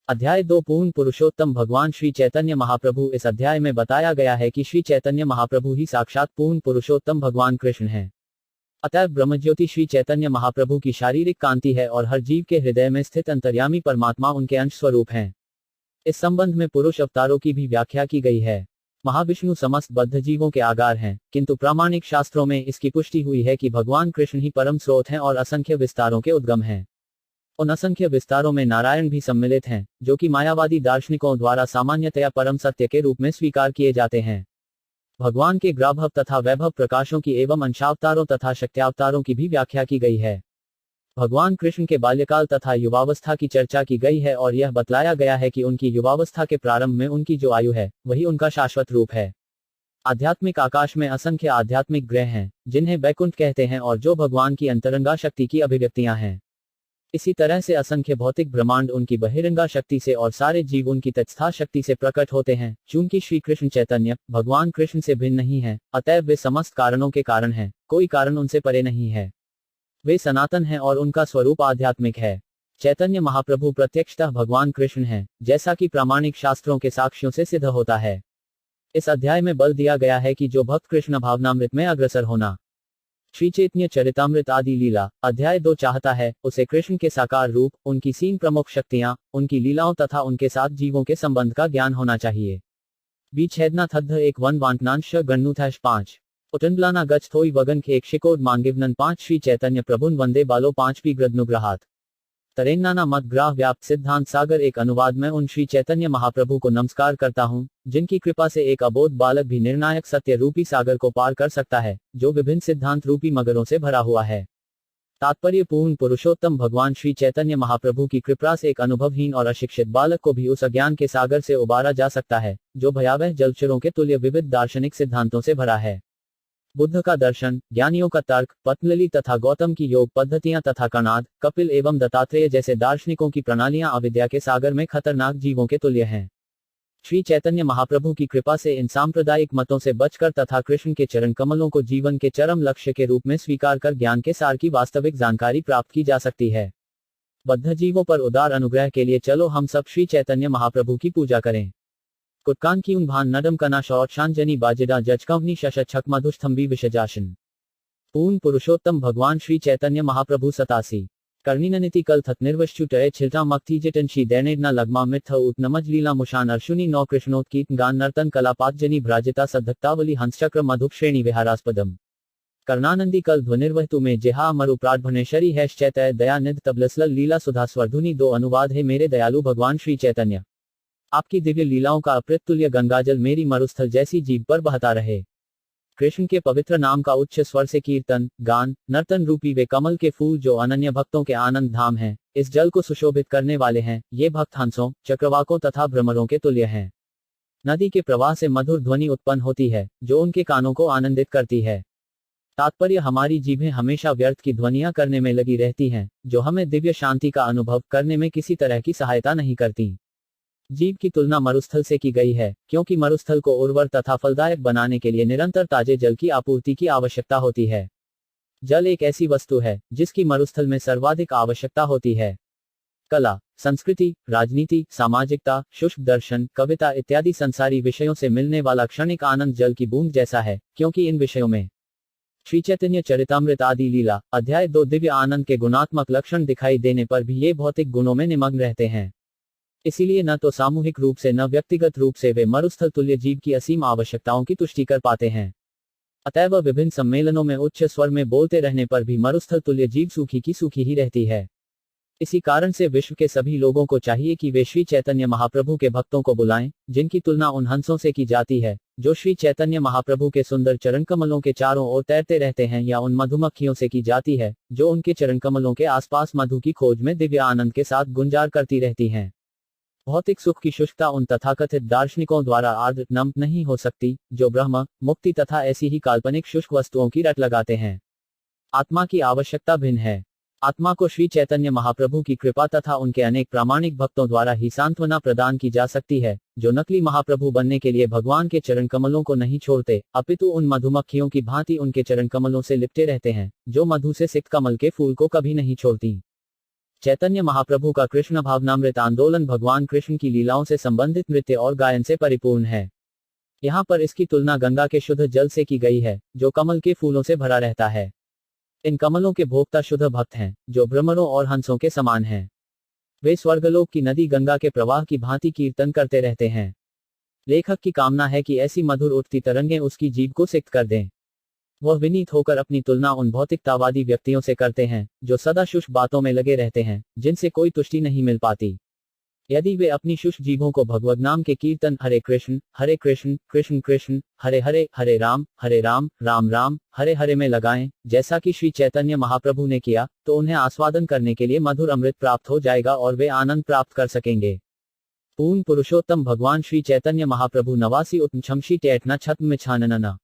अध्याय 2 पूर्ण पुरुषोत्तम भगवान श्री चैतन्य महाप्रभु। इस अध्याय में बताया गया है कि श्री चैतन्य महाप्रभु ही साक्षात पूर्ण पुरुषोत्तम भगवान कृष्ण हैं। अतः ब्रह्मज्योति श्री चैतन्य महाप्रभु की शारीरिक कांति है और हर जीव के हृदय में स्थित अंतर्यामी परमात्मा उनके अंश स्वरूप हैं। इस संबंध में पुरुष अवतारों की भी व्याख्या की गई है। महाविष्णु समस्त बद्ध जीवों के आगार हैं, किंतु प्रामाणिक शास्त्रों में इसकी पुष्टि हुई है कि भगवान कृष्ण ही परम स्रोत हैं और असंख्य विस्तारों के उद्गम हैं। उन असंख्य विस्तारों में नारायण भी सम्मिलित हैं, जो कि मायावादी दार्शनिकों द्वारा सामान्यतया परम सत्य के रूप में स्वीकार किए जाते हैं। भगवान के ग्राभव तथा वैभव प्रकाशों की एवं अंशावतारों तथा शक्त्यावतारों की भी व्याख्या की गई है। भगवान कृष्ण के बाल्यकाल तथा युवावस्था की चर्चा की गई है और यह बतलाया गया है कि उनकी युवावस्था के प्रारंभ में उनकी जो आयु है वही उनका शाश्वत रूप है। आध्यात्मिक आकाश में असंख्य आध्यात्मिक ग्रह हैं, जिन्हें वैकुंठ कहते हैं और जो भगवान की अंतरंगा शक्ति की अभिव्यक्तियां हैं। इसी तरह से असंख्य भौतिक ब्रह्मांड उनकी बहिरंगा शक्ति से और सारे जीव उनकी तत्स्था शक्ति से प्रकट होते हैं। चूंकि श्री कृष्ण चैतन्य भगवान कृष्ण से भिन्न नहीं है, अतएव वे समस्त कारणों के कारण हैं, कोई कारण उनसे परे नहीं है। वे सनातन हैं और उनका स्वरूप आध्यात्मिक है। चैतन्य महाप्रभु प्रत्यक्षतः भगवान कृष्ण हैं, जैसा कि प्रामाणिक शास्त्रों के साक्ष्यों से सिद्ध होता है। इस अध्याय में बल दिया गया है कि जो भक्त कृष्ण भावनामृत में अग्रसर होना श्री चैतन्य चरितामृत आदि लीला अध्याय 2 चाहता है, उसे कृष्ण के साकार रूप, उनकी 3 प्रमुख शक्तियां, उनकी लीलाओं तथा उनके साथ जीवों के संबंध का ज्ञान होना चाहिए। बीछेदना थद्ध एक वन वांटनांश गणनुथैश 5 उटनब्लाना गच थोई वगन के एक शिकोड मांगिवनन 5 श्री चैतन्य प्रभुन वंदे बालो 5 पी ग्रदनुग्रहात तरेन्नाना मत ग्राह व्याप्त सिद्धांत सागर। एक अनुवाद में उन श्री चैतन्य महाप्रभु को नमस्कार करता हूँ, जिनकी कृपा से एक अबोध बालक भी निर्णायक सत्य रूपी सागर को पार कर सकता है, जो विभिन्न सिद्धांत रूपी मगरों से भरा हुआ है। तात्पर्य पूर्ण पुरुषोत्तम भगवान श्री चैतन्य महाप्रभु की कृपा से एक अनुभवहीन और अशिक्षित बालक को भी उस अज्ञान के सागर से उबारा जा सकता है, जो भयावह जलचरों के तुल्य विविध दार्शनिक सिद्धांतों से भरा है। बुद्ध का दर्शन, ज्ञानियों का तर्क, पतंजलि तथा गौतम की योग पद्धतियां तथा कणाद, कपिल एवं दत्तात्रेय जैसे दार्शनिकों की प्रणालियां अविद्या के सागर में खतरनाक जीवों के तुल्य हैं। श्री चैतन्य महाप्रभु की कृपा से इन सांप्रदायिक मतों से बचकर तथा कृष्ण के चरण कमलों को जीवन के चरम लक्ष्य के रूप में स्वीकार कर ज्ञान के सार की वास्तविक जानकारी प्राप्त की जा सकती है। बद्ध जीवों पर उदार अनुग्रह के लिए चलो हम सब श्री चैतन्य महाप्रभु की पूजा करें। कुटकान की भान नडम कना शौर शांजनी बाजिडा जजकवनी शशक मधुस्तंभी विषजाशन। पूर्ण पुरुषोत्तम भगवान श्री चैतन्य महाप्रभु 87 कर्णिननिति कल थत निर्वश्चुटय छिलता मक्ति जटनशी दैनेडना लगमा मिथ उत नमज लीला मुशान अर्शुनी नौ कृष्णोत्कीत गान नर्तन कला पातजनी भ्राजिता सद्धक्तावली हंसचक्र मधुप श्रेणी विहारास्पदम कर्णानंदी कल ध्वनिर्वहतु में जेहा अमरु प्रार्थभनेश्वरी हैश्चैतय दया निध तबलसल लीला सुधा स्वरधुनी। 2 अनुवाद है। मेरे दयालु भगवान श्री चैतन्य, आपकी दिव्य लीलाओं का अप्रतुल्य गंगाजल मेरी मरुस्थल जैसी जीभ पर बहता रहे। कृष्ण के पवित्र नाम का उच्च स्वर से कीर्तन, गान, नर्तन रूपी वे कमल के फूल जो अनन्य भक्तों के आनंद धाम हैं, इस जल को सुशोभित करने वाले हैं। ये भक्त हंसों, चक्रवाकों तथा भ्रमरों के तुल्य हैं। नदी के प्रवाह से मधुर ध्वनि उत्पन्न होती है, जो उनके कानों को आनंदित करती है। तात्पर्य हमारी जीभें हमेशा व्यर्थ की ध्वनियां करने में लगी रहती हैं, जो हमें दिव्य शांति का अनुभव करने में किसी तरह की सहायता नहीं करती। जीव की तुलना मरुस्थल से की गई है, क्योंकि मरुस्थल को उर्वर तथा फलदायक बनाने के लिए निरंतर ताजे जल की आपूर्ति की आवश्यकता होती है। जल एक ऐसी वस्तु है जिसकी मरुस्थल में सर्वाधिक आवश्यकता होती है। कला, संस्कृति, राजनीति, सामाजिकता, शुष्क दर्शन, कविता इत्यादि संसारी विषयों से मिलने वाला क्षणिक आनंद जल की बूंद जैसा है, क्योंकि इन विषयों में श्री चैतन्य चरितामृत आदि लीला अध्याय 2 दिव्य आनंद के गुणात्मक लक्षण दिखाई देने पर भी ये भौतिक गुणों में निमग्न रहते हैं। इसीलिए न तो सामूहिक रूप से न व्यक्तिगत रूप से वे मरुस्थल तुल्य जीव की असीम आवश्यकताओं की तुष्टि कर पाते हैं। अतएव विभिन्न सम्मेलनों में उच्च स्वर में बोलते रहने पर भी मरुस्थल तुल्य जीव सूखी की सूखी ही रहती है। इसी कारण से विश्व के सभी लोगों को चाहिए कि वे श्री चैतन्य महाप्रभु के भक्तों को बुलाएं, जिनकी तुलना उन हंसों से की जाती है, जो श्री चैतन्य महाप्रभु के सुंदर चरण कमलों के चारों ओर तैरते रहते हैं, या उन मधुमक्खियों से की जाती है, जो उनके चरण कमलों के आसपास मधु की खोज में दिव्य आनंद के साथ गुंजार करती रहती हैं। भौतिक सुख की शुष्कता उन तथाकथित दार्शनिकों द्वारा आर्द्र नम नहीं हो सकती, जो ब्रह्म, मुक्ति तथा ऐसी ही काल्पनिक शुष्क वस्तुओं की रट लगाते हैं। आत्मा की आवश्यकता भिन्न है। आत्मा को श्री चैतन्य महाप्रभु की कृपा तथा उनके अनेक प्रामाणिक भक्तों द्वारा ही सांत्वना प्रदान की जा सकती है, जो नकली महाप्रभु बनने के लिए भगवान के चरण कमलों को नहीं छोड़ते, अपितु उन मधुमक्खियों की भांति उनके चरण कमलों से लिपटे रहते हैं, जो मधु से सिक्त कमल के फूल को कभी नहीं छोड़ती। चैतन्य महाप्रभु का कृष्ण भावनामृत आंदोलन भगवान कृष्ण की लीलाओं से संबंधित नृत्य और गायन से परिपूर्ण है। यहाँ पर इसकी तुलना गंगा के शुद्ध जल से की गई है, जो कमल के फूलों से भरा रहता है। इन कमलों के भोक्ता शुद्ध भक्त हैं, जो भ्रमरों और हंसों के समान हैं। वे स्वर्गलोक की नदी गंगा के प्रवाह की भांति कीर्तन करते रहते हैं। लेखक की कामना है कि ऐसी मधुर उठती तरंगें उसकी जीभ को सिक्त कर दें। वह विनीत होकर अपनी तुलना उन भौतिकतावादी व्यक्तियों से करते हैं, जो सदा शुष्क बातों में लगे रहते हैं, जिनसे कोई तुष्टि नहीं मिल पाती। यदि वे अपनी शुष्क जीभों को भगवद नाम के कीर्तन हरे कृष्ण कृष्ण कृष्ण हरे हरे हरे राम राम राम हरे हरे में लगाएं, जैसा कि श्री चैतन्य महाप्रभु ने किया, तो उन्हें आस्वादन करने के लिए मधुर अमृत प्राप्त हो जाएगा और वे आनंद प्राप्त कर सकेंगे। पूर्ण पुरुषोत्तम भगवान श्री चैतन्य महाप्रभु नवासी उत्छमशी टेटना छत्म में छानना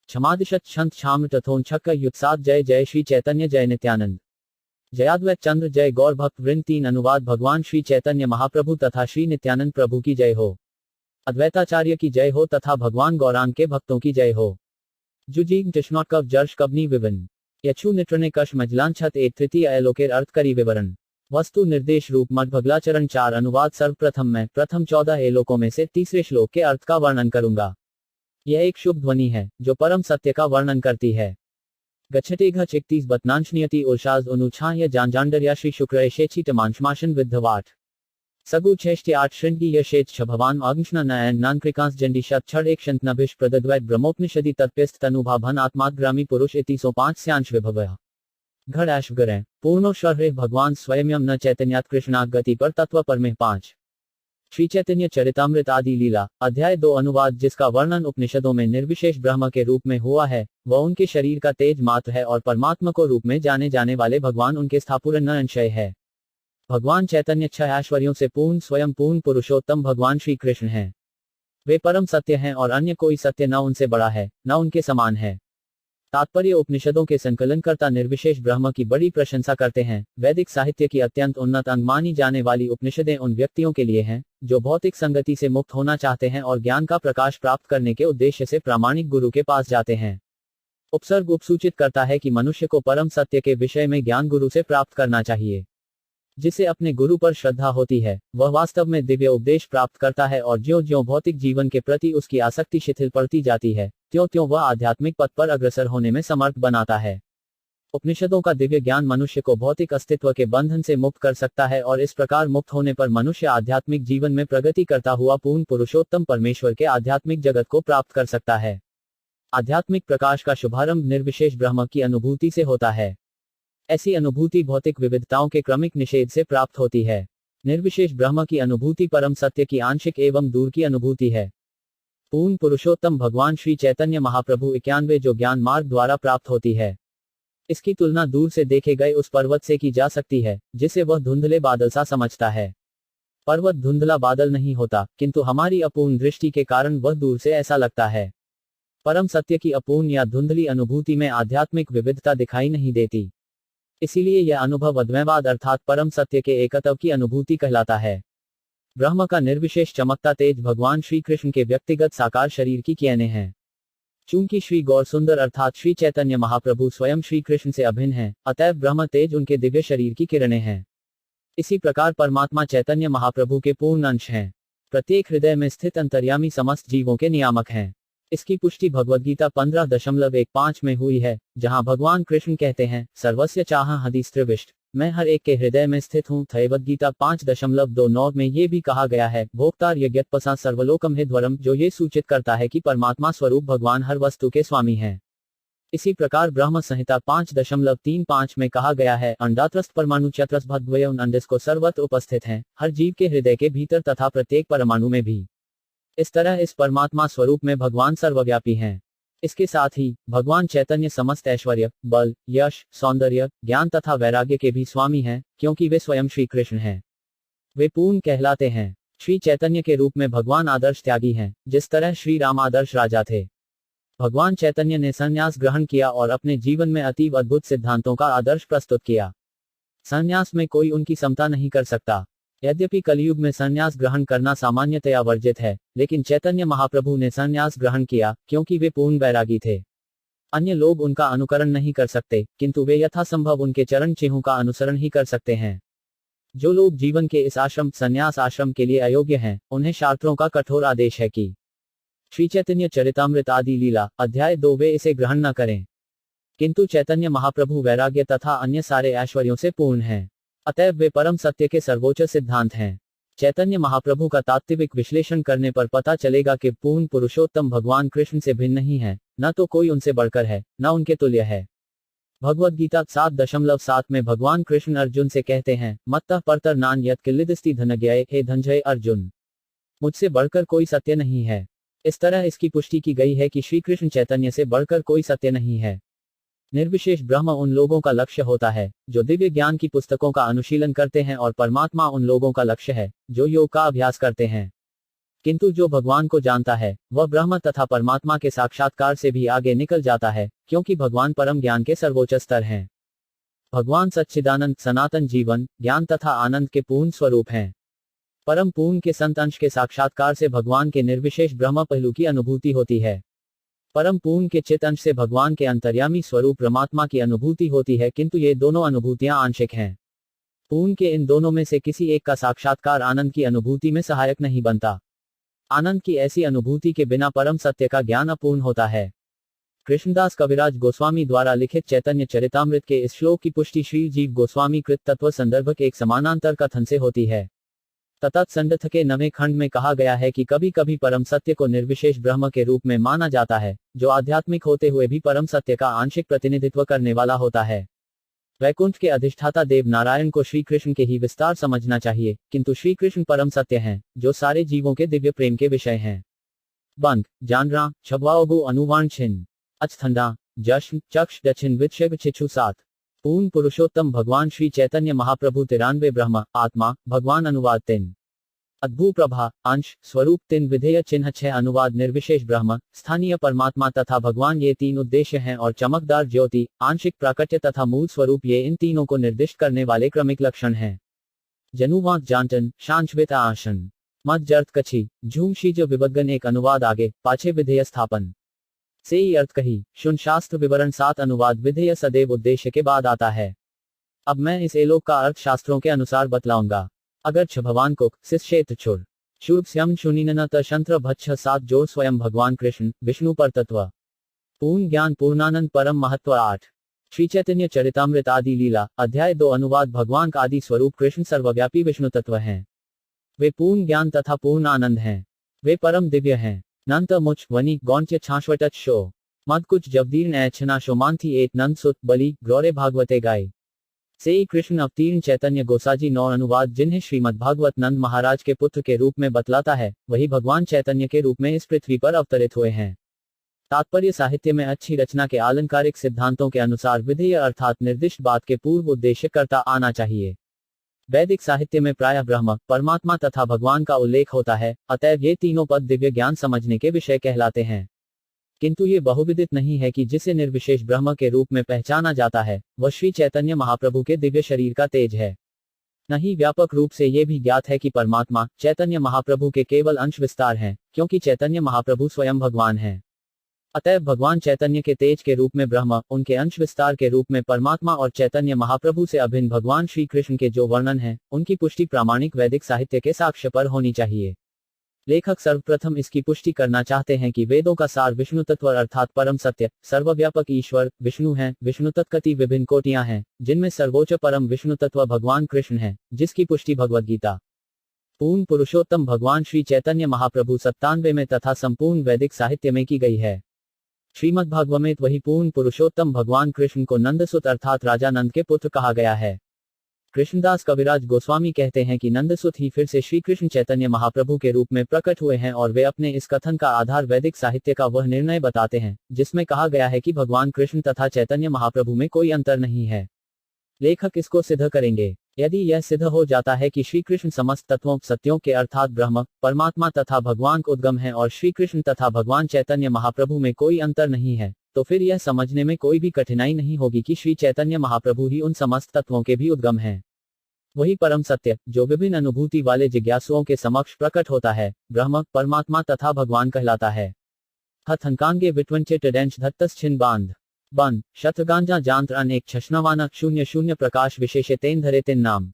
क्षमादिशत छंद छाम तथोन छक्क युत्साद जय जय श्री चैतन्य जय नित्यानंद जयाद्वैत चंद्र जय गौर भक्त वृंद। 3 अनुवाद भगवान श्री चैतन्य महाप्रभु तथा श्री नित्यानंद प्रभु की जय हो, अद्वैताचार्य की जय हो तथा भगवान गौरांग के भक्तों की जय हो। जुजीग जश्नोट कव जर्श कबनी विवन यछु नित्रने कश मजलान छत एक तृतीय एलोकेर अर्थ करी विवरण। वस्तु निर्देश रूप मठ भगलाचरण 4 अनुवाद। सर्वप्रथम मैं प्रथम 14 एलोकों में से तीसरे श्लोक के अर्थ का वर्णन करूंगा। यह एक शुभ ध्वनि है, जो परम सत्य का वर्णन करती है। गच्छते घच 31 बतनांशनियति उर्षाज अनुछा या जानजांडर्या श्री शुक्र यशेची तमांशमाशन विद्धवाट सगु 6-8 श्रृंगी यशेच छभवान आग्निष्ण नयन नानकृकांस जंडिशत छड़ एक शंतनभिष प्रदद्वैत ब्रह्मोपनिषदि तत्प्यस्त तनुभाभन आत्माग्रामी पुरुष 305 स्यांश विभवः घड़ ऐश्वर्य पूर्णो शर्रे भगवान स्वयं न चैतन्यात कृष्णाक गति पर तत्व परमे 5 श्री चैतन्य चरितामृत आदि लीला अध्याय 2 अनुवाद। जिसका वर्णन उपनिषदों में निर्विशेष ब्रह्म के रूप में हुआ है, वह उनके शरीर का तेज मात्र है और परमात्मा को रूप में जाने जाने वाले भगवान उनके स्थापूर्ण न अंशय है। भगवान चैतन्य 6 ऐश्वर्यों से पूर्ण स्वयं पूर्ण पुरुषोत्तम भगवान श्री कृष्ण हैं। वे परम सत्य हैं और अन्य कोई सत्य न उनसे बड़ा है, न उनके समान है। तात्पर्य उपनिषदों के संकलनकर्ता निर्विशेष ब्रह्म की बड़ी प्रशंसा करते हैं। वैदिक साहित्य की अत्यंत उन्नत अंग मानी जाने वाली उपनिषदें उन व्यक्तियों के लिए हैं, जो भौतिक संगति से मुक्त होना चाहते हैं और ज्ञान का प्रकाश प्राप्त करने के उद्देश्य से प्रामाणिक गुरु के पास जाते हैं। उपसर्ग उपसूचित करता है कि मनुष्य को परम सत्य के विषय में ज्ञान गुरु से प्राप्त करना चाहिए। जिसे अपने गुरु पर श्रद्धा होती है, वह वास्तव में दिव्य उपदेश प्राप्त करता है और ज्यों-ज्यों भौतिक जीवन के प्रति उसकी आसक्ति शिथिल पड़ती जाती है, त्यों-त्यों वह आध्यात्मिक पथ पर अग्रसर होने में समर्थ बनाता है। उपनिषदों का दिव्य ज्ञान मनुष्य को भौतिक अस्तित्व के बंधन से मुक्त कर सकता है और इस प्रकार मुक्त होने पर मनुष्य आध्यात्मिक जीवन में प्रगति करता हुआ पूर्ण पुरुषोत्तम परमेश्वर के आध्यात्मिक जगत को प्राप्त कर सकता है। आध्यात्मिक प्रकाश का शुभारंभ निर्विशेष ब्रह्म की अनुभूति से होता है। ऐसी अनुभूति भौतिक विविधताओं के क्रमिक निषेध से प्राप्त होती है। निर्विशेष ब्रह्म की अनुभूति परम सत्य की आंशिक एवं दूर की अनुभूति है। पूर्ण पुरुषोत्तम भगवान श्री चैतन्य महाप्रभु 91 जो ज्ञान मार्ग द्वारा प्राप्त होती है, इसकी तुलना दूर से देखे गए उस पर्वत से की जा सकती है, जिसे वह धुंधले बादल सा समझता है। पर्वत धुंधला बादल नहीं होता, किंतु हमारी अपूर्ण दृष्टि के कारण वह दूर से ऐसा लगता है। परम सत्य की अपूर्ण या धुंधली अनुभूति में आध्यात्मिक विविधता दिखाई नहीं देती। इसीलिए यह अनुभव अद्वैतवाद अर्थात परम सत्य के एकत्व की अनुभूति कहलाता है। ब्रह्म का निर्विशेष चमकता तेज भगवान श्री कृष्ण के व्यक्तिगत साकार शरीर की किरणें हैं। चूंकि श्री गौर सुंदर अर्थात श्री चैतन्य महाप्रभु स्वयं श्री कृष्ण से अभिन्न हैं, अतएव ब्रह्म तेज उनके दिव्य शरीर की किरणें हैं। इसी प्रकार परमात्मा चैतन्य महाप्रभु के पूर्ण अंश हैं। प्रत्येक हृदय में स्थित अंतर्यामी समस्त जीवों के नियामक हैं। इसकी पुष्टि भगवद्गीता 15.15 में हुई है, जहां भगवान कृष्ण कहते हैं, सर्वस्य चाह हदिस्त्रिविष्ट, मैं हर एक के हृदय में स्थित हूँ। भगवद्गीता 5.29 में ये भी कहा गया है, भोक्तार यज्ञपसा सर्वलोकम हिद्वरम, जो ये सूचित करता है कि परमात्मा स्वरूप भगवान हर वस्तु के स्वामी हैं। इसी प्रकार ब्रह्म संहिता 5.35 में कहा गया है, अंडात्रस्त परमाणु चत्रस्त भद्वयन अंडस को सर्वत्र उपस्थित हैं, हर जीव के हृदय के भीतर तथा प्रत्येक परमाणु में भी। इस तरह इस परमात्मा स्वरूप में भगवान सर्वव्यापी हैं। इसके साथ ही भगवान चैतन्य समस्त ऐश्वर्य, बल, यश, सौंदर्य, ज्ञान तथा वैराग्य के भी स्वामी हैं, क्योंकि वे स्वयं श्री कृष्ण हैं। वे पूर्ण कहलाते हैं। श्री चैतन्य के रूप में भगवान आदर्श त्यागी हैं, जिस तरह श्री राम आदर्श राजा थे। भगवान चैतन्य ने संन्यास ग्रहण किया और अपने जीवन में अतीव अद्भुत सिद्धांतों का आदर्श प्रस्तुत किया। संन्यास में कोई उनकी समता नहीं कर सकता। यद्यपि कलयुग में संन्यास ग्रहण करना सामान्यतया वर्जित है, लेकिन चैतन्य महाप्रभु ने संन्यास ग्रहण किया, क्योंकि वे पूर्ण वैरागी थे। अन्य लोग उनका अनुकरण नहीं कर सकते, किंतु वे यथासंभव उनके चरण चिन्हों का अनुसरण ही कर सकते हैं। जो लोग जीवन के इस आश्रम संन्यास आश्रम के लिए अयोग्य हैं, उन्हें शास्त्रों का कठोर आदेश है कि श्री चैतन्य चरितामृत आदि लीला अध्याय 2 वे इसे ग्रहण न करें। किंतु चैतन्य महाप्रभु वैराग्य तथा अन्य सारे ऐश्वर्यों से पूर्ण हैं। अतएव वे परम सत्य के सर्वोच्च सिद्धांत हैं। चैतन्य महाप्रभु का तात्विक विश्लेषण करने पर पता चलेगा कि पूर्ण पुरुषोत्तम भगवान कृष्ण से भिन्न नहीं है, न तो कोई उनसे बढ़कर है, न उनके तुल्य है। भगवद गीता 7.7 में भगवान कृष्ण अर्जुन से कहते हैं, मत्तः परतर नान यत् किल्लिदस्ति धनज्ञाय, हे धनंजय अर्जुन, मुझसे बढ़कर कोई सत्य नहीं है। इस तरह इसकी पुष्टि की गई है कि श्री कृष्ण चैतन्य से बढ़कर कोई सत्य नहीं है। निर्विशेष ब्रह्म उन लोगों का लक्ष्य होता है जो दिव्य ज्ञान की पुस्तकों का अनुशीलन करते हैं, और परमात्मा उन लोगों का लक्ष्य है जो योग का अभ्यास करते हैं। किंतु जो भगवान को जानता है वह ब्रह्म तथा परमात्मा के साक्षात्कार से भी आगे निकल जाता है, क्योंकि भगवान परम ज्ञान के सर्वोच्च स्तर हैं। भगवान सच्चिदानंद सनातन जीवन ज्ञान तथा आनंद के पूर्ण स्वरूप हैं। परम पूर्ण के संत अंश के साक्षात्कार से भगवान के निर्विशेष ब्रह्म पहलू की अनुभूति होती है। परम पूर्ण के चित अंश से भगवान के अंतर्यामी स्वरूप परमात्मा की अनुभूति होती है, किंतु ये दोनों अनुभूतियां आंशिक हैं। पूर्ण के इन दोनों में से किसी एक का साक्षात्कार आनंद की अनुभूति में सहायक नहीं बनता। आनंद की ऐसी अनुभूति के बिना परम सत्य का ज्ञान अपूर्ण होता है। कृष्णदास कविराज गोस्वामी द्वारा लिखित चैतन्य चरितामृत के इस श्लोक की पुष्टि श्री जीव गोस्वामी कृत तत्व संदर्भ के एक समानांतर कथन से होती है। तत्संडथ के 9वें खंड में कहा गया है कि कभी कभी परम सत्य को निर्विशेष ब्रह्म के रूप में माना जाता है, जो आध्यात्मिक होते हुए भी परम सत्य का आंशिक प्रतिनिधित्व करने वाला होता है। वैकुंठ के अधिष्ठाता देव नारायण को श्री कृष्ण के ही विस्तार समझना चाहिए, किंतु श्री कृष्ण परम सत्य हैं, जो सारे जीवों के दिव्य प्रेम के विषय हैं। बंग जानरा छबवाओगु अनुवाण छिन्न अचथंडा जश्न चक्ष दक्षिण विक्षेप छिछु सात। पूर्ण पुरुषोत्तम भगवान श्री चैतन्य महाप्रभु 93 ब्रह्म आत्मा भगवान अनुवाद 3 अद्भुत प्रभा अंश स्वरूप 3 विधेय चिन्ह 6 अनुवाद निर्विशेष ब्रह्म स्थानीय परमात्मा तथा भगवान ये 3 उद्देश्य हैं, और चमकदार ज्योति आंशिक प्राकट्य तथा मूल स्वरूप ये इन तीनों को निर्दिष्ट करने वाले क्रमिक लक्षण हैं। जनुवांत जानटन शांचवित आसन मत जर्थ कछी झूम शीज विबद्गन एक अनुवाद आगे पाछे विधेय स्थापन से ही अर्थ कही शुन शास्त्र विवरण 7 अनुवाद विधेय सदैव उद्देश्य के बाद आता है। अब मैं इस एलोक का अर्थ शास्त्रों के अनुसार बतलाऊंगा। अगर छ भगवान को शिष्येत छुर शुभ श्यम शुनिन तंत्र भच्छ 7 जोड़ स्वयं भगवान कृष्ण विष्णु पर तत्व पूर्ण ज्ञान पूर्णानंद परम महत्व 8 श्री चैतन्य चरितामृत आदि लीला अध्याय 2 अनुवाद भगवान का आदि स्वरूप कृष्ण सर्वव्यापी विष्णु तत्व हैं। वे पूर्ण ज्ञान तथा पूर्ण आनंद हैं। वे परम दिव्य हैं। नंत मुच वनी गौंच्य छाछवटच शो मद कुछ जबदीर्ण ऐच्छना शोमांथी एक नंद सुत बलि ग्रौरे भागवते गाय से ही कृष्ण अवतीर्ण चैतन्य गोसाजी 9 अनुवाद जिन्हें श्रीमद् भागवत नंद महाराज के पुत्र के रूप में बतलाता है, वही भगवान चैतन्य के रूप में इस पृथ्वी पर अवतरित हुए हैं। तात्पर्य साहित्य में अच्छी रचना के आलंकारिक सिद्धांतों के अनुसार विधेय अर्थात निर्दिष्ट बात के पूर्व उद्देश्य करता आना चाहिए। वैदिक साहित्य में प्रायः ब्रह्म परमात्मा तथा भगवान का उल्लेख होता है, अतएव ये तीनों पद दिव्य ज्ञान समझने के विषय कहलाते हैं। किंतु ये बहुविदित नहीं है कि जिसे निर्विशेष ब्रह्म के रूप में पहचाना जाता है वह श्री चैतन्य महाप्रभु के दिव्य शरीर का तेज है। नहीं, व्यापक रूप से ये भी ज्ञात है कि परमात्मा चैतन्य महाप्रभु के केवल अंश विस्तार हैं, क्योंकि चैतन्य महाप्रभु स्वयं भगवान हैं। अतएव भगवान चैतन्य के तेज के रूप में ब्रह्म, उनके अंश विस्तार के रूप में परमात्मा और चैतन्य महाप्रभु से अभिन्न भगवान श्री कृष्ण के जो वर्णन है उनकी पुष्टि प्रामाणिक वैदिक साहित्य के साक्ष्य पर होनी चाहिए। लेखक सर्वप्रथम इसकी पुष्टि करना चाहते हैं कि वेदों का सार विष्णु तत्व अर्थात परम सत्य सर्वव्यापक ईश्वर विष्णु है। विष्णु तत्व की विभिन्न कोटियां हैं, जिनमें सर्वोच्च परम विष्णु तत्व भगवान कृष्ण है, जिसकी पुष्टि भगवद गीता पूर्ण पुरुषोत्तम भगवान श्री चैतन्य महाप्रभु 97 में तथा संपूर्ण वैदिक साहित्य में की गई है। श्रीमद् भागवत वही पूर्ण पुरुषोत्तम भगवान कृष्ण को नंदसुत अर्थात राजा नंद के पुत्र कहा गया है। कृष्णदास कविराज गोस्वामी कहते हैं कि नंदसुत ही फिर से श्री कृष्ण चैतन्य महाप्रभु के रूप में प्रकट हुए हैं, और वे अपने इस कथन का आधार वैदिक साहित्य का वह निर्णय बताते हैं जिसमें कहा गया है कि भगवान कृष्ण तथा चैतन्य महाप्रभु में कोई अंतर नहीं है। लेखक इसको सिद्ध करेंगे। यदि यह सिद्ध हो जाता है कि श्री कृष्ण समस्त तत्वों सत्यों के अर्थात ब्रह्म परमात्मा तथा भगवान का उद्गम है और श्री कृष्ण तथा भगवान चैतन्य महाप्रभु में कोई अंतर नहीं है, तो फिर यह समझने में कोई भी कठिनाई नहीं होगी कि श्री चैतन्य महाप्रभु ही उन समस्त तत्वों के भी उद्गम हैं। वही परम सत्य जो विभिन्न अनुभूति वाले जिज्ञासुओं के समक्ष प्रकट होता है ब्रह्म परमात्मा तथा भगवान कहलाता है। हथंकांगे विट्वंचे टेडेंश धत्तस छिन बांध बन शत्रगांजा जांत्र अनेक छष्णवाना 00 प्रकाश विशेषे तेन धरे तेन नाम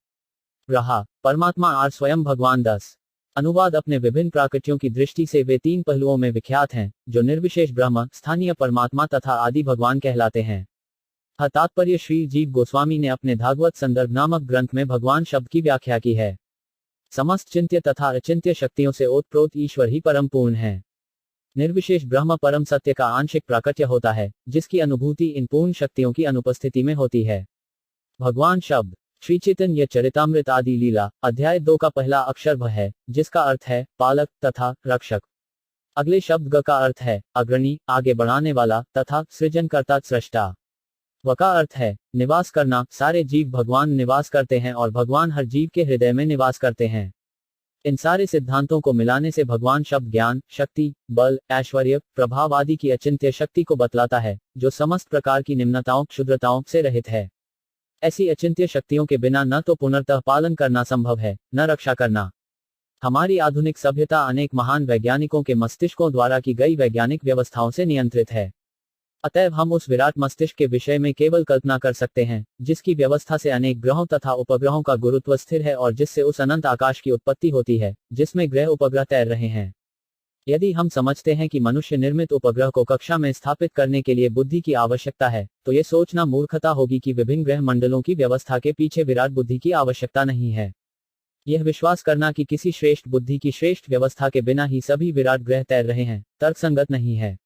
रहा। परमात्मा आर स्वयं भगवान 10। अनुवाद अपने विभिन्न प्राकृतियों की दृष्टि से वे 3 पहलुओं में विख्यात हैं, जो निर्विशेष ब्रह्म, स्थानीय परमात्मा तथा आदि भगवान कहलाते हैं। तात्पर्य श्री जीव गोस्वामी ने अपने भागवत संदर्भ नामक ग्रंथ में भगवान शब्द की व्याख्या की है। समस्त चिंत्य तथा अचिंत्य शक्तियों से ओतप्रोत ईश्वर ही परम पूर्ण है। निर्विशेष ब्रह्म परम सत्य का आंशिक प्राकट्य होता है, जिसकी अनुभूति इन पूर्ण शक्तियों की अनुपस्थिति में होती है। भगवान शब्द श्री चैतन्य चरितामृत आदि लीला अध्याय 2 का पहला अक्षर भ है, जिसका अर्थ है पालक तथा रक्षक। अगले शब्द ग का अर्थ है अग्रणी, आगे बढ़ाने वाला तथा सृजनकर्ता सृष्टा। व का अर्थ है निवास करना। सारे जीव भगवान निवास करते हैं और भगवान हर जीव के हृदय में निवास करते हैं। इन सारे सिद्धांतों को मिलाने से भगवान शब्द ज्ञान, शक्ति, बल, ऐश्वर्य, प्रभाव आदि की अचिंत्य शक्ति को बतलाता है, जो समस्त प्रकार की निम्नताओं, क्षुद्रताओं से रहित है। ऐसी अचिंत्य शक्तियों के बिना न तो पुनर्तः पालन करना संभव है, न रक्षा करना। हमारी आधुनिक सभ्यता अनेक महान वैज्ञानिकों के मस्तिष्कों द्वारा की गई वैज्ञानिक व्यवस्थाओं से नियंत्रित है। अतएव हम उस विराट मस्तिष्क के विषय में केवल कल्पना कर सकते हैं, जिसकी व्यवस्था से अनेक ग्रहों तथा उपग्रहों का गुरुत्व स्थिर है और जिससे उस अनंत आकाश की उत्पत्ति होती है, जिसमें ग्रह उपग्रह तैर रहे हैं। यदि हम समझते हैं कि मनुष्य निर्मित उपग्रह को कक्षा में स्थापित करने के लिए बुद्धि की आवश्यकता है, तो ये सोचना मूर्खता होगी कि विभिन्न ग्रह मंडलों की व्यवस्था के पीछे विराट बुद्धि की आवश्यकता नहीं है। यह विश्वास करना कि किसी श्रेष्ठ बुद्धि की श्रेष्ठ व्यवस्था के बिना ही सभी विराट ग्रह तैर रहे हैं, तर्कसंगत नहीं है।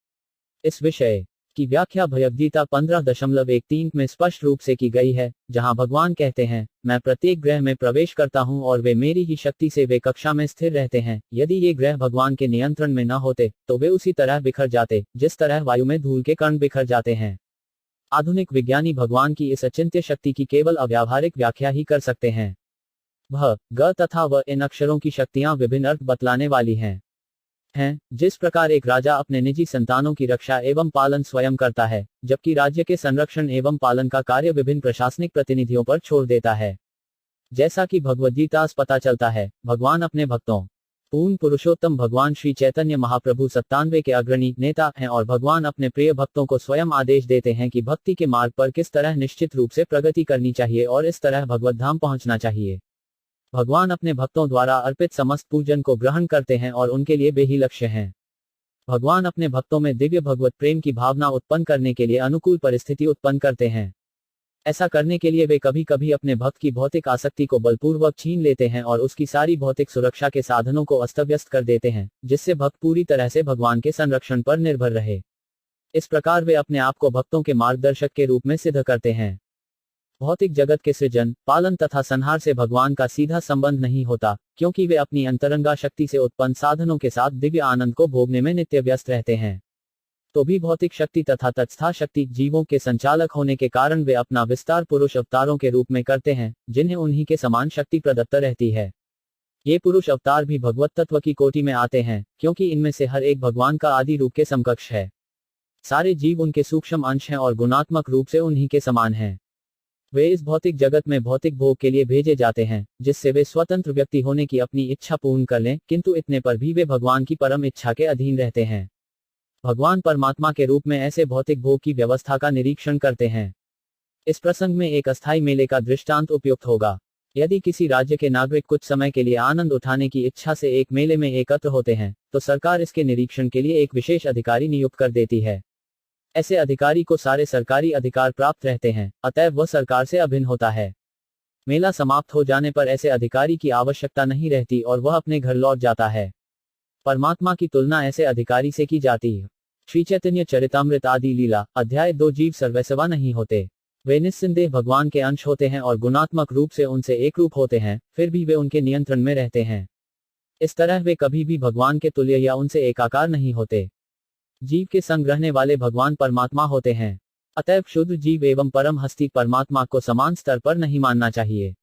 इस विषय की व्याख्या भगवद्गीता 15.13 में स्पष्ट रूप से की गई है, जहां भगवान कहते हैं, मैं प्रत्येक ग्रह में प्रवेश करता हूं और वे मेरी ही शक्ति से वे कक्षा में स्थिर रहते हैं। यदि ये ग्रह भगवान के नियंत्रण में न होते, तो वे उसी तरह बिखर जाते, जिस तरह वायु में धूल के कण बिखर जाते हैं। आधुनिक विज्ञानी भगवान की इस अचिंत्य शक्ति की केवल अव्यावहारिक व्याख्या ही कर सकते हैं। भ, ग तथा व इन अक्षरों की शक्तियां विभिन्न अर्थ बतलाने वाली हैं। जिस प्रकार एक राजा अपने निजी संतानों की रक्षा एवं पालन स्वयं करता है, जबकि राज्य के संरक्षण एवं पालन का कार्य विभिन्न प्रशासनिक प्रतिनिधियों पर छोड़ देता है। जैसा कि भगवद्गीता से पता चलता है, भगवान अपने भक्तों पूर्ण पुरुषोत्तम भगवान श्री चैतन्य महाप्रभु 97 के अग्रणी नेता हैं और भगवान अपने प्रिय भक्तों को स्वयं आदेश देते हैं कि भक्ति के मार्ग पर किस तरह निश्चित रूप से प्रगति करनी चाहिए और इस तरह भगवत धाम पहुंचना चाहिए। भगवान अपने भक्तों द्वारा अर्पित समस्त पूजन को ग्रहण करते हैं और उनके लिए वे ही लक्ष्य हैं। भगवान अपने भक्तों में दिव्य भगवत प्रेम की भावना उत्पन्न करने के लिए अनुकूल परिस्थिति उत्पन्न करते हैं। ऐसा करने के लिए वे कभी कभी अपने भक्त की भौतिक आसक्ति को बलपूर्वक छीन लेते हैं और उसकी सारी भौतिक सुरक्षा के साधनों को अस्तव्यस्त कर देते हैं, जिससे भक्त पूरी तरह से भगवान के संरक्षण पर निर्भर रहे। इस प्रकार वे अपने आप को भक्तों के मार्गदर्शक के रूप में सिद्ध करते हैं। भौतिक जगत के सृजन, पालन तथा संहार से भगवान का सीधा संबंध नहीं होता, क्योंकि वे अपनी अंतरंगा शक्ति से उत्पन्न साधनों के साथ दिव्य आनंद को भोगने में नित्य व्यस्त रहते हैं। तो भी भौतिक शक्ति तथा तत्स्था शक्ति जीवों के संचालक होने के कारण वे अपना विस्तार पुरुष अवतारों के रूप में करते हैं, जिन्हें उन्हीं के समान शक्ति प्रदत्त रहती है। ये पुरुष अवतार भी भगवत तत्व की कोटि में आते हैं, क्योंकि इनमें से हर एक भगवान का आदि रूप के समकक्ष है। सारे जीव उनके सूक्ष्म अंश हैं और गुणात्मक रूप से उन्हीं के समान हैं। वे इस भौतिक जगत में भौतिक भोग के लिए भेजे जाते हैं, जिससे वे स्वतंत्र व्यक्ति होने की अपनी इच्छा पूर्ण कर लें, किंतु इतने पर भी वे भगवान की परम इच्छा के अधीन रहते हैं। भगवान परमात्मा के रूप में ऐसे भौतिक भोग की व्यवस्था का निरीक्षण करते हैं। इस प्रसंग में एक अस्थायी मेले का दृष्टांत उपयुक्त होगा। यदि किसी राज्य के नागरिक कुछ समय के लिए आनंद उठाने की इच्छा से एक मेले में एकत्र होते हैं, तो सरकार इसके निरीक्षण के लिए एक विशेष अधिकारी नियुक्त कर देती है। ऐसे अधिकारी को सारे सरकारी अधिकार प्राप्त रहते हैं, अतएव वह सरकार से अभिन्न होता है। मेला समाप्त हो जाने पर ऐसे अधिकारी की आवश्यकता नहीं रहती और वह अपने घर लौट जाता है। परमात्मा की तुलना ऐसे अधिकारी से की जाती है। श्री चैतन्य चरितामृत आदि लीला अध्याय 2 जीव सर्वैसवा नहीं होते। वे निस्संदेह भगवान के अंश होते हैं और गुणात्मक रूप से उनसे एक रूप होते हैं, फिर भी वे उनके नियंत्रण में रहते हैं। इस तरह वे कभी भी भगवान के तुल्य या उनसे एकाकार नहीं होते। जीव के संग रहने वाले भगवान परमात्मा होते हैं। अतएव क्षुद्र जीव एवं परम हस्ती परमात्मा को समान स्तर पर नहीं मानना चाहिए।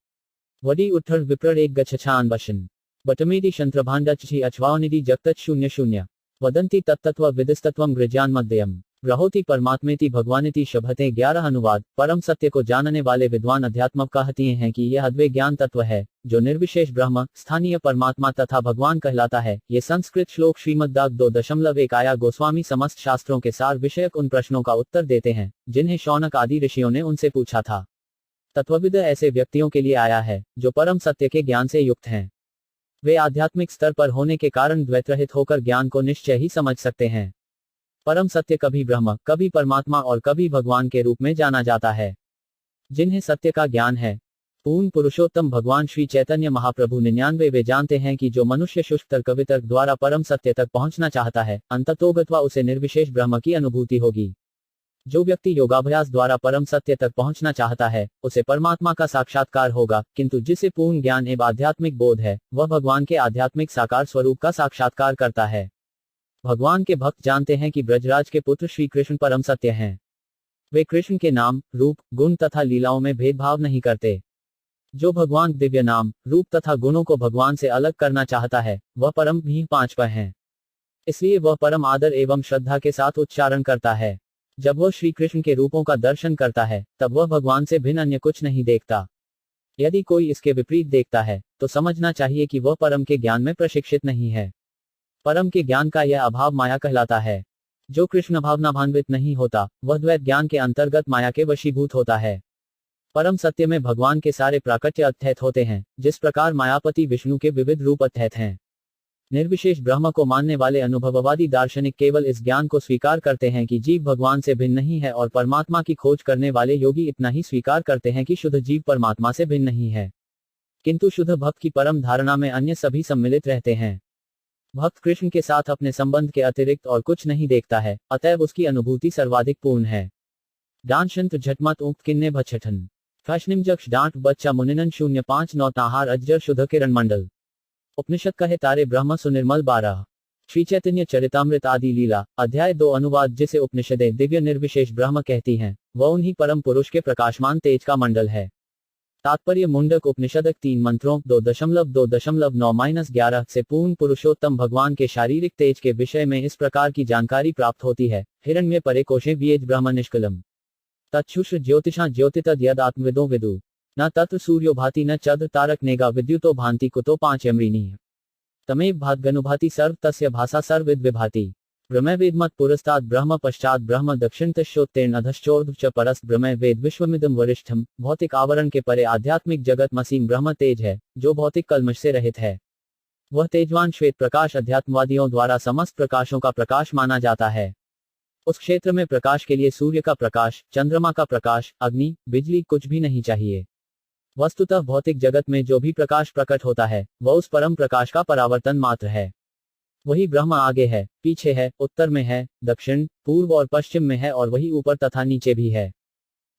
वडी उत्थर विप्र एक गच्छान वशन बटमेदि शंत्रभांडचि अच्वानिधि जगतच 00 वदंती तत्तत्व विदिस्तत्वम गृजान मध्यम रहोति परमात्मेति भगवानिति शभते 11 अनुवाद। परम सत्य को जानने वाले विद्वान अध्यात्म कहते हैं कि यह अद्वैत ज्ञान तत्व है, जो निर्विशेष ब्रह्म, स्थानीय परमात्मा तथा भगवान कहलाता है। ये संस्कृत श्लोक श्रीमद्भागवत 2.1 आया गोस्वामी समस्त शास्त्रों के सार विषयक उन प्रश्नों का उत्तर देते हैं, जिन्हें शौनक आदि ऋषियों ने उनसे पूछा था। तत्वविद ऐसे व्यक्तियों के लिए आया है जो परम सत्य के ज्ञान से युक्त हैं। वे आध्यात्मिक स्तर पर होने के कारण द्वैतरहित होकर ज्ञान को निश्चय ही समझ सकते हैं। परम सत्य कभी ब्रह्म, कभी परमात्मा और कभी भगवान के रूप में जाना जाता है। जिन्हें सत्य का ज्ञान है, पूर्ण पुरुषोत्तम भगवान श्री चैतन्य महाप्रभु 99 वे जानते हैं कि जो मनुष्य शुष्क तर्क वितर्क द्वारा परम सत्य तक पहुंचना चाहता है, अंततोगत्वा उसे निर्विशेष ब्रह्म की अनुभूति होगी। जो व्यक्ति योगाभ्यास द्वारा परम सत्य तक पहुंचना चाहता है, उसे परमात्मा का साक्षात्कार होगा, किंतु जिसे पूर्ण ज्ञान एवं आध्यात्मिक बोध है, वह भगवान के आध्यात्मिक साकार स्वरूप का साक्षात्कार करता है। भगवान के भक्त जानते हैं कि ब्रजराज के पुत्र श्री कृष्ण परम सत्य हैं। वे कृष्ण के नाम, रूप, गुण तथा लीलाओं में भेदभाव नहीं करते। जो भगवान दिव्य नाम, रूप तथा गुणों को भगवान से अलग करना चाहता है, वह परम भी पांच पर है। इसलिए वह परम आदर एवं श्रद्धा के साथ उच्चारण करता है। जब वह श्री कृष्ण के रूपों का दर्शन करता है, तब वह भगवान से भिन्न अन्य कुछ नहीं देखता। यदि कोई इसके विपरीत देखता है, तो समझना चाहिए कि वह परम के ज्ञान में प्रशिक्षित नहीं है। परम के ज्ञान का यह अभाव माया कहलाता है। जो कृष्ण भावनाभान्वित नहीं होता, वह द्वैत ज्ञान के अंतर्गत माया के वशीभूत होता है। परम सत्य में भगवान के सारे प्राकट्य अत्यंत होते हैं, जिस प्रकार मायापति विष्णु के विविध रूप अत्यंत हैं। निर्विशेष ब्रह्म को मानने वाले अनुभववादी दार्शनिक केवल इस ज्ञान को स्वीकार करते हैं कि जीव भगवान से भिन्न नहीं है, और परमात्मा की खोज करने वाले योगी इतना ही स्वीकार करते हैं कि शुद्ध जीव परमात्मा से भिन्न नहीं है। किंतु शुद्ध भक्त की परम धारणा में अन्य सभी सम्मिलित रहते हैं। भक्त कृष्ण के साथ अपने संबंध के अतिरिक्त और कुछ नहीं देखता है, अतएव उसकी अनुभूति सर्वाधिक पूर्ण है। डांशंत झटमत उक्त किन्ने भछठन फैशनिमजक्ष डांट बच्चा मुनिनन 059 ताहार अज्जर शुद्ध किरण मंडल। उपनिषद कहे तारे ब्रह्म सुनिर्मल 12। श्री चैतन्य चरितामृत आदि लीला अध्याय 2 अनुवाद जिसे उपनिषदें दिव्य निर्विशेष ब्रह्म कहती हैं, वह उन्हीं परम पुरुष के प्रकाशमान तेज का मंडल है। तात्पर्य मुंडक उपनिषदक 3 मंत्रों 2.2.9-11 से पूर्ण पुरुषोत्तम भगवान के शारीरिक तेज के विषय में इस प्रकार की जानकारी प्राप्त होती है। हिरण्य परे कोशे बीज ब्रह्म निष्कलम तत्शुष ज्योतिषा ज्योतितद यद आत्मविदो विदु न तत्र सूर्यो भाति न चद्र तारक नेगा विद्युतो भांति कुतो 5 यमृणी तमेव भाद्गनुभाति सर्व तस्य भाषा सर्वविद विभाति ब्रह्म वेदमत पुरस्ताद ब्रह्म पश्चात ब्रह्म दक्षिणतश्चोत्तीर्ण अधश्चोर्ध्व च परस्त ब्रह्म वेद विश्वमिदम वरिष्ठम। भौतिक आवरण के परे आध्यात्मिक जगत मसीम ब्रह्म तेज है, जो भौतिक कल्मश से रहित है। वह तेजवान श्वेत प्रकाश अध्यात्मवादियों द्वारा समस्त प्रकाशों का प्रकाश माना जाता है। उस क्षेत्र में प्रकाश के लिए सूर्य का प्रकाश, चंद्रमा का प्रकाश, अग्नि, बिजली कुछ भी नहीं चाहिए। वस्तुतः भौतिक जगत में जो भी प्रकाश प्रकट होता है, वह उस परम प्रकाश का परावर्तन मात्र है। वही ब्रह्म आगे है, पीछे है, उत्तर में है, दक्षिण, पूर्व और पश्चिम में है, और वही ऊपर तथा नीचे भी है।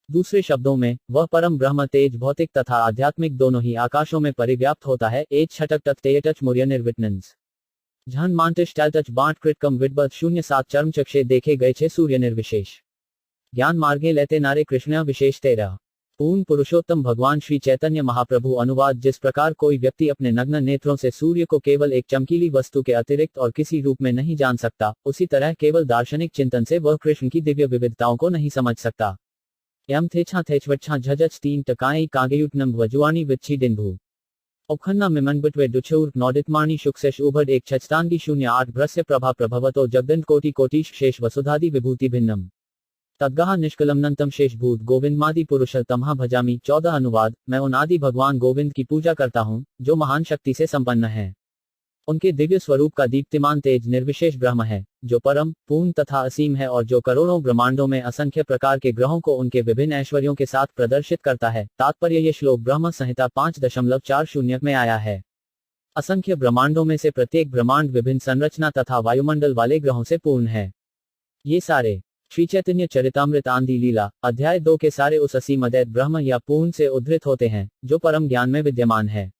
दूसरे शब्दों में, वह परम ब्रह्म तेज भौतिक तथा आध्यात्मिक दोनों ही आकाशों में परिव्याप्त होता है। एच छटक टक तेयटच मुर्य निर्विटनेंस झन मांटिश टच बांट कृतकम विडबत 07 चर्म चक्षे देखे गए छे सूर्य निर्विशेष ज्ञान मार्गे लेते नारे कृष्ण विशेष 13। पूर्ण पुरुषोत्तम भगवान श्री चैतन्य महाप्रभु अनुवाद जिस प्रकार कोई व्यक्ति अपने नग्न नेत्रों से सूर्य को केवल एक चमकीली वस्तु के अतिरिक्त और किसी रूप में नहीं जान सकता, उसी तरह केवल दार्शनिक चिंतन से वह कृष्ण की दिव्य विविधताओं को नहीं समझ सकता। यम थेछा थेचवच्छा झजच 3 टकाई कागेयुटनम वजुआनी विच्छी डिन्भू औखन्ना मिमनबटवे दुछूर नौदितमाणी शुक्सेश उभड एक छचतांगी 08 भ्रस्य प्रभा प्रभवतो जगदंड कोटि कोटिश शेष वसुधादि विभूति भिन्नम तद्गहा निष्कलमनंतम शेष भूत गोविंदमादि पुरुषोत्तमहा भजामी। 14 अनुवाद। मैं उन आदि भगवान गोविंद की पूजा करता हूँ, जो महान शक्ति से संपन्न है। उनके दिव्य स्वरूप का दीप्तिमान तेज निर्विशेष ब्रह्म है, जो परम, पूर्ण तथा असीम है, और जो करोड़ों ब्रह्मांडों में असंख्य प्रकार के ग्रहों को उनके विभिन्न ऐश्वर्यों के साथ प्रदर्शित करता है। तात्पर्य ये श्लोक ब्रह्म संहिता 5.40 में आया है। असंख्य ब्रह्मांडों में से प्रत्येक ब्रह्मांड विभिन्न संरचना तथा वायुमंडल वाले ग्रहों से पूर्ण है। ये सारे श्री चैतन्य चरितामृत आंधी लीला अध्याय 2 के सारे उस असीम अद्वैत ब्रह्म या पूर्ण से उद्धृत होते हैं, जो परम ज्ञान में विद्यमान है।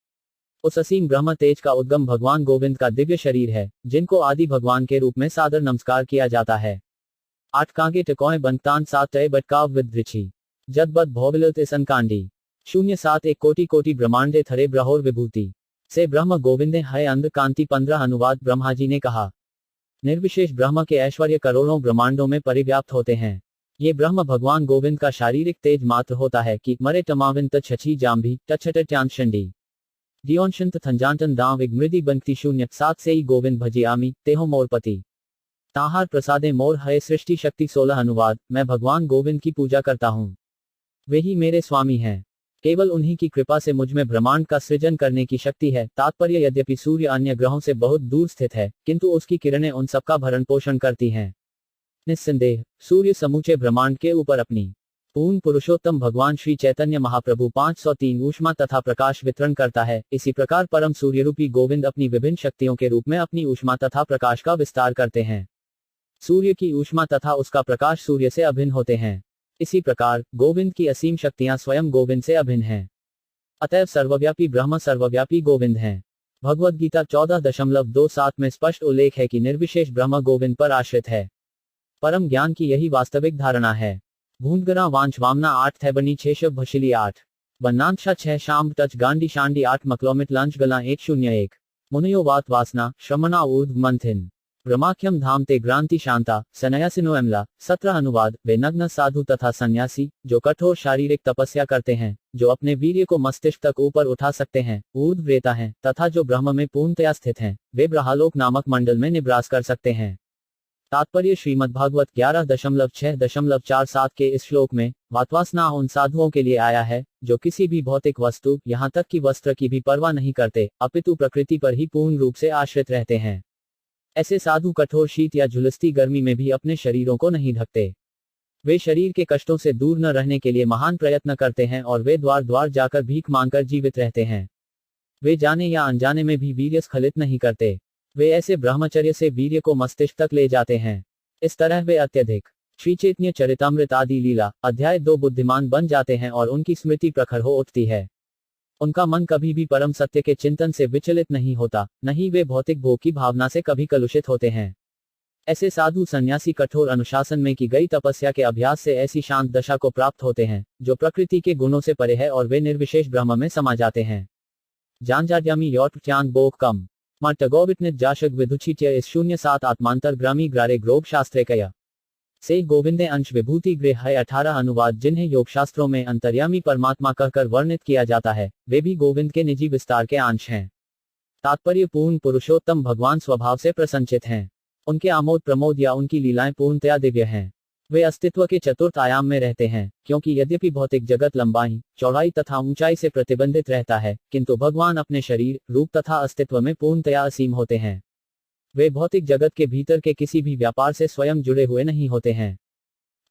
उस असीम ब्रह्म तेज का उद्गम भगवान गोविंद का दिव्य शरीर है, जिनको आदि भगवान के रूप में सादर नमस्कार किया जाता है। 8 कांगे टकोए बनतान 7 तय बटकाव विद्रिची जदबद भौविलत इसनकांडी 07 एक कोटि कोटि ब्रह्मांडे थरे ब्रहोर विभूति से ब्रह्म गोविंदे है अंध कांति। 15 अनुवाद। ब्रह्मा जी ने कहा, निर्विशेष ब्रह्म के ऐश्वर्य करोड़ों ब्रह्मांडों में परिव्याप्त होते हैं। ये ब्रह्म भगवान गोविंद का शारीरिक तेज मात्र होता है कि मरे टमाविंत छछी जाम्भी टछटंडी दियोंशंत थंजांटन दाव इग्मृदि बनती 07 से ही गोविंद भजियामी तेहो मोरपति ताहार प्रसादे मोर है सृष्टि शक्ति। 16 अनुवाद। मैं भगवान गोविंद की पूजा करता हूँ, वे ही मेरे स्वामी हैं। केवल उन्हीं की कृपा से मुझ में ब्रह्मांड का सृजन करने की शक्ति है। तात्पर्य, यद्यपि सूर्य अन्य ग्रहों से बहुत दूर स्थित है, किंतु उसकी किरणें उन सबका भरण पोषण करती हैं। निस्संदेह सूर्य समूचे ब्रह्मांड के ऊपर अपनी पूर्ण पुरुषोत्तम भगवान श्री चैतन्य महाप्रभु 503 ऊष्मा तथा प्रकाश वितरण करता है। इसी प्रकार परम सूर्यरूपी गोविंद अपनी विभिन्न शक्तियों के रूप में अपनी ऊष्मा तथा प्रकाश का विस्तार करते हैं। सूर्य की ऊष्मा तथा उसका प्रकाश सूर्य से अभिन्न होते हैं। इसी प्रकार गोविंद की असीम शक्तियां स्वयं गोविंद से अभिन्न हैं। अतएव सर्वव्यापी ब्रह्म सर्वव्यापी गोविंद हैं। भगवद गीता 14.27 में स्पष्ट उल्लेख है कि निर्विशेष ब्रह्म गोविंद पर आश्रित है। परम ज्ञान की यही वास्तविक धारणा है। भूंडगरा वांच वामना 8 थैबनी 6 शब भशिली 8 बनांक्षा 6 शाम टच गांडी शांडी 8 मकलोमित लंच गला 101 मुनयो वात वासना श्रमणा ऊर्ध्व मंथिन ब्रह्माख्यम धाम ते ग्रांति शांता सन्यासिनो एमला 17 अनुवाद। वे नग्न साधु तथा सन्यासी जो कठोर शारीरिक तपस्या करते हैं, जो अपने वीर्य को मस्तिष्क तक ऊपर उठा सकते हैं, ऊर्ध्व रेता हैं, तथा जो ब्रह्म में पूर्णतया स्थित हैं, वे ब्रह्मलोक नामक मंडल में निवास कर सकते हैं। तात्पर्य, श्रीमद्भागवत 11.6.47 के इस श्लोक में वातवासना उन साधुओं के लिए आया है जो किसी भी भौतिक वस्तु, यहाँ तक कि वस्त्र की भी परवाह नहीं करते, अपितु प्रकृति पर ही पूर्ण रूप से आश्रित रहते हैं। ऐसे साधु कठोर शीत या झुलसती गर्मी में भी अपने शरीरों को नहीं ढकते। वे शरीर के कष्टों से दूर न रहने के लिए महान प्रयत्न करते हैं और वे द्वार द्वार जाकर भीख मांगकर जीवित रहते हैं। वे जाने या अनजाने में भी वीर्य स्खलित नहीं करते। वे ऐसे ब्रह्मचर्य से वीर्य को मस्तिष्क तक ले जाते हैं। इस तरह वे अत्यधिक श्री चैतन्य चरितामृत आदि लीला अध्याय 2 बुद्धिमान बन जाते हैं और उनकी स्मृति प्रखर हो उठती है। उनका मन कभी भी परम सत्य के चिंतन से विचलित नहीं होता, नहीं वे भौतिक भोग की भावना से कभी कलुषित होते हैं। ऐसे साधु सन्यासी कठोर अनुशासन में की गई तपस्या के अभ्यास से ऐसी शांत दशा को प्राप्त होते हैं जो प्रकृति के गुणों से परे है और वे निर्विशेष ब्रह्म में समा जाते हैं। जानजाड्यामी यौट चांद बोक कम मटगोविटनित जाशक विदुचित्य इस 07 आत्मांतर ग्रामी ग्रारे ग्रोभ शास्त्रे कया से गोविंदे अंश विभूति गृह है 18 अनुवाद। जिन्हें योग शास्त्रों में अंतर्यामी परमात्मा कहकर वर्णित किया जाता है, वे भी गोविंद के निजी विस्तार के अंश हैं। तात्पर्य, पूर्ण पुरुषोत्तम भगवान स्वभाव से प्रसन्नचित हैं। उनके आमोद प्रमोद या उनकी लीलाएं पूर्णतया दिव्य हैं। वे अस्तित्व के चतुर्थ आयाम में रहते हैं, क्योंकि यद्यपि भौतिक जगत लंबाई, चौड़ाई तथा ऊंचाई से प्रतिबंधित रहता है, किंतु भगवान अपने शरीर, रूप तथा अस्तित्व में पूर्णतया असीम होते हैं। वे भौतिक जगत के भीतर के किसी भी व्यापार से स्वयं जुड़े हुए नहीं होते हैं।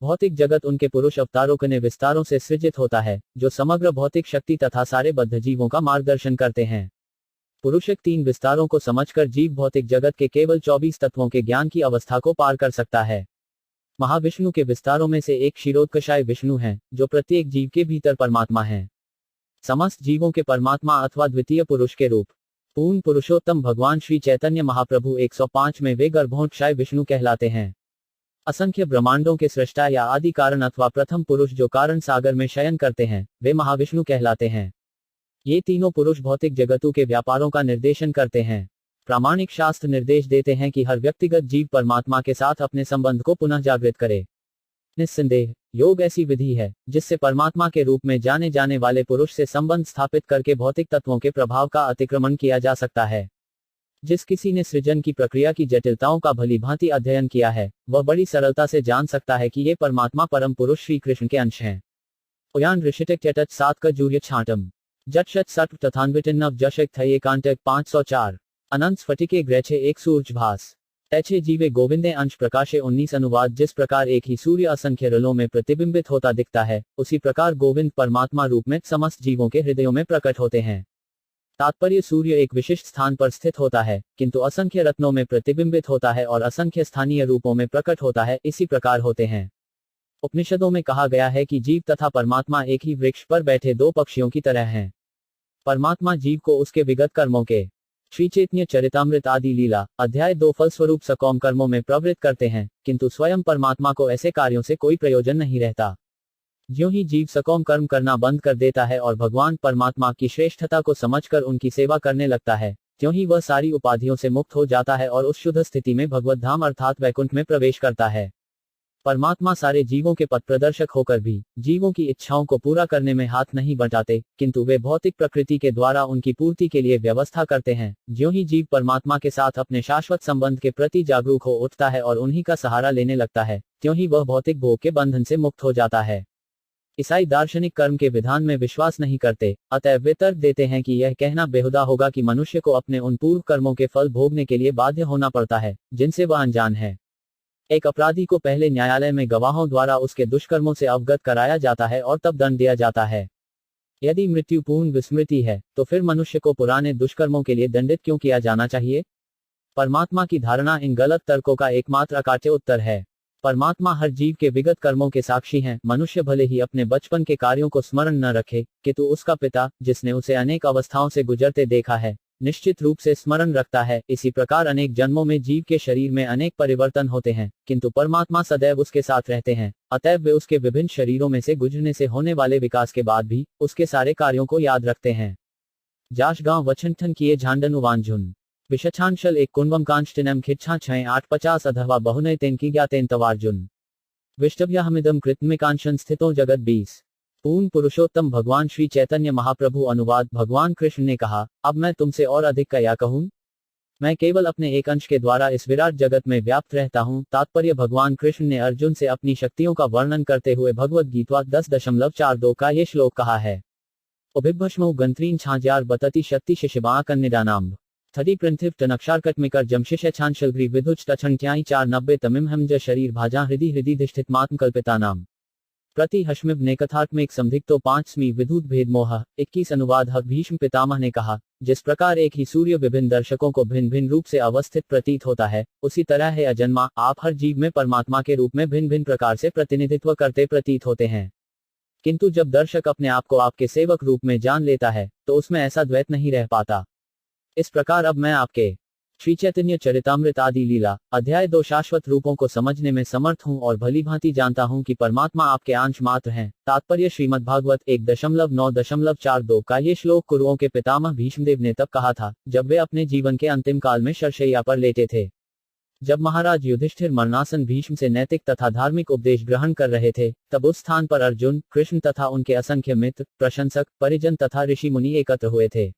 भौतिक जगत उनके पुरुष अवतारों के विस्तारों से सृजित होता है, जो समग्र भौतिक शक्ति तथा सारे बद्ध जीवों का मार्गदर्शन करते हैं। पुरुषक 3 विस्तारों को समझकर जीव भौतिक जगत के केवल 24 तत्वों के ज्ञान की अवस्था को पार कर सकता है। महाविष्णु के विस्तारों में से एक क्षीरोत्कषाय विष्णु है, जो प्रत्येक जीव के भीतर परमात्मा है। समस्त जीवों के परमात्मा अथवा द्वितीय पुरुष के रूप पूर्ण पुरुषोत्तम भगवान श्री चैतन्य महाप्रभु 105 में वे गर्भोत्कषाय विष्णु कहलाते हैं। असंख्य ब्रह्मांडों के सृष्टा या आदि कारण अथवा प्रथम पुरुष जो कारण सागर में शयन करते हैं, वे महाविष्णु कहलाते हैं। ये तीनों पुरुष भौतिक जगतों के व्यापारों का निर्देशन करते हैं। प्रामाणिक शास्त्र निर्देश देते हैं कि हर व्यक्तिगत जीव परमात्मा के साथ अपने संबंध को पुनः जागृत करे। निस्संदेह योग ऐसी विधि है जिससे परमात्मा के रूप में जाने जाने वाले पुरुष से संबंध स्थापित करके भौतिक तत्वों के प्रभाव का अतिक्रमण किया जा सकता है। जिस किसी ने सृजन की प्रक्रिया की जटिलताओं का भली भांति अध्ययन किया है, वह बड़ी सरलता से जान सकता है कि ये परमात्मा परम पुरुष श्री कृष्ण के अंश हैं। उयान ऋषिटिक चटच 7 का जूर्य छाटम जट सट तथान्विटिन्नव जशक थये कांटक 504 अनंत स्फटिके ग्रैछे एक सूर्य भास तैछे जीवे गोविंदे अंश प्रकाशे 19 अनुवाद। जिस प्रकार एक ही सूर्य असंख्य रलों में प्रतिबिंबित होता दिखता है, उसी प्रकार गोविंद परमात्मा रूप में समस्त जीवों के हृदयों में प्रकट होते हैं। तात्पर्य, सूर्य एक विशिष्ट स्थान पर स्थित होता है, किंतु असंख्य रत्नों में प्रतिबिंबित होता है और असंख्य स्थानीय रूपों में प्रकट होता है, इसी प्रकार होते हैं। उपनिषदों में कहा गया है कि जीव तथा परमात्मा एक ही वृक्ष पर बैठे 2 पक्षियों की तरह हैं। परमात्मा जीव को उसके विगत कर्मों के श्री चैतन्य चरितामृत आदि लीला अध्याय 2 फलस्वरूप सकौम कर्मों में प्रवृत्त करते हैं, किंतु स्वयं परमात्मा को ऐसे कार्यों से कोई प्रयोजन नहीं रहता। ज्यों ही जीव सकौम कर्म करना बंद कर देता है और भगवान परमात्मा की श्रेष्ठता को समझकर उनकी सेवा करने लगता है, त्यों ही वह सारी उपाधियों से मुक्त हो जाता है और उस शुद्ध स्थिति में भगवत धाम अर्थात वैकुंठ में प्रवेश करता है। परमात्मा सारे जीवों के पथ प्रदर्शक होकर भी जीवों की इच्छाओं को पूरा करने में हाथ नहीं बटाते, किंतु वे भौतिक प्रकृति के द्वारा उनकी पूर्ति के लिए व्यवस्था करते हैं। ज्यों ही जीव परमात्मा के साथ अपने शाश्वत संबंध के प्रति जागरूक हो उठता है और उन्हीं का सहारा लेने लगता है, त्यों ही वह भौतिक भोग के बंधन से मुक्त हो जाता है। ईसाई दार्शनिक कर्म के विधान में विश्वास नहीं करते, अतः वे तर्क देते हैं कि यह कहना बेहुदा होगा कि मनुष्य को अपने उन पूर्व कर्मों के फल भोगने के लिए बाध्य होना पड़ता है जिनसे वह अनजान है। एक अपराधी को पहले न्यायालय में गवाहों द्वारा उसके दुष्कर्मों से अवगत कराया जाता है और तब दंड दिया जाता है। यदि मृत्यु पूर्ण विस्मृति है, तो फिर मनुष्य को पुराने दुष्कर्मों के लिए दंडित क्यों किया जाना चाहिए? परमात्मा की धारणा इन गलत तर्कों का एकमात्र अकाट्य उत्तर है। परमात्मा हर जीव के विगत कर्मों के साक्षी हैं। मनुष्य भले ही अपने बचपन के कार्यों को स्मरण न रखे, किंतु उसका पिता, जिसने उसे अनेक अवस्थाओं से गुजरते देखा है, निश्चित रूप से स्मरण रखता है। इसी प्रकार अनेक जन्मों में जीव के शरीर में अनेक परिवर्तन होते हैं, किंतु परमात्मा सदैव उसके साथ रहते हैं। अतएव वे उसके विभिन्न शरीरों में से गुजरने से होने वाले विकास के बाद भी उसके सारे कार्यों को याद रखते हैं। जाशगांव वचनठन किए झांडन उवांझुन विशछांशल एक कुंभम कांष्टिनम खिच्छा 6:850 अधवा बहुनय तेन की ज्ञातेन तवार्जुन विष्टभ्याहमिदम कृत्मिकांशन स्थितो जगत 20। पूर्ण पुरुषोत्तम भगवान श्री चैतन्य महाप्रभु। अनुवाद। भगवान कृष्ण ने कहा, अब मैं तुमसे और अधिक क्या कहूं? मैं केवल अपने एक अंश के द्वारा इस विराट जगत में व्याप्त रहता हूं। तात्पर्य। भगवान कृष्ण ने अर्जुन से अपनी शक्तियों का वर्णन करते हुए भगवद गीता 10.42 का ये श्लोक कहा है। उभिभस्मौ गंत्रीन छाज्यार बतति शक्ति शिशिबा कन्निदानाम्ब थरी प्रंथिव टनक्षारकटमिकर जमशिश छांशलग्री विधुच टछंट्याई 490 तमिम हमज शरीर भाजा हृदि धिष्ठितमात्म कल्पितानाम प्रति हश्मिब ने कथात्मिक संदिग्धो 5वीं विधुत भेद मोह 21। अनुवाद। भीष्म पितामह ने कहा, जिस प्रकार एक ही सूर्य विभिन्न दर्शकों को भिन्न भिन्न रूप से अवस्थित प्रतीत होता है, उसी तरह है अजन्मा आप हर जीव में परमात्मा के रूप में भिन्न भिन्न प्रकार से प्रतिनिधित्व करते प्रतीत होते हैं। किंतु जब दर्शक अपने आप को आपके सेवक रूप में जान लेता है, तो उसमें ऐसा द्वैत नहीं रह पाता। इस प्रकार अब मैं आपके श्री चैतन्य चरितामृत आदि लीला अध्याय 2 शाश्वत रूपों को समझने में समर्थ हूं और भली भांति जानता हूं कि परमात्मा आपके अंश मात्र हैं। तात्पर्य। श्रीमद् भागवत 1.9.42 का ये श्लोक कुरुओं के पितामह भीष्मदेव ने तब कहा था, जब वे अपने जीवन के अंतिम काल में शरशैया पर लेटे थे। जब महाराज युधिष्ठिर मरणासन भीष्म से नैतिक तथा धार्मिक उपदेश ग्रहण कर रहे थे, तब उस स्थान पर अर्जुन, कृष्ण तथा उनके असंख्य मित्र, प्रशंसक, परिजन तथा ऋषि मुनि एकत्र हुए थे।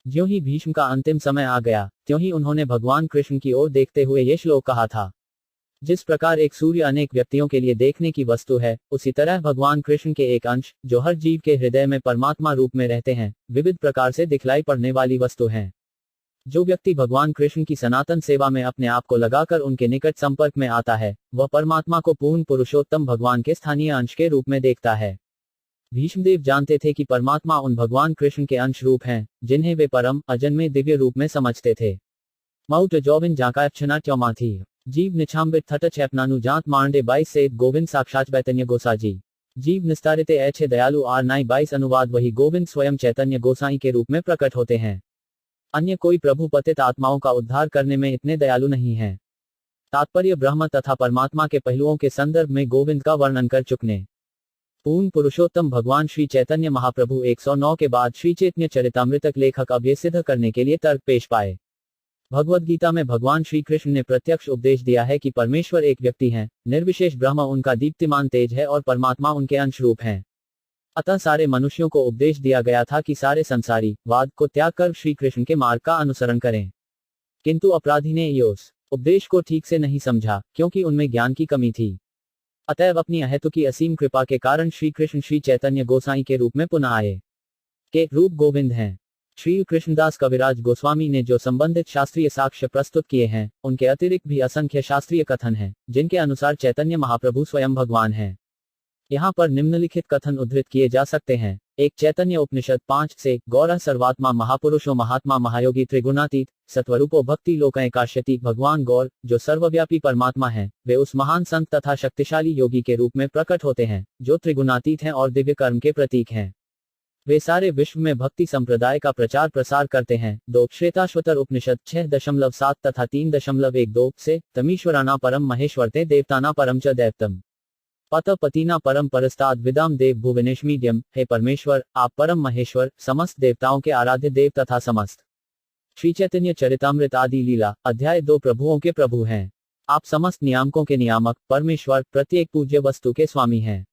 ज्यों ही भीष्म का अंतिम समय आ गया, त्यों ही उन्होंने भगवान कृष्ण की ओर देखते हुए ये श्लोक कहा था। जिस प्रकार एक सूर्य अनेक व्यक्तियों के लिए देखने की वस्तु है, उसी तरह भगवान कृष्ण के एक अंश, जो हर जीव के हृदय में परमात्मा रूप में रहते हैं, विविध प्रकार से दिखलाई पड़ने वाली वस्तु हैं। जो व्यक्ति भगवान कृष्ण की सनातन सेवा में अपने आप को लगाकर उनके निकट संपर्क में आता है, वह परमात्मा को पूर्ण पुरुषोत्तम भगवान के स्थानीय अंश के रूप में देखता है। भीष्मदेव जानते थे कि परमात्मा उन भगवान कृष्ण के अंश रूप हैं, जिन्हें वे परम अजन्मे दिव्य रूप में समझते थे। माउट जोविन जाकायक्षना चौमा थी जीव निछाम्बित थट चैपनानु जात मांडे 22 से गोविंद साक्षात चैतन्य गोसाजी जीव निस्तारिते ऐच्छे दयालु आर 22। अनुवाद। वही गोविंद स्वयं चैतन्य गोसाई के रूप में प्रकट होते हैं। अन्य कोई प्रभु पतित आत्माओं का उद्धार करने में इतने दयालु नहीं है। तात्पर्य। ब्रह्म तथा परमात्मा के पहलुओं के संदर्भ में गोविंद का वर्णन कर चुकने पूर्ण पुरुषोत्तम भगवान श्री चैतन्य महाप्रभु 109 के बाद श्री चैतन्य चरितामृतक लेखक अब ये सिद्ध करने के लिए तर्क पेश पाए। भगवद गीता में भगवान श्री कृष्ण ने प्रत्यक्ष उपदेश दिया है कि परमेश्वर एक व्यक्ति हैं, निर्विशेष ब्रह्म उनका दीप्तिमान तेज है और परमात्मा उनके अंश रूप हैं। अतः सारे मनुष्यों को उपदेश दिया गया था कि सारे संसारी वाद को त्याग कर श्री कृष्ण के मार्ग का अनुसरण करें। किंतु अपराधी ने इस उपदेश को ठीक से नहीं समझा, क्योंकि उनमें ज्ञान की कमी थी। अतएव अपनी अहेतुकी असीम कृपा के कारण श्री कृष्ण श्री चैतन्य गोसाई के रूप में पुनः आए। के रूप गोविंद हैं। श्री कृष्णदास कविराज गोस्वामी ने जो संबंधित शास्त्रीय साक्ष्य प्रस्तुत किए हैं, उनके अतिरिक्त भी असंख्य शास्त्रीय कथन हैं, जिनके अनुसार चैतन्य महाप्रभु स्वयं भगवान हैं। यहाँ पर निम्नलिखित कथन उद्धृत किए जा सकते हैं। एक चैतन्य उपनिषद 5 से गौरह सर्वात्मा महापुरुषो महात्मा महायोगी त्रिगुणातीत सत्वरूपो भक्ति लोकय काश्यति भगवान गौर, जो सर्वव्यापी परमात्मा हैं, वे उस महान संत तथा शक्तिशाली योगी के रूप में प्रकट होते हैं, जो त्रिगुणातीत हैं और दिव्य कर्म के प्रतीक हैं। वे सारे विश्व में भक्ति संप्रदाय का प्रचार प्रसार करते हैं। 2 श्वेताश्वतर उपनिषद 6.7 तथा 3.12 से तमीश्वराना परम महेश्वरते देवताना परम च दैवतम पत पतिना परम परस्ताद विदाम देव भुवनेश मीडियम। हे परमेश्वर, आप परम महेश्वर, समस्त देवताओं के आराध्य देव तथा समस्त श्री चैतन्य चरितामृत आदि लीला अध्याय 2 प्रभुओं के प्रभु हैं। आप समस्त नियामकों के नियामक, परमेश्वर, प्रत्येक पूज्य वस्तु के स्वामी हैं।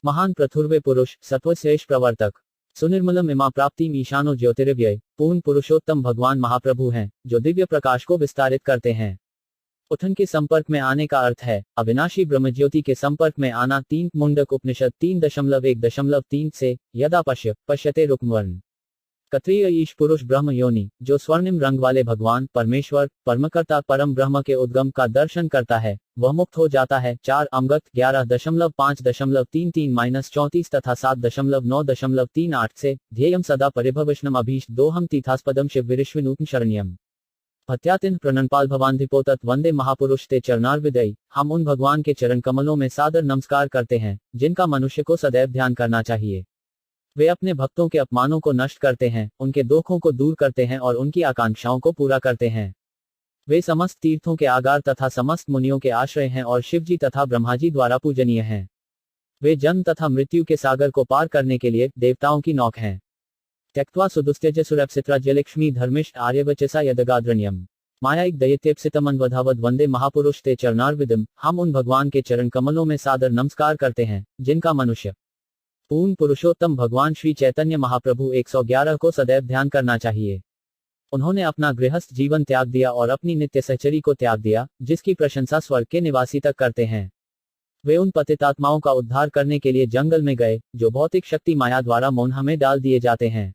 महान प्रथुर्वे पुरुष, सत्वश्रेष्ठ प्रवर्तक, सुनिर्मलम इमा प्राप्ति ईशानो ज्योतिर्व्यय, पूर्ण पुरुषोत्तम भगवान महाप्रभु हैं, जो दिव्य प्रकाश को विस्तारित करते हैं। उठन के संपर्क में आने का अर्थ है अविनाशी ब्रह्मज्योति के संपर्क में आना। 3 मुंडक उपनिषद 3.1.3 से यदा पश्यते रुक्मवर्ण कत्रीय ईश पुरुष ब्रह्म योनि, जो स्वर्णिम रंग वाले भगवान परमेश्वर परमकर्ता परम ब्रह्म के उद्गम का दर्शन करता है वह मुक्त हो जाता है। 4 अमगत 11.5.33 तथा 7.9.38 से ध्येयम सदा परिभवष्णम अभीष दोहम तीर्थास्पदम शिव विश्वनूतन शरण्यम भत्यातिन प्रणनपाल भवान्धिपोतत वंदे महापुरुष ते चरणारविदयी। हम उन भगवान के चरण कमलों में सादर नमस्कार करते हैं जिनका मनुष्य को सदैव ध्यान करना चाहिए। वे अपने भक्तों के अपमानों को नष्ट करते हैं, उनके दुखों को दूर करते हैं और उनकी आकांक्षाओं को पूरा करते हैं। वे समस्त तीर्थों के आगार तथा समस्त मुनियों के आश्रय हैं और शिवजी तथा ब्रह्माजी द्वारा पूजनीय हैं। वे जन्म तथा मृत्यु के सागर को पार करने के लिए देवताओं की नौक हैं। त्यक्त्वा सुदुस्त्यज सुरप्सित्राज्यलक्ष्मी धर्मिष्ठ आर्यवचसा यदगाद्रण्यम मायाइक दैत्यप्सितमन्वधावद वंदे महापुरुष ते चरणारविदम। हम उन भगवान के चरण कमलों में सादर नमस्कार करते हैं जिनका मनुष्य पूर्ण पुरुषोत्तम भगवान श्री चैतन्य महाप्रभु 111 को सदैव ध्यान करना चाहिए। उन्होंने अपना गृहस्थ जीवन त्याग दिया और अपनी नित्य सहचरी को त्याग दिया, जिसकी प्रशंसा स्वर्ग के निवासी तक करते हैं। वे उन पतितात्माओं का उद्धार करने के लिए जंगल में गए जो भौतिक शक्ति माया द्वारा मोह में डाल दिए जाते हैं।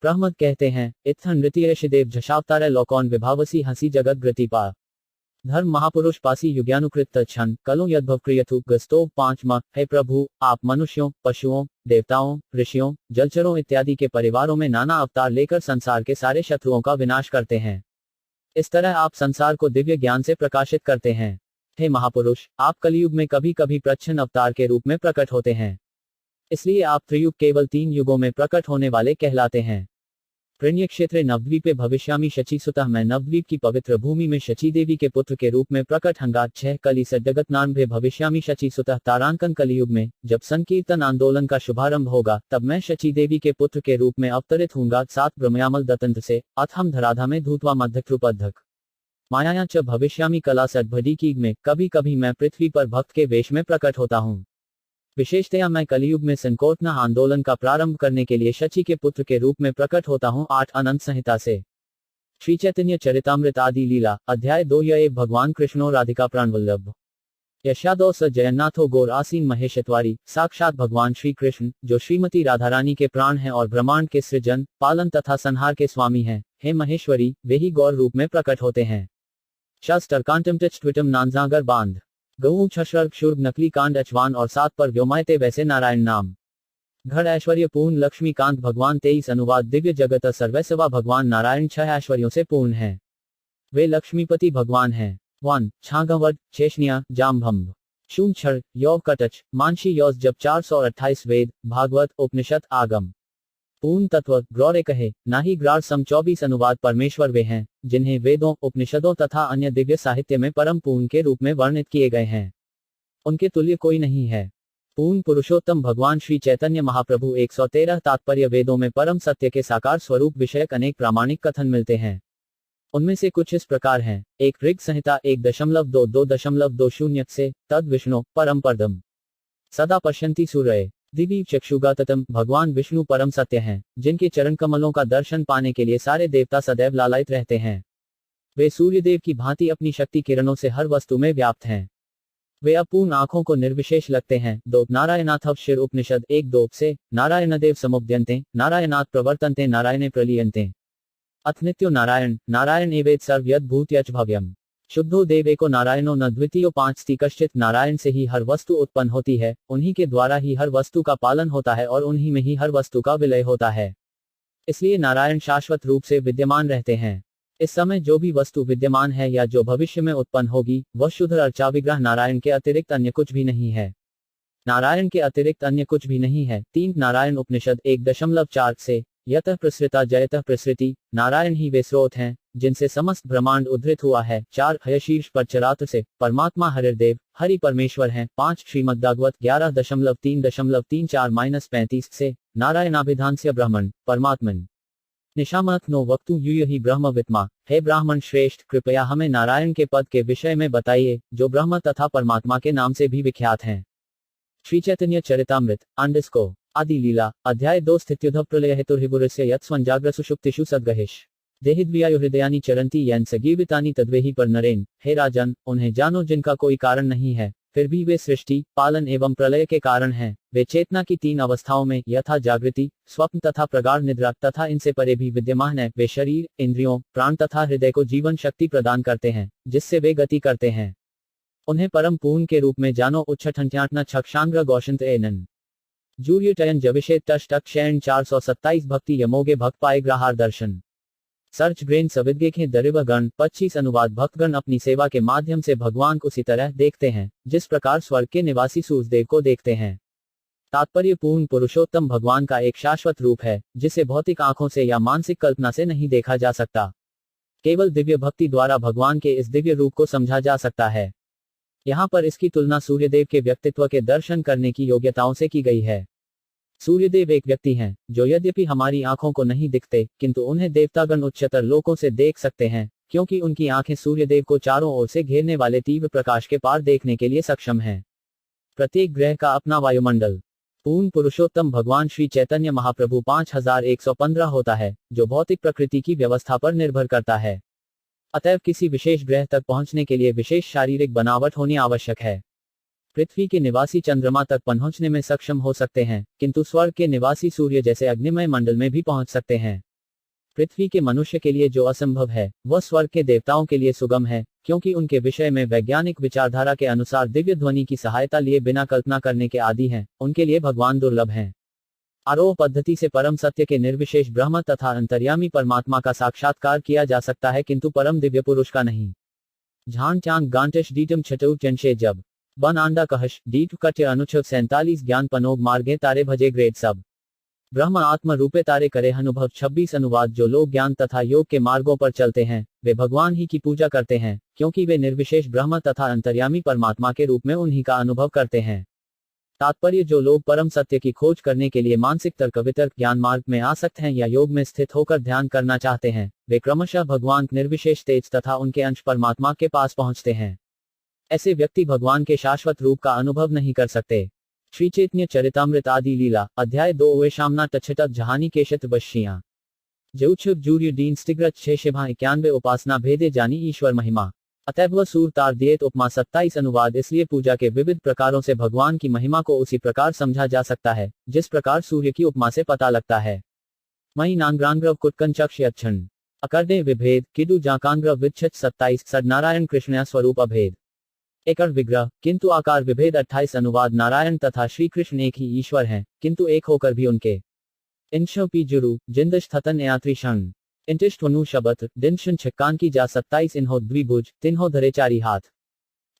प्रहमद कहते हैं इत्थन नृत्य शिदेव झशावतार लोकौन विभावसी हंसी जगत गृतिपा धर्म महापुरुष पासी युज्ञानुकृत तच्छन कलो यद्भवक्रियथु गस्तो 5 हे प्रभु, आप मनुष्यों, पशुओं, देवताओं, ऋषियों, जलचरों इत्यादि के परिवारों में नाना अवतार लेकर संसार के सारे शत्रुओं का विनाश करते हैं। इस तरह आप संसार को दिव्य ज्ञान से प्रकाशित करते हैं। हे महापुरुष, आप कलयुग में कभी कभी प्रच्छन्न अवतार के रूप में प्रकट होते हैं, इसलिए आप त्रियुग केवल 3 युगों में प्रकट होने वाले कहलाते हैं। प्रणय क्षेत्र नवद्वीपे भविष्यामी शची सुतः मैं नवद्वीप की पवित्र भूमि में शची देवी के पुत्र के रूप में प्रकट हंगात 6 कली सजगत नान्भे भविष्यामी शची सुतः तारांकन कलियुग में जब संकीर्तन आंदोलन का शुभारंभ होगा तब मैं शची देवी के पुत्र के रूप में अवतरित हूंगा। 7 ब्रह्मयामल दतंत्र से अथम धराधा में धूतवा मध्यकृपद्धक मायाया च भविष्यामी कला सद्भडी की में कभी कभी मैं पृथ्वी पर भक्त के वेश में प्रकट होता हूँ। विशेषतया मैं कलियुग में संकोटना आंदोलन का प्रारंभ करने के लिए शची के पुत्र के रूप में प्रकट होता हूँ। 8 अनंत संहिता से श्री चैतन्य चरितामृत आदि लीला अध्याय 2 यह भगवान कृष्णो राधिका प्राणवल्लभ यशादो स जयन्नाथो गौर आसीन महेशत्वारी साक्षात भगवान श्री कृष्ण जो श्रीमती राधारानी के प्राण हैं और ब्रह्मांड के सृजन पालन तथा संहार के स्वामी हैं। हे महेश्वरी, वे ही गौर रूप में प्रकट होते हैं। शास्त्रकांटम टच ट्विटम नानजागर बांध गऊ छर्ग शुर्ग नकली कांड अचवान और 7 पर व्योमायते वैसे नारायण नाम घड़ ऐश्वर्य पूर्ण लक्ष्मीकांत भगवान 23 अनुवाद दिव्य जगत सर्वैसवा भगवान नारायण 6 ऐश्वर्यों से पूर्ण है। वे लक्ष्मीपति भगवान हैं। 1 छागवट चेष्णिया जाम्भम्भ शून क्षण यौ कटच मानशी यौज जब 428 वेद भागवत उपनिषद आगम पूर्ण तत्व गौरे कहे नाही ग्रार सम 24 अनुवाद परमेश्वर वे हैं जिन्हें वेदों उपनिषदों तथा अन्य दिव्य साहित्य में परम पूर्ण के रूप में वर्णित किए गए हैं। उनके तुल्य कोई नहीं है। पूर्ण पुरुषोत्तम भगवान श्री चैतन्य महाप्रभु 113 तात्पर्य वेदों में परम सत्य के साकार स्वरूप विषयक अनेक प्रामाणिक कथन मिलते हैं। उनमें से कुछ इस प्रकार हैं। 1 ऋग संहिता 1.2.2.20 से तद विष्णु परम परदम सदा पश्यन्ति सूर्य दिव्य चक्षुगाततम भगवान विष्णु परम सत्य हैं जिनके चरण कमलों का दर्शन पाने के लिए सारे देवता सदैव लालायित रहते हैं। वे सूर्यदेव की भांति अपनी शक्ति किरणों से हर वस्तु में व्याप्त हैं। वे अपूर्ण आंखों को निर्विशेष लगते हैं। 2 नारायणाथ शिर उपनिषद 1-2 से नारायणदेव समुद्यन्ते नारायणात् प्रवर्तन्ते नारायणे प्रलीयन्ते अथ नित्यो नारायण नारायण एवेद सर्वयद भूत्यच भव्यम शुद्धो देव एको नारायणो न द्वितीयो 5 कश्चित नारायण से ही हर वस्तु उत्पन्न होती है, उन्हीं के द्वारा ही हर वस्तु का पालन होता है और उन्हीं में ही हर वस्तु का विलय होता है। इसलिए नारायण शाश्वत रूप से विद्यमान रहते हैं। इस समय जो भी वस्तु विद्यमान है या जो भविष्य में उत्पन्न होगी वह शुद्ध अर्चा विग्रह नारायण के अतिरिक्त अन्य कुछ भी नहीं है। नारायण के अतिरिक्त अन्य कुछ भी नहीं है। 3 नारायण उपनिषद 1.4 से यतः प्रसृता जयतः प्रसृति नारायण ही वे स्रोत हैं जिनसे समस्त ब्रह्मांड उद्धृत हुआ है। 4 हयशीर्ष पर चरात्र से परमात्मा हरिदेव हरि परमेश्वर हैं। 5 श्रीमद्भागवत 11.3.34-35 से नारायणाभिधानस्य ब्राह्मण परमात्मन निशामत नो वक्तु यूयहि ब्रह्म वित्मा। हे ब्राह्मण श्रेष्ठ, कृपया हमें नारायण के पद के विषय में बताइए जो ब्रह्म तथा परमात्मा के नाम से भी विख्यात हैं। श्री चैतन्य चरितामृत _ आदि लीला अध्याय 2 स्थित्युद्भव प्रलय हेतुर्हिपुरस्य यत् स्वंजाग्र सुषुप्तिषु सद्गहेश देहिद्वियायु हृदयानि चरंती यन सगीवितानि तद्वेहि पर नरेन, हे राजन, उन्हें जानो जिनका कोई कारण नहीं है, फिर भी वे सृष्टि, पालन एवं प्रलय के कारण हैं। वे चेतना की 3 अवस्थाओं में यथा जागृति, स्वप्न तथा प्रगाढ़ निद्रा तथा इनसे परे भी विद्यमान है। वे शरीर, इंद्रियों, प्राण तथा हृदय को जीवन शक्ति प्रदान करते हैं, जिससे वे गति करते हैं। उन्हें परम पूर्ण के रूप में जानो। उच्छठंत्याटना छक्षांग्र गौशंत एनन जूर्यटयन जविषेत टष्टक शैन 427 भक्ति यमोगे भक्त पाए ग्राहार दर्शन सर्च ग्रेन सविद्गेखें दरिव गण 25 अनुवाद भक्तगण अपनी सेवा के माध्यम से भगवान को उसी तरह देखते हैं जिस प्रकार स्वर्ग के निवासी सूर्यदेव को देखते हैं। तात्पर्य पूर्ण पुरुषोत्तम भगवान का एक शाश्वत रूप है जिसे भौतिक आंखों से या मानसिक कल्पना से नहीं देखा जा सकता। केवल दिव्य भक्ति द्वारा भगवान के इस दिव्य रूप को समझा जा सकता है। यहाँ पर इसकी तुलना सूर्यदेव के व्यक्तित्व के दर्शन करने की योग्यताओं से की गई है। सूर्यदेव एक व्यक्ति हैं जो यद्यपि हमारी आंखों को नहीं दिखते, किंतु उन्हें देवतागण उच्चतर लोकों से देख सकते हैं, क्योंकि उनकी आंखें सूर्यदेव को चारों ओर से घेरने वाले तीव्र प्रकाश के पार देखने के लिए सक्षम हैं। प्रत्येक ग्रह का अपना वायुमंडल। पूर्ण पुरुषोत्तम भगवान श्री चैतन्य महाप्रभु 5115 होता है, जो भौतिक प्रकृति की व्यवस्था पर निर्भर करता है। अतएव किसी विशेष ग्रह तक पहुंचने के लिए विशेष शारीरिक बनावट होनी आवश्यक है। पृथ्वी के निवासी चंद्रमा तक पहुंचने में सक्षम हो सकते हैं, किंतु स्वर्ग के निवासी सूर्य जैसे अग्निमय मंडल में भी पहुंच सकते हैं। पृथ्वी के मनुष्य के लिए जो असंभव है, वह स्वर्ग के देवताओं के लिए सुगम है, क्योंकि उनके विषय में वैज्ञानिक विचारधारा के अनुसार दिव्य ध्वनि की सहायता लिए बिना कल्पना करने के आदी हैं। उनके लिए भगवान दुर्लभ हैं। आरोह पद्धति से परम सत्य के निर्विशेष ब्रह्म तथा अंतर्यामी परमात्मा का साक्षात्कार किया जा सकता है, किंतु परम दिव्य पुरुष का नहीं। झान चांग गांटश डीटम छटऊ चंशे जब बन आंडा कहश डीट कट्य अनुच्छेद 47 ज्ञान पनोग मार्गे तारे भजे ग्रेड सब ब्रह्म आत्म रूपे तारे करे अनुभव 26 अनुवाद जो लोग ज्ञान तथा योग के मार्गों पर चलते हैं, वे भगवान ही की पूजा करते हैं, क्योंकि वे निर्विशेष ब्रह्म तथा अंतर्यामी परमात्मा के रूप में उन्हीं का अनुभव करते हैं। तात्पर्य जो लोग परम सत्य की खोज करने के लिए मानसिक तर्क वितर्क ज्ञान मार्ग में आसक्त हैं या योग में स्थित होकर ध्यान करना चाहते हैं, वे क्रमशः भगवान निर्विशेष तेज तथा उनके अंश परमात्मा के पास पहुंचते हैं। ऐसे व्यक्ति भगवान के शाश्वत रूप का अनुभव नहीं कर सकते। श्री चैतन्य चरितामृत आदि लीला अध्याय 2 वे शामना टछटक जहानी केशत बशियां जौछुक जूर्य डीन स्टिग्रत 691 उपासना भेदे जानी ईश्वर महिमा। अतएव सूर तार दिएत उपमा 27 अनुवाद इसलिए पूजा के विविध प्रकारों से भगवान की महिमा को उसी प्रकार समझा जा सकता है जिस प्रकार सूर्य की उपमा से पता लगता है। मई नांग्रांग्रव कुटकंचक्ष यक्षण अकर्दे विभेद किडु जाकांग्रव विच्छत 27 सद नारायण कृष्ण स्वरूप अभेद एकड़ विग्रह किंतु आकार विभेद 28 अनुवाद नारायण तथा श्री कृष्ण एक ही ईश्वर हैं, किंतु एक होकर भी उनके इंशो पी जुरु जिंदश थतन यात्री क्षण इंटिष्टवनु शबत दिनशन छक्कान की जा 27 इन्हो द्विभुज तिन्हो धरे चारी हाथ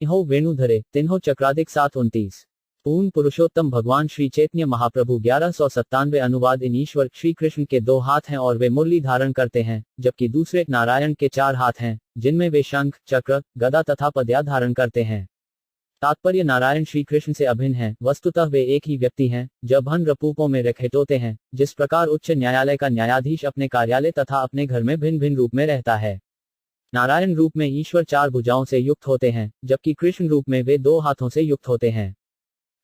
इहो वेणु धरे तिन्हो चक्रादिक 729। पूर्ण पुरुषोत्तम भगवान श्री चैतन्य महाप्रभु 1197 अनुवाद इन ईश्वर श्री कृष्ण के 2 हाथ हैं और वे मुरली धारण करते हैं, जबकि दूसरे नारायण के 4 हाथ हैं, जिनमें वे शंख, चक्र, गदा तथा पद्या धारण करते हैं। तात्पर्य नारायण श्री कृष्ण से अभिन्न हैं, वस्तुतः वे एक ही व्यक्ति हैं, जब भन रूपों में रखित होते हैं, जिस प्रकार उच्च न्यायालय का न्यायाधीश अपने कार्यालय तथा अपने घर में भिन्न भिन्न रूप में रहता है। नारायण रूप में ईश्वर 4 भुजाओं से युक्त होते हैं, जबकि कृष्ण रूप में वे 2 हाथों से युक्त होते हैं।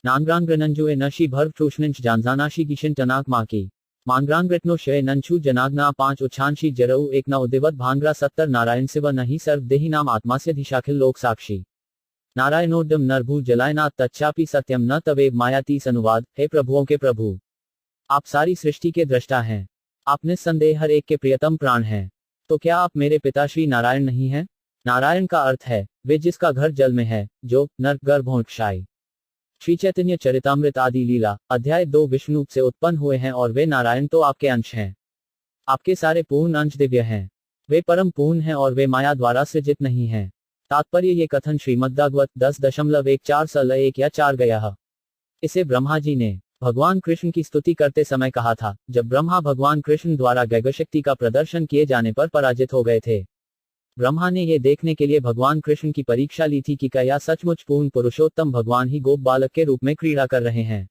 नांग्रांग्रनंजुए नशी भर ट्रूशनिंच जानजानाशी किशन टनाक माकी मांग्रांग्रटनो शय नंचू जनाग्ना 5 उच्छांशी जरऊ एक न उदिवत भांग्रा 70 नारायण शिव नहीं सर्व देही नाम आत्मा से धिशाखिल लोक साक्षी नारायणोद्यम नरभू जलायनाथ तच्चापि सत्यम न तवे माया 30 अनुवाद हे प्रभुओं के प्रभु, आप सारी सृष्टि के दृष्टा हैं, आप निस्संदेह हर एक के प्रियतम प्राण हैं, तो क्या आप मेरे पिता श्री नारायण नहीं हैं? नारायण का अर्थ है वे जिसका घर जल में है, जो नर गर्भोक्षाई। श्री चैतन्य चरितामृत आदि लीला अध्याय 2 विष्णु से उत्पन्न हुए हैं और वे नारायण तो आपके अंश हैं। आपके सारे पूर्ण अंश दिव्य हैं, वे परम पूर्ण हैं और वे माया द्वारा सृजित नहीं हैं। तात्पर्य ये कथन श्रीमद्भागवत 10.141 या 4 गया है। इसे ब्रह्मा जी ने भगवान कृष्ण की स्तुति करते समय कहा था, जब ब्रह्मा भगवान कृष्ण द्वारा गैगशक्ति का प्रदर्शन किए जाने पर पराजित हो गए थे। ब्रह्मा ने यह देखने के लिए भगवान कृष्ण की परीक्षा ली थी कि क्या सचमुच पूर्ण पुरुषोत्तम भगवान ही गोप बालक के रूप में क्रीड़ा कर रहे हैं।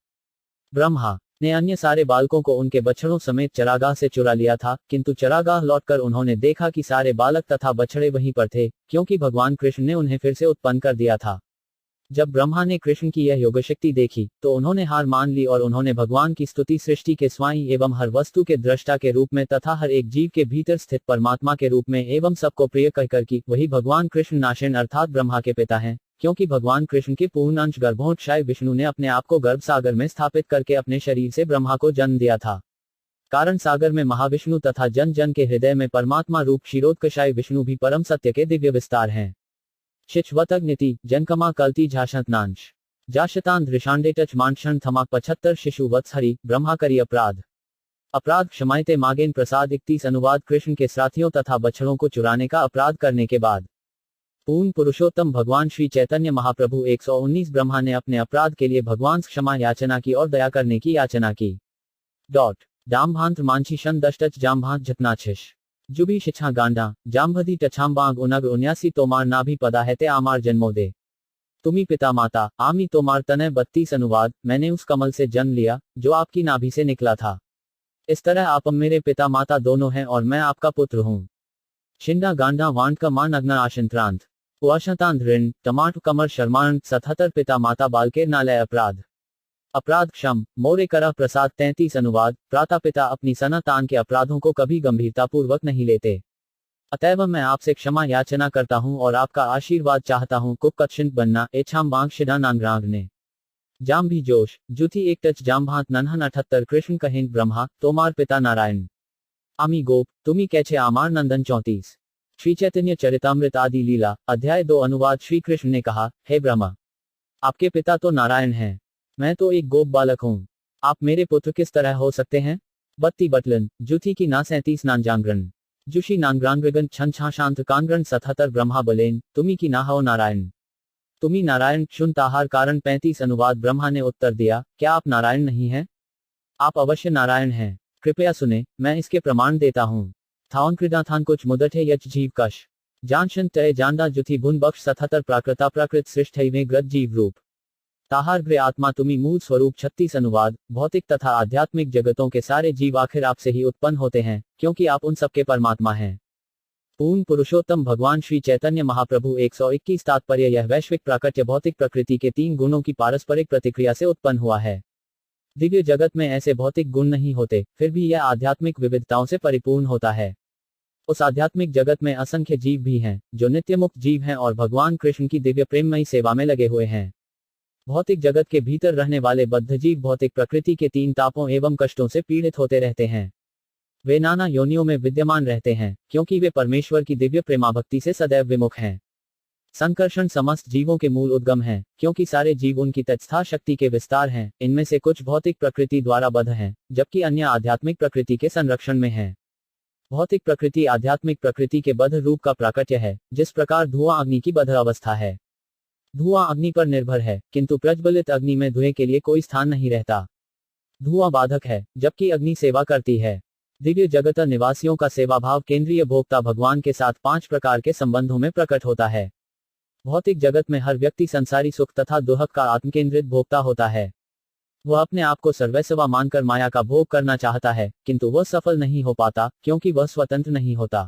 ब्रह्मा ने अन्य सारे बालकों को उनके बछड़ों समेत चरागाह से चुरा लिया था, किंतु चरागाह लौटकर उन्होंने देखा कि सारे बालक तथा बछड़े वहीं पर थे, क्योंकि भगवान कृष्ण ने उन्हें फिर से उत्पन्न कर दिया था। जब ब्रह्मा ने कृष्ण की यह योगशक्ति देखी तो उन्होंने हार मान ली और उन्होंने भगवान की स्तुति सृष्टि के स्वामी एवं हर वस्तु के दृष्टा के रूप में तथा हर एक जीव के भीतर स्थित परमात्मा के रूप में एवं सबको प्रिय कहकर की वही भगवान कृष्ण नारायण अर्थात ब्रह्मा के पिता हैं, क्योंकि भगवान कृष्ण के पूर्ण अंश गर्भोत्क्षय विष्णु ने अपने आप को गर्भ सागर में स्थापित करके अपने शरीर से ब्रह्मा को जन्म दिया था। कारण सागर में महाविष्णु तथा जन जन के हृदय में परमात्मा रूप क्षीरोत्कर्षाय विष्णु भी परम सत्य के दिव्य विस्तार हैं। शिक्षवतग्निति जनकमा कल्ति झाशंतनांश जाशतान दृशांडे टच मानक्षण थमाक 75 शिशु वत्सहरी ब्रह्मा करी अपराध क्षमायते मागेन प्रसाद 31 अनुवाद कृष्ण के साथियों तथा बछड़ों को चुराने का अपराध करने के बाद पूर्ण पुरुषोत्तम भगवान श्री चैतन्य महाप्रभु 119 ब्रह्मा ने अपने अपराध के लिए भगवान से क्षमा याचना की और दया करने की याचना की। डाम्भांत मांशीशन दष्टच जाम्भांत झतनाछिश जुबी शिक्षा गांडा जाम्भदी टछाम्बांग उनग 79 तोमार नाभि पदा है ते आमार जन्मो दे तुम्ही पिता माता आमी तोमार तनय 32 अनुवाद मैंने उस कमल से जन्म लिया जो आपकी नाभि से निकला था। इस तरह आप मेरे पिता माता दोनों हैं और मैं आपका पुत्र हूँ। शिंडा गांडा वांड का मान अग्न आशंत्रांत उआशतांत ऋण टमाट कमर शर्मांत 77 पिता माता बालके नालय अपराध क्षम मोरे करा प्रसाद 33 अनुवाद प्राता पिता अपनी सनातान के अपराधों को कभी गंभीरतापूर्वक नहीं लेते, अतएव मैं आपसे क्षमा याचना करता हूं और आपका आशीर्वाद चाहता हूं। कुकच्छिंत बनना एछाम बांग शिडा नांगरांग ने जाम भी जोश जुथी एक टच जाम्भांत नन्हन 78 कृष्ण कहिंद ब्रह्मा तोमार पिता नारायण आमी गोप तुमी कैचे आमार नंदन 34 श्री चैतन्य चरितामृत आदि लीला अध्याय 2 अनुवाद श्री कृष्ण ने कहा, हे ब्रह्मा, आपके पिता तो नारायण हैं, मैं तो एक गोप बालक हूँ, आप मेरे पुत्र किस तरह हो सकते हैं। बत्ती बटलन जुथी की ना 37 नानजांग्रन जुशी नांग्रांग्रगन छन छा शांत कांग्रन 77 ब्रह्मा बलेन तुमी की ना हो नारायण तुमी नारायण क्षुन आहार कारण 35 अनुवाद ब्रह्मा ने उत्तर दिया, क्या आप नारायण नहीं हैं? आप अवश्य नारायण हैं, कृपया सुने, मैं इसके प्रमाण देता हूँ। थावन क्रीडाथान कुछ मुदत है यच जीव कश जानशन तय जानदा जुथी भुन बख्श 77 प्राकृत सृष्ट में ग्रत जीव रूप ताहार ग्रे आत्मा तुमी मूल स्वरूप 36 अनुवाद भौतिक तथा आध्यात्मिक जगतों के सारे जीव आखिर आपसे ही उत्पन्न होते हैं, क्योंकि आप उन सबके परमात्मा हैं। पूर्ण पुरुषोत्तम भगवान श्री चैतन्य महाप्रभु 121 तात्पर्य यह वैश्विक प्राकट्य भौतिक प्रकृति के 3 गुणों की पारस्परिक प्रतिक्रिया से उत्पन्न हुआ है। दिव्य जगत में ऐसे भौतिक गुण नहीं होते, फिर भी यह आध्यात्मिक विविधताओं से परिपूर्ण होता है। उस आध्यात्मिक जगत में असंख्य जीव भी हैं, जो नित्यमुक्त जीव हैं और भगवान कृष्ण की दिव्य प्रेममयी सेवा में लगे हुए हैं। भौतिक जगत के भीतर रहने वाले बद्ध जीव भौतिक प्रकृति के 3 तापों एवं कष्टों से पीड़ित होते रहते हैं। वे नाना योनियों में विद्यमान रहते हैं, क्योंकि वे परमेश्वर की दिव्य प्रेमाभक्ति से सदैव विमुख हैं। संकर्षण समस्त जीवों के मूल उद्गम है, क्योंकि सारे जीव उनकी तत्स्था शक्ति के विस्तार हैं। इनमें से कुछ भौतिक प्रकृति द्वारा बद्ध हैं, जबकि अन्य आध्यात्मिक प्रकृति के संरक्षण में हैं। भौतिक प्रकृति आध्यात्मिक प्रकृति के बद्ध रूप का प्राकट्य है, जिस प्रकार धुआं अग्नि की बद्ध अवस्था है। धुआं अग्नि पर निर्भर है, किंतु प्रज्वलित अग्नि में धुएं के लिए कोई स्थान नहीं रहता। धुआं बाधक है, जबकि अग्नि सेवा करती है। दिव्य जगत निवासियों का सेवाभाव केंद्रीय भोक्ता भगवान के साथ 5 प्रकार के संबंधों में प्रकट होता है। भौतिक जगत में हर व्यक्ति संसारी सुख तथा दुहक का आत्मकेंद्रित भोक्ता होता है। वह अपने आप को सर्वस्व मानकर माया का भोग करना चाहता है, किंतु वह सफल नहीं हो पाता, क्योंकि वह स्वतंत्र नहीं होता।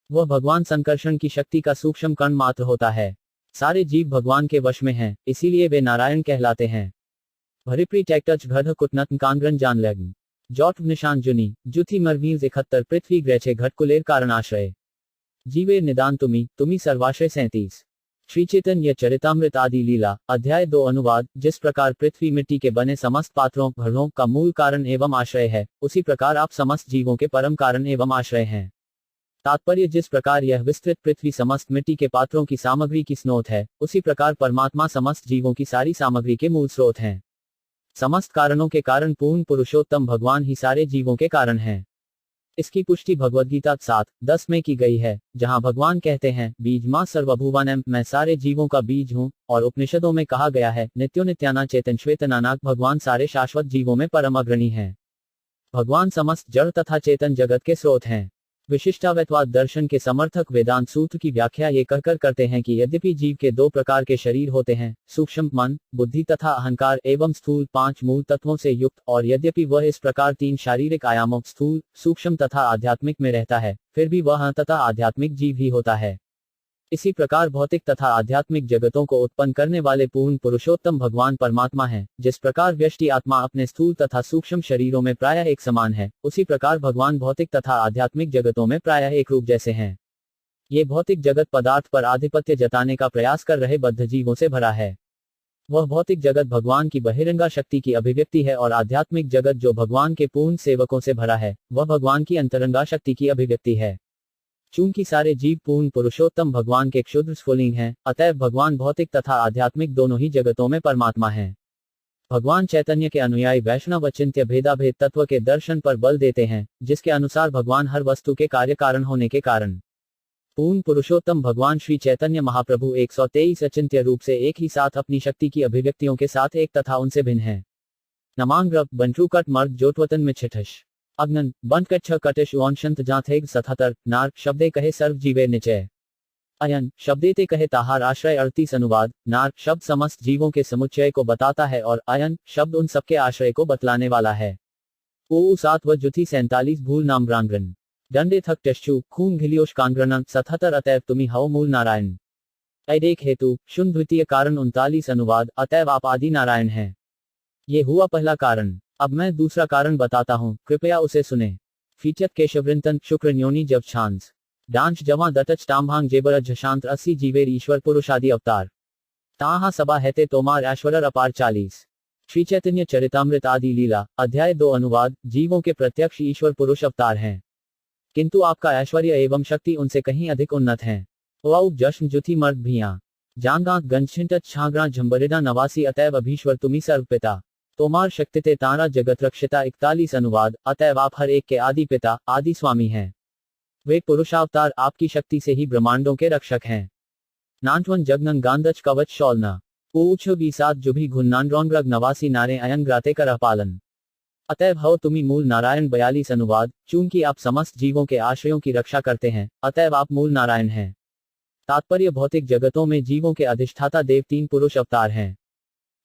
वह भगवान संकर्षण की शक्ति का सूक्ष्म कण मात्र होता है। सारे जीव भगवान के वश में हैं, इसीलिए वे नारायण कहलाते हैं। भरिप्री टैक्टच घड़ कुटनत कांग्रन जान लगन जॉट निशान जुनी जुथी मरवीर 71 पृथ्वी ग्रैचे घटकुलेर कारण आश्रय जीवे निदान तुमी सर्वाश्रय 37 श्री चैतन्य चरितामृत आदि लीला अध्याय 2 अनुवाद जिस प्रकार पृथ्वी मिट्टी के बने समस्त पात्रों घड़ों का मूल कारण एवं आश्रय है, उसी प्रकार आप समस्त जीवों के परम कारण एवं आश्रय हैं। तात्पर्य जिस प्रकार यह विस्तृत पृथ्वी समस्त मिट्टी के पात्रों की सामग्री की स्रोत है, उसी प्रकार परमात्मा समस्त जीवों की सारी सामग्री के मूल स्रोत हैं। समस्त कारणों के कारण पूर्ण पुरुषोत्तम भगवान ही सारे जीवों के कारण हैं। इसकी पुष्टि भगवद्गीता 7:10 में की गई है, जहां भगवान कहते हैं, बीज मां सर्वभुवानम, मैं सारे जीवों का बीज हूं। और उपनिषदों में कहा गया है, नित्यो नित्याना चेतन श्वेतनानाक, भगवान सारे शाश्वत जीवों में परम अग्रणी हैं। भगवान समस्त जड़ तथा चेतन जगत के स्रोत हैं। विशिष्टाद्वैतवाद दर्शन के समर्थक वेदांत सूत्र की व्याख्या ये कहकर करते हैं कि यद्यपि जीव के 2 प्रकार के शरीर होते हैं, सूक्ष्म मन, बुद्धि तथा अहंकार एवं स्थूल 5 मूल तत्वों से युक्त, और यद्यपि वह इस प्रकार 3 शारीरिक आयामों स्थूल, सूक्ष्म तथा आध्यात्मिक में रहता है, फिर भी वह अंततः आध्यात्मिक जीव ही होता है। इसी प्रकार भौतिक तथा आध्यात्मिक जगतों को उत्पन्न करने वाले पूर्ण पुरुषोत्तम भगवान परमात्मा हैं। जिस प्रकार व्यष्टि आत्मा अपने स्थूल तथा सूक्ष्म शरीरों में प्रायः एक समान है, उसी प्रकार भगवान भौतिक तथा आध्यात्मिक जगतों में प्रायः एक रूप जैसे हैं। ये भौतिक जगत पदार्थ पर आधिपत्य जताने का प्रयास कर रहे बद्ध जीवों से भरा है। वह भौतिक जगत भगवान की बहिरंगा शक्ति की अभिव्यक्ति है और आध्यात्मिक जगत जो भगवान के पूर्ण सेवकों से भरा है, वह भगवान की अंतरंगा शक्ति की अभिव्यक्ति है। चूंकि सारे जीव पूर्ण पुरुषोत्तम भगवान के क्षुद्र स्फुलिंग हैं, अतएव भगवान भौतिक तथा आध्यात्मिक दोनों ही जगतों में परमात्मा हैं। भगवान चैतन्य के अनुयायी वैष्णव अचिंत्य भेदाभेद तत्व के दर्शन पर बल देते हैं, जिसके अनुसार भगवान हर वस्तु के कार्य कारण होने के कारण पूर्ण पुरुषोत्तम भगवान श्री चैतन्य महाप्रभु 123 अचिंत्य रूप से एक ही साथ अपनी शक्ति की अभिव्यक्तियों के साथ एक तथा उनसे भिन्न है। नमांग्रप बंट्रुकट मर्द जोटवतन में छिठश अग्नन बंटकट छ कटिश वांशंत जाथेग 77 नार शब्दे कहे सर्व जीवे निचय अयन शब्देते कहे ताहार आश्रय 38 अनुवाद। नार शब्द समस्त जीवों के समुच्चय को बताता है और अयन शब्द उन सबके आश्रय को बतलाने वाला है। ओ 7 व जुथी 47 भूल नाम ब्रांग्रन दंडे थक टेश्चु खून घिलियोश कांग्रन 77 अतएव तुम्ही हव मूल नारायण ऐडेक हेतु शुन द्वितीय कारण 39 अनुवाद। अतएव आप आदि नारायण हैं। ये हुआ पहला कारण। अब मैं दूसरा कारण बताता हूँ, कृपया उसे सुने। फीचत केशवृंतन शुक्र न्योनी जब छांस डांच जमा दटच टाम्भांग जेबर झशांत 80 जीवेर ईश्वर पुरुष आदि अवतार ताहा सभा हेते तोमार ऐश्वर अपार 40 श्री चैतन्य चरितामृत आदि लीला अध्याय 2 अनुवाद। जीवों के प्रत्यक्ष ईश्वर पुरुष अवतार हैं, किंतु आपका ऐश्वर्य एवं शक्ति उनसे कहीं अधिक उन्नत है। वाउ जश्न जुथी मर्द भिया जांगांत गंछिंटच छागरा झंबरिडा 89 अतएव अभीश्वर तुम्ही सर्व पिता तोमार शक्तिते तारा जगत रक्षिता 41 अनुवाद। अतएव आप हर एक के आदि पिता आदि स्वामी हैं। वे पुरुषावतार आपकी शक्ति से ही ब्रह्मांडों के रक्षक हैं। नांटवन जगनन गांधच कवच शौलना ऊछ बीसात जुभी घुन्नान रौनग्रग 89 नारे अयन ग्राते कर पालन अतएव हव तुम्ही मूल नारायण 42 अनुवाद। चूंकि आप समस्त जीवों के आश्रयों की रक्षा करते हैं, अतएव आप मूल नारायण हैं। तात्पर्य भौतिक जगतों में जीवों के अधिष्ठाता देव 3 पुरुष अवतार हैं,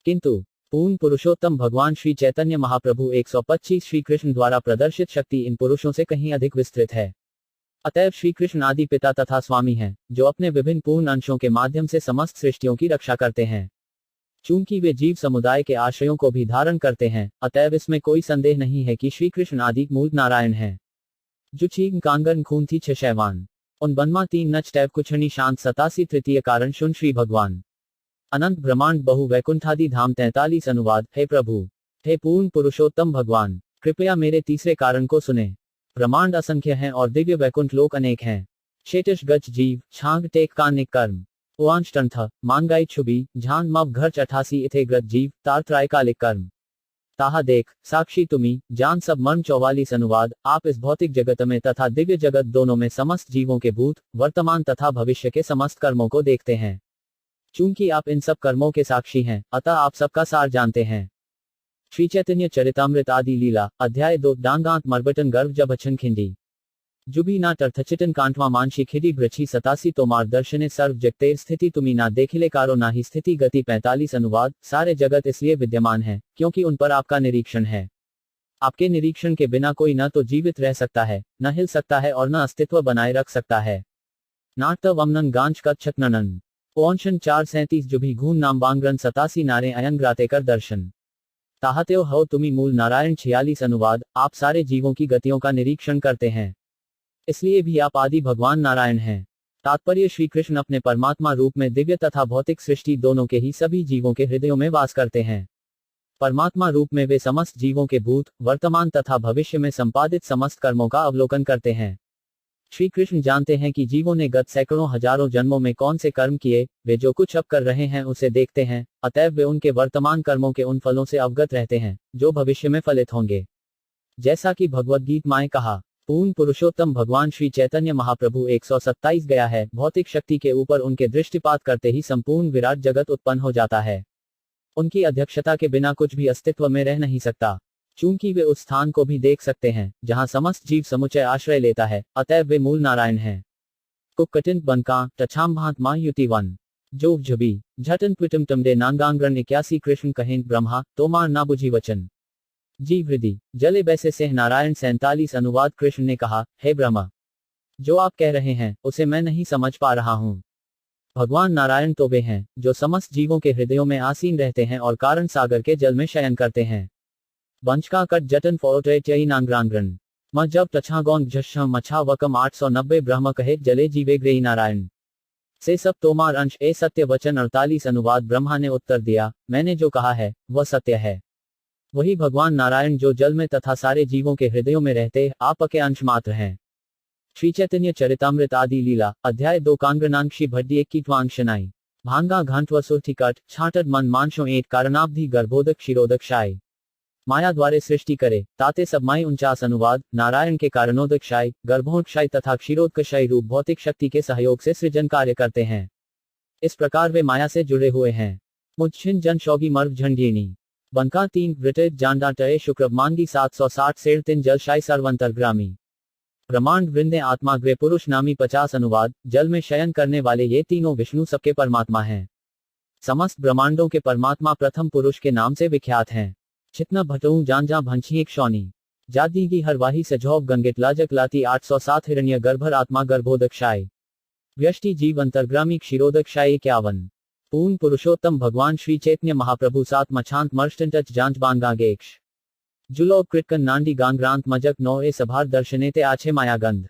किंतु पूर्ण पुरुषोत्तम भगवान श्री चैतन्य महाप्रभु 125 श्री कृष्ण द्वारा प्रदर्शित शक्ति इन पुरुषों से कहीं अधिक विस्तृत है। अतएव श्री कृष्ण आदि पिता तथा स्वामी हैं, जो अपने विभिन्न पूर्ण अंशों के माध्यम से समस्त सृष्टियों की रक्षा करते हैं। चूंकि वे जीव समुदाय के आश्रयों को भी धारण करते हैं, अतएव इसमें कोई संदेह नहीं है कि श्री कृष्ण आदि मूल नारायण हैं। जुछीग कांगन खून थी छशैवान उन बनमा 3 नच टैव कुछनी शांत 87 तृतीय कारण शुन श्री भगवान अनंत ब्रह्मांड बहु वैकुंठादि धाम 43 अनुवाद। हे प्रभु, हे पूर्ण पुरुषोत्तम भगवान, कृपया मेरे तीसरे कारण को सुने। ब्रह्मांड असंख्य हैं और दिव्य वैकुंठ लोक अनेक हैं। शेटश गच जीव छांग टेक कानिक कर्म उआंश टंथ मांगाई छुबी झान मव घर 88 इथे ग्रत जीव तारत्राय कालिक कर्म ताहा देख साक्षी तुम्ही जान सब मर्म 44 अनुवाद। आप इस भौतिक जगत में तथा दिव्य जगत दोनों में समस्त जीवों के भूत वर्तमान तथा भविष्य के समस्त कर्मों को देखते हैं। चूंकि आप इन सब कर्मों के साक्षी हैं, अतः आप सबका सार जानते हैं। श्री चैतन्य चरितामृत आदि लीला अध्याय 2 डांगांत मरबटन गर्भ जब अछन खिंडी जुबी ना टर्थचिटन कांठवा मानशी खिडी ब्रछी 87 तोमार दर्शने सर्व जगतेर स्थिति तुम्ही ना देखिले कारो ना ही स्थिति गति 45 अनुवाद। सारे जगत इसलिए विद्यमान है क्योंकि उन पर आपका निरीक्षण है। आपके निरीक्षण के बिना कोई न तो जीवित रह सकता है, न हिल सकता है और न अस्तित्व बनाए रख सकता है। नाट्य वमनन गांच कच्छकनन ओंशन 437 जुभी घून नाम बांगरन 87 नारे अयन ग्रातेकर दर्शन ताहत्यो हव तुम्ही मूल नारायण 46 अनुवाद। आप सारे जीवों की गतियों का निरीक्षण करते हैं, इसलिए भी आप आदि भगवान नारायण हैं। तात्पर्य श्री कृष्ण अपने परमात्मा रूप में दिव्य तथा भौतिक सृष्टि दोनों के ही सभी जीवों के हृदयों में वास करते हैं। परमात्मा रूप में वे समस्त जीवों के भूत वर्तमान तथा भविष्य में संपादित समस्त कर्मों का अवलोकन करते हैं। श्री कृष्ण जानते हैं कि जीवों ने गत सैकड़ों हजारों जन्मों में कौन से कर्म किए, वे जो कुछ अब कर रहे हैं उसे देखते हैं, अतएव वे उनके वर्तमान कर्मों के उन फलों से अवगत रहते हैं जो भविष्य में फलित होंगे। जैसा कि भगवद गीता में कहा, पूर्ण पुरुषोत्तम भगवान श्री चैतन्य महाप्रभु 127 गया है, भौतिक शक्ति के ऊपर उनके दृष्टिपात करते ही संपूर्ण विराट जगत उत्पन्न हो जाता है। उनकी अध्यक्षता के बिना कुछ भी अस्तित्व में रह नहीं सकता। चूंकि वे उस स्थान को भी देख सकते हैं जहां समस्त जीव समुचय आश्रय लेता है, अतएव वे मूल नारायण हैं। कुकटिन बनका टछाम भांत मा युति वन जो झबी झटन पिटम टमडे नांगांग्रन 81 कृष्ण कहें ब्रह्मा तोमार ना बुझी वचन जी वृद्धि जले बैसे सेह नारायण 47 अनुवाद। कृष्ण ने कहा, हे ब्रह्मा, जो आप कह रहे हैं उसे मैं नहीं समझ पा रहा हूँ। भगवान नारायण तो वे हैं जो समस्त जीवों के हृदयों में आसीन रहते हैं और कारण सागर के जल में शयन करते हैं। वंशका कट जटन फोर्टे नांग्रांग्रन म जब टछागौन झश मछा वकम 890 ब्रह्म कहे जले जीवे ग्रेई नारायण से सब तोमार अंश ए सत्य वचन 48 अनुवाद ब्रह्मा ने उत्तर दिया, मैंने जो कहा है वह सत्य है। वही भगवान नारायण जो जल में तथा सारे जीवों के हृदयों में रहते आपके अंश मात्र हैं। श्री चैतन्य चरितामृत आदि लीला अध्याय 2 कांग्रनांक्षी भड्डी 21वां शनाई भांगा घांटव सुरथि कट छाटद मन मानशो 8 कारणाब्धि गर्भोदक क्षीरोदक शाय माया द्वारे सृष्टि करे ताते सब माई 49 अनुवाद नारायण के कारणोदक शाय गर्भोदक्षाय तथा क्षीरोदकशाय रूप भौतिक शक्ति के सहयोग से सृजन कार्य करते हैं। इस प्रकार वे माया से जुड़े हुए हैं। मुझिन जन शौगी मर्व झंझेनी बनका 3 ब्रिटेज जांडा टय शुक्र मांगी 760 सेड़ 3 जलशाय सर्वंतरग्रामी ब्रह्मांड वृंदे आत्मा ग्रे पुरुष नामी 50 अनुवाद जल में शयन करने वाले ये तीनों विष्णु सबके परमात्मा हैं। समस्त ब्रह्मांडों के परमात्मा प्रथम पुरुष के नाम से विख्यात हैं। चितना भटऊ जानजा भंछी एक शौनी जादीगी हरवाही सजौब गंगेट लाजक लाती 807 हिरण्य गर्भर आत्मा गर्भोदक्षाय व्यष्टि जीव अंतर्ग्रामी क्षीरोदक्षाय 51 पूर्ण पुरुषोत्तम भगवान श्री चैतन्य महाप्रभु सात मछांत मर्ष्टंटच जांच बांगागेक्ष जुलो कृटकन नांडी गांग्रांत मजक 9 ए सभार दर्शनेते आछे मायागंध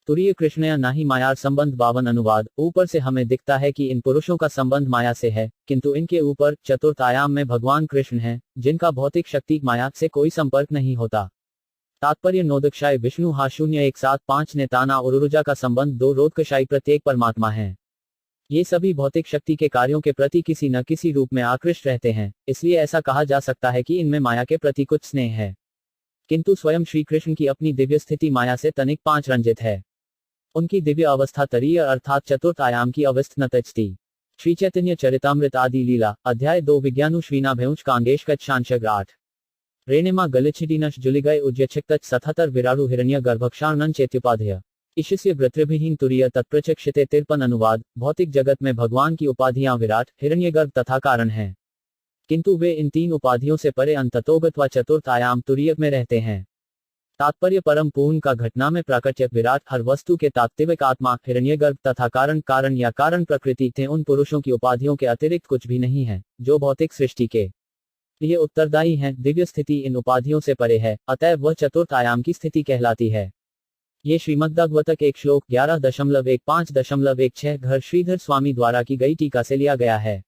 तुरीय कृष्णया नाही मायार संबंध 52 अनुवाद ऊपर से हमें दिखता है कि इन पुरुषों का संबंध माया से है, किंतु इनके ऊपर चतुर्थ आयाम में भगवान कृष्ण हैं, जिनका भौतिक शक्ति माया से कोई संपर्क नहीं होता। तात्पर्य नोदकशाय विष्णु हा 0175 ने ताना और उरुजा का संबंध 2 रोदकशाई प्रत्येक परमात्मा है। ये सभी भौतिक शक्ति के कार्यों के प्रति किसी न किसी रूप में आकृष्ट रहते हैं, इसलिए ऐसा कहा जा सकता है कि इनमें माया के प्रति कुछ स्नेह है। किंतु स्वयं श्री कृष्ण की अपनी दिव्य स्थिति माया से तनिक 5 रंजित है। उनकी दिव्य अवस्था तरीय अर्थात चतुर्थ आयाम की अवस्थनतचती। श्री चैतन्य चरितामृत आदि लीला अध्याय 2 विज्ञानु श्रीनाभ्यंश कांगेश कच शांशग 8 रेणिमा गलिछिडिनश जुलिगय उज्जक्षितच 77 विराड़ु हिरण्य गर्भक्षाणन चेत्युपाध्य ईशिष्य वृत्रिभिहीन तुरीय तत्प्रचक्षिते 53 अनुवाद भौतिक जगत में भगवान की उपाधियां विराट हिरण्यगर्भ तथा कारण हैं, किंतु वे इन 3 उपाधियों से परे अंततोगत व चतुर्थ आयाम तुरीय में रहते हैं। तात्पर्य परम पूर्ण का घटना में प्राकट्य विराट हर वस्तु के तात्विक आत्मा हिरण्यगर्भ तथा कारण या कारण प्रकृति थे उन पुरुषों की उपाधियों के अतिरिक्त कुछ भी नहीं है, जो भौतिक सृष्टि के लिए उत्तरदायी हैं। दिव्य स्थिति इन उपाधियों से परे है, अतएव वह चतुर्थ आयाम की स्थिति कहलाती है। ये श्रीमद्भागवतक एक श्लोक 11.15.16 घर श्रीधर स्वामी द्वारा की गई टीका से लिया गया है।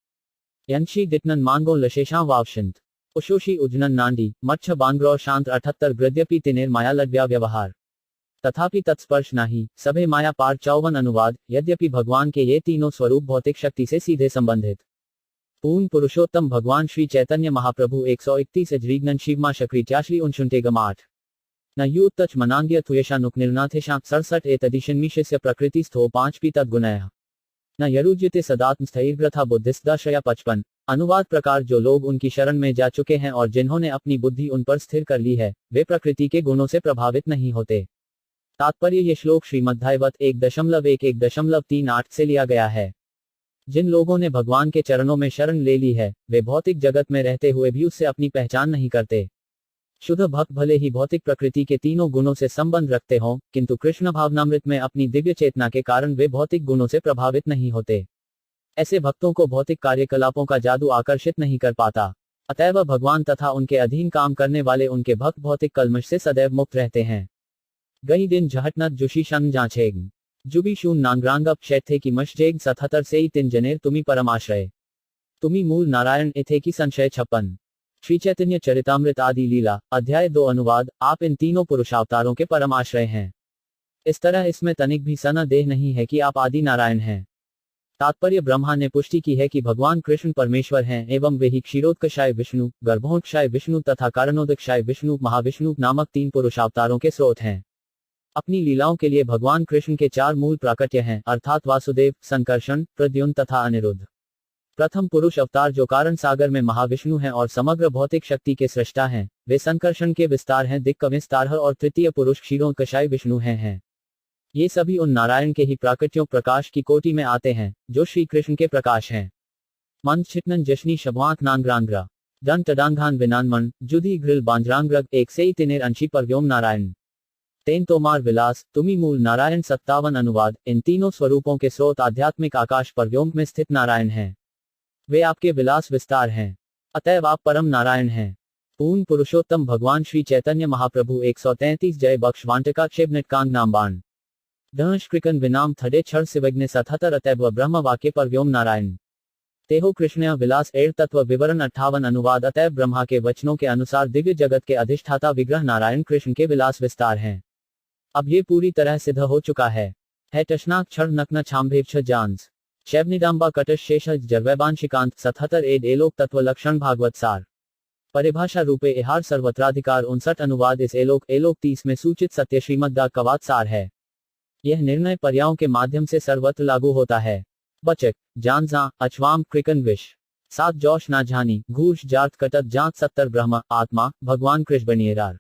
यंशी दिटनन मांगो लशेषा वावशंत उशोशी उजनन नांडी मच्छ बांग्रो शांत 78 गृद्यपि तिनेर माया लड्व्या व्यवहार तथापि तत्स्पर्श नाही सभे माया पार 54 अनुवाद यद्यपि भगवान के ये तीनों स्वरूप भौतिक शक्ति से सीधे संबंधित। पूर्ण पुरुषोत्तम भगवान श्री चैतन्य महाप्रभु 131 अजरीगनन शिवमा शक्रित्याश्री 8 न यूतच मनांग्य थुयेशा नुकनिर्नाथेशा 67 एतदिशन्मिशस्य प्रकृतिस्थो 5 पी तद्गुणयः न यरुज्यते सदात्म स्थैर्ग्रथा बुद्धिस्दाश्रया 55 अनुवाद प्रकार जो लोग उनकी शरण में जा चुके हैं और जिन्होंने अपनी बुद्धि उन पर स्थिर कर ली है, वे प्रकृति के गुणों से प्रभावित नहीं होते। तात्पर्य ये श्लोक श्रीमद्भागवत 1.1.38 से लिया गया है। जिन लोगों ने भगवान के चरणों में शरण ले ली है, वे भौतिक जगत में रहते हुए भी उससे अपनी पहचान नहीं करते। शुद्ध भक्त भले ही भौतिक प्रकृति के तीनों गुणों से संबंध रखते हों, किंतु कृष्ण भावनामृत में अपनी दिव्य चेतना के कारण वे भौतिक गुणों से प्रभावित नहीं होते। ऐसे भक्तों को भौतिक कार्यकलापों का जादू आकर्षित नहीं कर पाता, अतएव भगवान तथा उनके अधीन काम करने वाले उनके भक्त भौतिक कल्मश से सदैव मुक्त रहते हैं। गई दिन झहटनत जुशी शंग जाछेग जुबी शून नांग्रांगप शैथे की मशजेग 77 से 3 जनेर तुमी परमाश्रय तुमी मूल नारायण इथे की संशय 56। श्री चैतन्य चरितामृत आदि लीला अध्याय 2 अनुवाद आप इन तीनों पुरुषावतारों के परम आश्रय हैं। इस तरह इसमें तनिक भी सनदेह नहीं है कि आप आदि नारायण हैं। तात्पर्य ब्रह्मा ने पुष्टि की है कि भगवान कृष्ण परमेश्वर हैं एवं वे ही क्षीरोदकशाय विष्णु गर्भोदक्षाय विष्णु तथा कारणोदक्षाय विष्णु महाविष्णु नामक 3 पुरुषावतारों के स्रोत हैं। अपनी लीलाओं के लिए भगवान कृष्ण के 4 मूल प्राकट्य हैं, अर्थात वासुदेव, संकर्षण, प्रद्युम्न तथा अनिरुद्ध। प्रथम पुरुष अवतार जो कारण सागर में महाविष्णु हैं और समग्र भौतिक शक्ति के सृष्टा हैं, वे संकर्षण के विस्तार हैं दिक्कविस्तार और तृतीय पुरुष क्षीरोदकशाय विष्णु हैं। ये सभी उन नारायण के ही प्राकट्यों प्रकाश की कोटि में आते हैं, जो श्री कृष्ण के प्रकाश हैं। मंद छिटनन जशनी शब्वांक नांग्रांग्रा दन तडांघान विनानमन जुधी घृल बांजरांग्रग 1 से 3 अंशी पर व्योम नारायण तेन तोमार विलास तुमी मूल नारायण 57 अनुवाद। इन तीनों स्वरूपों के स्रोत आध्यात्मिक आकाश पर व्योम में स्थित नारायण हैं। वे आपके विलास विस्तार हैं, अतएव आप परम नारायण हैं। पूर्ण पुरुषोत्तम भगवान श्री चैतन्य महाप्रभु 133 जय बख्श वांटिका क्षेबनिटकांग नामबाण दंश कृकन विनाम थडे क्षर सिवग्ने 77 अतैव ब्रह्म वाक्य पर व्योम नारायण तेहो कृष्ण विलास एड़ तत्व विवरण 58 अनुवाद। अतैव ब्रह्मा के वचनों के अनुसार दिव्य जगत के अधिष्ठाता विग्रह नारायण कृष्ण के विलास विस्तार हैं। अब ये पूरी तरह सिद्ध हो चुका है टशनाक क्षर नग्न छाम्भेक्ष जानस शैवनिडाम्बा कटश शेष जर्वैबांशिकांत 77 एड एलोक तत्व लक्षण भागवत सार परिभाषा रूपे इहार सर्वत्राधिकार 59 अनुवाद। इस एलोक 30 में सूचित सत्य श्रीमद्दा कवात सार है। यह निर्णय पर्यायों के माध्यम से सर्वत्र लागू होता है। बचक जानजा अचवाम कृकन विश 7 जोश ना जानी घूर्ष जार्थ कटत जांच 70 ब्रह्म आत्मा भगवान कृष्ण बनिएरार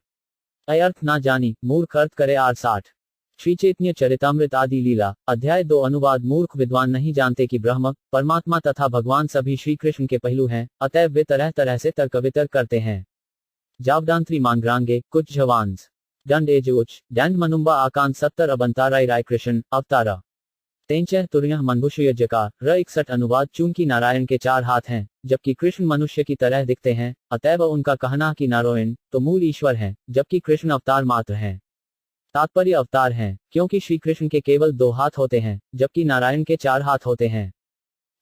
अयर्थ ना जानी मूर्ख अर्थ करे आर 60 श्री चैतन्य चरितामृत आदि लीला अध्याय 2 अनुवाद। मूर्ख विद्वान नहीं जानते कि ब्रह्म परमात्मा तथा भगवान सभी श्री कृष्ण के पहलू हैं, अतएव वे तरह तरह से तर्क वितर्क करते हैं। जावदांत्री मांग्रांगे कुछ जवान्स दंड एजोच डैंड मनुम्बा आकांत 70 अबंताराय राय कृष्ण अवतारा तेंचह तुर्यह मनभुषय जकार 61 अनुवाद। चूंकि नारायण के 4 हाथ हैं, जबकि कृष्ण मनुष्य की तरह दिखते हैं, अतएव उनका कहना कि नारायण तो मूल ईश्वर हैं, जबकि कृष्ण अवतार मात्र हैं। तात्पर्य अवतार हैं, क्योंकि श्री कृष्ण के केवल 2 हाथ होते हैं, जबकि नारायण के 4 हाथ होते हैं।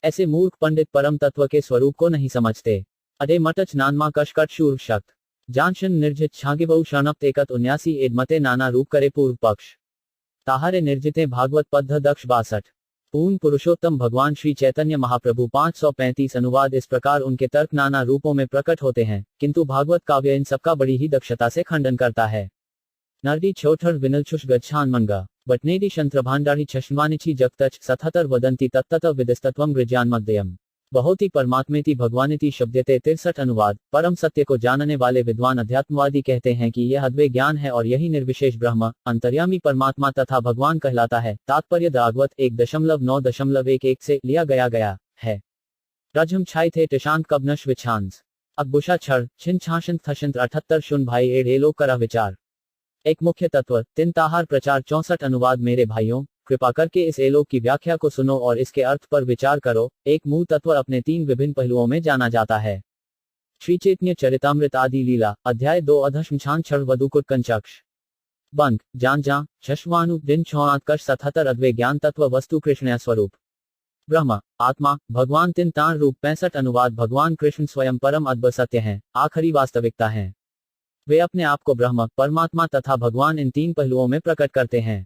ऐसे मूर्ख पंडित परम तत्व के स्वरूप को नहीं समझते। अडे मटच नानमा कशकट शूर शक्त जानशन निर्जित छागिबऊ शरणप्त एकत 79 एडमते नाना रूप करे पूर्व पक्ष ताहारे निर्जिते भागवत पद्ध दक्ष 62। पूर्ण पुरुषोत्तम भगवान श्री चैतन्य महाप्रभु 535 अनुवाद। इस प्रकार उनके तर्क नाना रूपों में प्रकट होते हैं, किंतु भागवत काव्य इन सबका बड़ी ही दक्षता से खंडन करता है। नरडी छोठर विनलछुष गच्छान मनगा बटनेडी शंत्रभांडारी छश्वानिची जगतच 77 वदंती तत्तत विदिस्तत्वम गृज्ञान मध्यम बहुत ही परमात्मेति भगवानिति शब्दते 63 अनुवाद। परम सत्य को जानने वाले विद्वान अध्यात्मवादी कहते हैं कि यह अद्वैत ज्ञान है और यही निर्विशेष ब्रह्म अंतर्यामी परमात्मा तथा भगवान कहलाता है। तात्पर्य भागवत 1.9.11 से लिया गया है। रजम छाई थे टिशांत कबनश विछांस अकबुशा छड़ छिन छाशंत थशंत 78 शुन भाई एड़ एलो करा विचार एक मुख्य तत्व तिन ताहार प्रचार 64 अनुवाद। मेरे भाइयों, कृपा करके इस एलोक की व्याख्या को सुनो और इसके अर्थ पर विचार करो। एक मूल तत्व अपने 3 विभिन्न पहलुओं में जाना जाता है। श्री चैतन्य चरितामृत आदि लीला अध्याय 2 अधर्म छान क्षण वधुकुट कंचक्ष बंक जान जा शश्वानु दिन छौआत्कश 77 अद्वैत ज्ञान तत्व वस्तु कृष्ण स्वरूप ब्रह्म आत्मा भगवान तिन तार रूप 65 अनुवाद। भगवान कृष्ण स्वयं परम अद्भुत सत्य हैं, आखिरी वास्तविकता हैं। वे अपने आप को ब्रह्म परमात्मा तथा भगवान इन 3 पहलुओं में प्रकट करते हैं।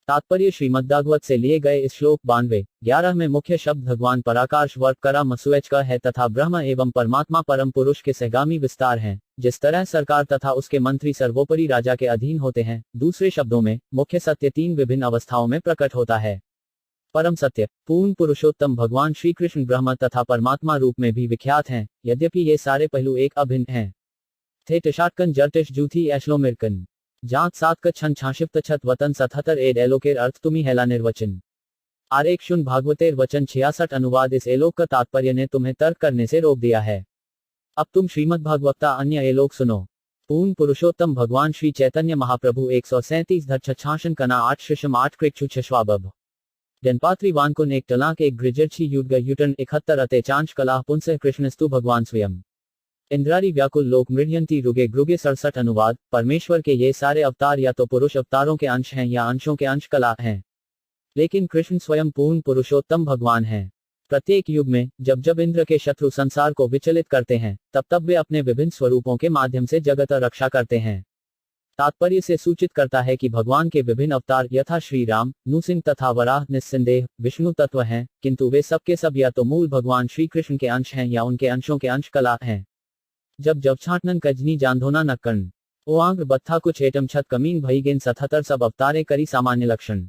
तात्पर्य श्रीमद्भागवत से लिए गए इस श्लोक 92-11 में मुख्य शब्द भगवान पराकाश वर्ग करा मसुएच का है तथा ब्रह्म एवं परमात्मा परम पुरुष के सहगामी विस्तार हैं। जिस तरह सरकार तथा उसके मंत्री सर्वोपरि राजा के अधीन होते हैं, दूसरे शब्दों में मुख्य सत्य 3 विभिन्न अवस्थाओं में प्रकट होता है। परम सत्य पूर्ण पुरुषोत्तम भगवान श्री कृष्ण ब्रह्म तथा परमात्मा रूप में भी विख्यात हैं, यद्यपि ये सारे पहलू एक अभिन्न हैं। थे टिशाटकन जर्टिश जूथी एश्लोमिरकन जात 7 का छन छाशिप्त छत वतन 77 एड एलोकेर अर्थ तुम्ही हेला निर्वचन आरेख शुन भागवतेर वचन 66 अनुवाद। इस एलोक का तात्पर्य ने तुम्हें तर्क करने से रोक दिया है। अब तुम श्रीमद् भागवता अन्य एलोक सुनो। पूर्ण पुरुषोत्तम भगवान श्री चैतन्य महाप्रभु 137 धच्छाशन कना 8 शिशम 8 कृक्षु छश्वाबब जनपात्री वानकुन एक टलाक एक ग्रिजर्छी युद्ग युटन 71 अते चांच कलाह पुंसह कृष्णस्तु भगवान स्वयं इंद्रारी व्याकुल लोक मृड्यंती रुगे ग्रुगे 67 अनुवाद। परमेश्वर के ये सारे अवतार या तो पुरुष अवतारों के अंश हैं या अंशों के अंश कला हैं, लेकिन कृष्ण स्वयं पूर्ण पुरुषोत्तम भगवान हैं। प्रत्येक युग में जब जब इंद्र के शत्रु संसार को विचलित करते हैं, तब तब वे अपने विभिन्न स्वरूपों के माध्यम से जगत रक्षा करते हैं। तात्पर्य से सूचित करता है कि भगवान के विभिन्न अवतार यथा श्री राम, नृसिंह तथा वराह निस्संदेह विष्णु तत्व हैं, किंतु वे सबके सब या तो मूल भगवान श्री कृष्ण के अंश हैं या उनके अंशों के अंश कला हैं। जब जब छाटनन कजनी जांधोना नक्कन ओआंग बत्था कुछ एटम छत कमीन भईगेन 77 सब अवतारे करी सामान्य लक्षण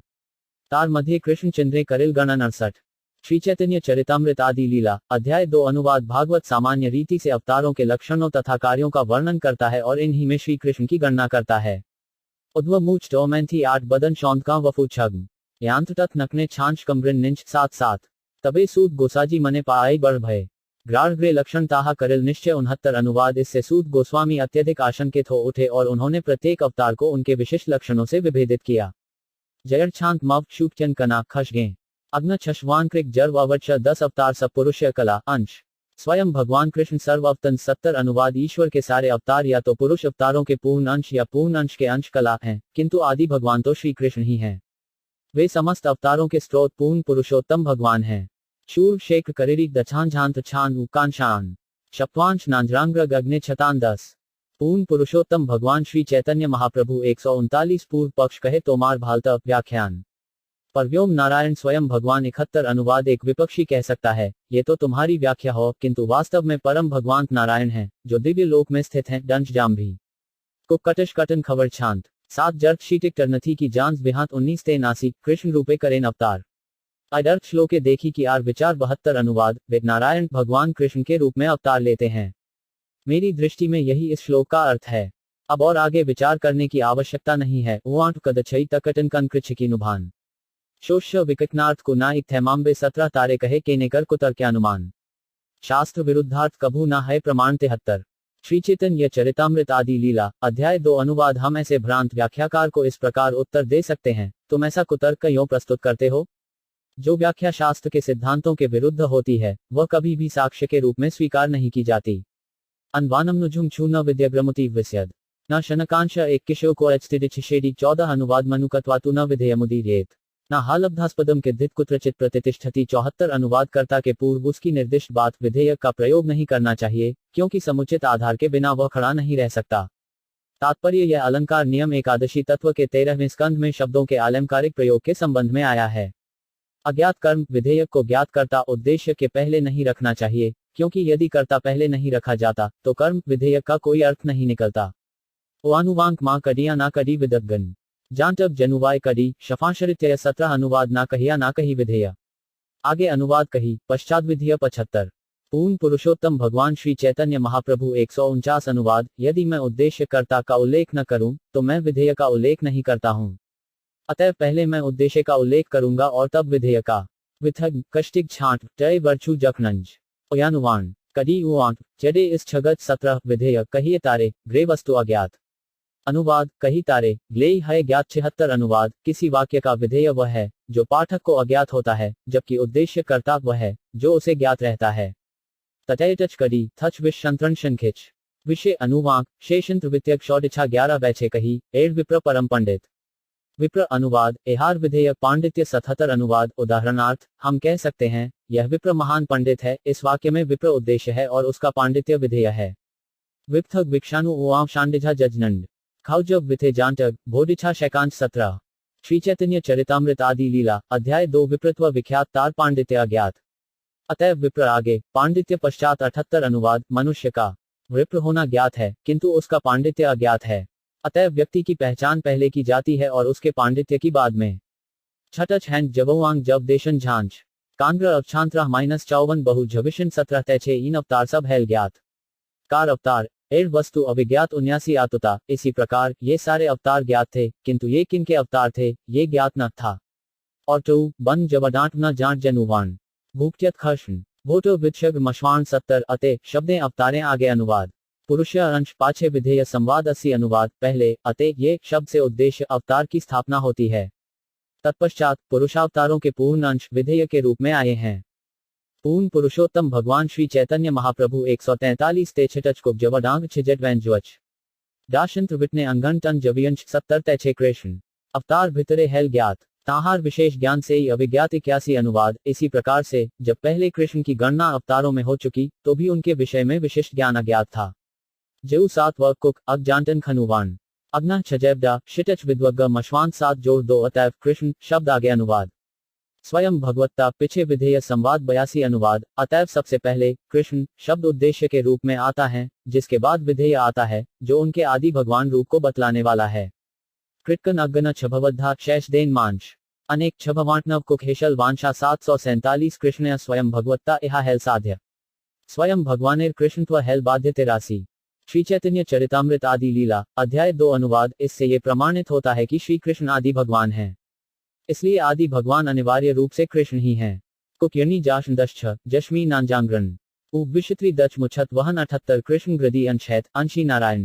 तार मध्य कृष्ण चंद्रे करिल गणन 68। श्री चैतन्य चरितामृत आदि लीला अध्याय 2 अनुवाद। भागवत सामान्य रीति से अवतारों के लक्षणों तथा कार्यों का वर्णन करता है और इन्हीं में श्री कृष्ण की गणना करता है। उद्व मूच टोमैंथी 8 बदन शौंदका वफू छग्म यांत तथ नकने छांच कमरिन निंच 7-7 तबे सूद गोसाजी मने पाई बढ़ भय ग्राह्रे लक्षणताः करिल निश्चय 69 अनुवाद। इससे सूत गोस्वामी अत्यधिक आशंकित हो उठे और उन्होंने प्रत्येक अवतार को उनके विशिष्ट लक्षणों से विभेदित किया। जयरछांत मव शूटचन कना खशगे अग्न छशवान कृक जर्व अवच्छ 10 अवतार सपुरुष कला अंश। स्वयं भगवान कृष्ण सर्वअवतन 70 अनुवाद। ईश्वर के सारे अवतार या तो पुरुष अवतारों के पूर्ण अंश या पूर्ण अंश के अंश कला हैं, किंतु आदि भगवान तो श्री कृष्ण ही हैं। वे समस्त अवतारों के स्रोत पूर्ण पुरुषोत्तम भगवान हैं। शूर शेख करिरी दछांझांत छान उकांशान शप्वांश नांजरांग्र गग्ने छतान 10। पूर्ण पुरुषोत्तम भगवान श्री चैतन्य महाप्रभु 139 पूर्व पक्ष कहे तोमार भालता व्याख्यान। परव्योम नारायण स्वयं भगवान 71 अनुवाद। एक विपक्षी कह सकता है ये तो तुम्हारी व्याख्या हो, किंतु वास्तव में परम भगवान नारायण हैं जो दिव्य लोक में स्थित हैं। डंश जाम्भी कुकटश कटन खबर छांत 7 जर्क शीटिक टर्नथी की जांच बिहात 19 ते नासी कृष्ण रूपे करेन अवतार। अदर्थ श्लोके देखी कि आर विचार 72 अनुवाद। वे नारायण भगवान कृष्ण के रूप में अवतार लेते हैं। मेरी दृष्टि में यही इस श्लोक का अर्थ है। अब और आगे विचार करने की आवश्यकता नहीं है। ओआंट कदछई तकटन कंकृच्छिकी नुभान शोष्य विकटनार्थ को ना इथैमाम्बे 17 तारे कहे केनेकर कुतर के अनुमान। शास्त्र विरुद्धार्थ कभू ना है प्रमाण 73। श्री चैतन्य चरितामृत आदि लीला अध्याय 2 अनुवाद। हम ऐसे भ्रांत व्याख्याकार को इस प्रकार उत्तर दे सकते हैं, तुम ऐसा कुतर्क क्यों प्रस्तुत करते हो? जो व्याख्या शास्त्र के सिद्धांतों के विरुद्ध होती है वह कभी भी साक्ष्य के रूप में स्वीकार नहीं की जाती। अनवानम नुझुम छू न विद्यग्रमुति विस्यद न शनकांश एक किशो को अचतिडिछेडी 14 अनुवाद मनुकत्वातु न विधेयमुदीरेत न हालब्धास्पदम के धित कुत्रचित प्रतिष्ठति 74 अनुवाद। कर्ता के पूर्व उसकी निर्दिष्ट बात विधेयक का प्रयोग नहीं करना चाहिए, क्योंकि समुचित आधार के बिना वह खड़ा नहीं रह सकता। तात्पर्य यह अलंकार नियम एकादशी तत्व के 13वें स्कंध में शब्दों के आलंकारिक प्रयोग के संबंध में आया है। अज्ञात कर्म विधेयक को ज्ञात कर्ता उद्देश्य के पहले नहीं रखना चाहिए, क्योंकि यदि कर्ता पहले नहीं रखा जाता तो कर्म विधेयक का कोई अर्थ नहीं निकलता। ओआनुवांक मां कडिया ना कडी विदगन जानटब जनुवाय कडी शफाशरित्य 17 अनुवाद। ना कहिया ना कही विधेय आगे अनुवाद कही पश्चात विधिय 75। पूर्ण पुरुषोत्तम भगवान श्री चैतन्य महाप्रभु 149 अनुवाद। यदि मैं उद्देश्य कर्ता का उल्लेख न करूं तो मैं विधेय का उल्लेख नहीं करता हूं, अतः पहले मैं उद्देश्य का उल्लेख करूंगा और तब विधेय का। विथग कष्टिक छांट टय वर्चू जखनंज ओयानुवान कडी उआंट चडे इस छगत 17 विधेय कहिए तारे ग्रे वस्तु अज्ञात। अनुवाद कही तारे ग्लेई है ज्ञात 76 अनुवाद। किसी वाक्य का विधेय वह है जो पाठक को अज्ञात होता है, जबकि उद्देश्य कर्ता वह है जो उसे ज्ञात रहता है। तटच कड़ी थच विषंत्रण शंखिच विषय अनुवाक शेषंत्र वित्यक शौडिछा 11 बैछे कही एड विप्र परम पंडित। विप्र अनुवाद एहार विधेयक पांडित्य 77 अनुवाद। उदाहरणार्थ हम कह सकते हैं यह विप्र महान पंडित है। इस वाक्य में विप्र उद्देश्य है और उसका पांडित्य विधेय है। विप्थक विक्षाणु ओआम शांडिझा जजनंड खाउजब विथे जानटक भोडिछा शैकांश 17। श्री चैतन्य चरितामृत आदि लीला अध्याय 2 विप्रत्व विख्यात तार पांडित्य अज्ञात। अतएव विप्र आगे पांडित्य पश्चात 78 अनुवाद। मनुष्य का विप्र होना ज्ञात है किंतु उसका पांडित्य अज्ञात है, अतएव व्यक्ति की पहचान पहले की जाती है और उसके पांडित्य की बाद में। छटच हैंड जबवांग जब देशन झांझ कांग्र अवछांत्र -54 बहु झविशन 17 तैछे इन अवतार सब हैल ज्ञात। कार अवतार एड वस्तु अविज्ञात 79 आतुता। इसी प्रकार ये सारे अवतार ज्ञात थे, किंतु ये किनके अवतार थे ये ज्ञात न था। और टू बन जबडांट न जांट जनुवान भूक्त्यत खर्षण भोटो विक्षग मशवान 70 अते शब्दें अवतारें आगे अनुवाद। पुरुष अंश पाछे विधेय संवाद 80 अनुवाद। पहले अते ये शब्द से उद्देश्य अवतार की स्थापना होती है, तत्पश्चात पुरुषावतारों के पूर्ण अंश विधेय के रूप में आए हैं। पूर्ण पुरुषोत्तम भगवान श्री चैतन्य महाप्रभु 143 ते छटच को जवडांग छिजट वैंजवच दाशंत्र विटने अंगन टन जवियंश 70 तैछे कृष्ण अवतार भितरे हेल ज्ञात ताहार विशेष ज्ञान से ही अविज्ञात 81 अनुवाद। इसी प्रकार से जब पहले कृष्ण की गणना अवतारों में हो चुकी तो भी उनके विषय में विशिष्ट ज्ञान अज्ञात था। जेऊ 7 व कुक अग जानटन खनुवान अग्ना छजैबडा शिटच विद्वग मशवान 7 जोड़ 2 अतएव कृष्ण शब्द आगे अनुवाद। स्वयं भगवत्ता पिछे विधेय संवाद 82 अनुवाद। अतएव सबसे पहले कृष्ण शब्द उद्देश्य के रूप में आता है, जिसके बाद विधेय आता है जो उनके आदि भगवान रूप को बतलाने वाला है। कृटकन अग्न छभवद्धा शेष देन मांश अनेक छभवांटनव कुक हेशल वांशा 747 कृष्ण स्वयं भगवत्ता इहा हेल साध्य स्वयं भगवानेर कृष्णत्व हेल बाध्य तेरासी। श्री चैतन्य चरितामृत आदि लीला अध्याय 2 अनुवाद। इससे ये प्रमाणित होता है कि श्री कृष्ण आदि भगवान हैं, इसलिए आदि भगवान अनिवार्य रूप से कृष्ण ही हैं। कुक यनी जाशन दश्च जश्मी नांजांग्रन विशित्री दच मुछत वहन 78 कृष्ण गृदी अंशैत अंशी नारायण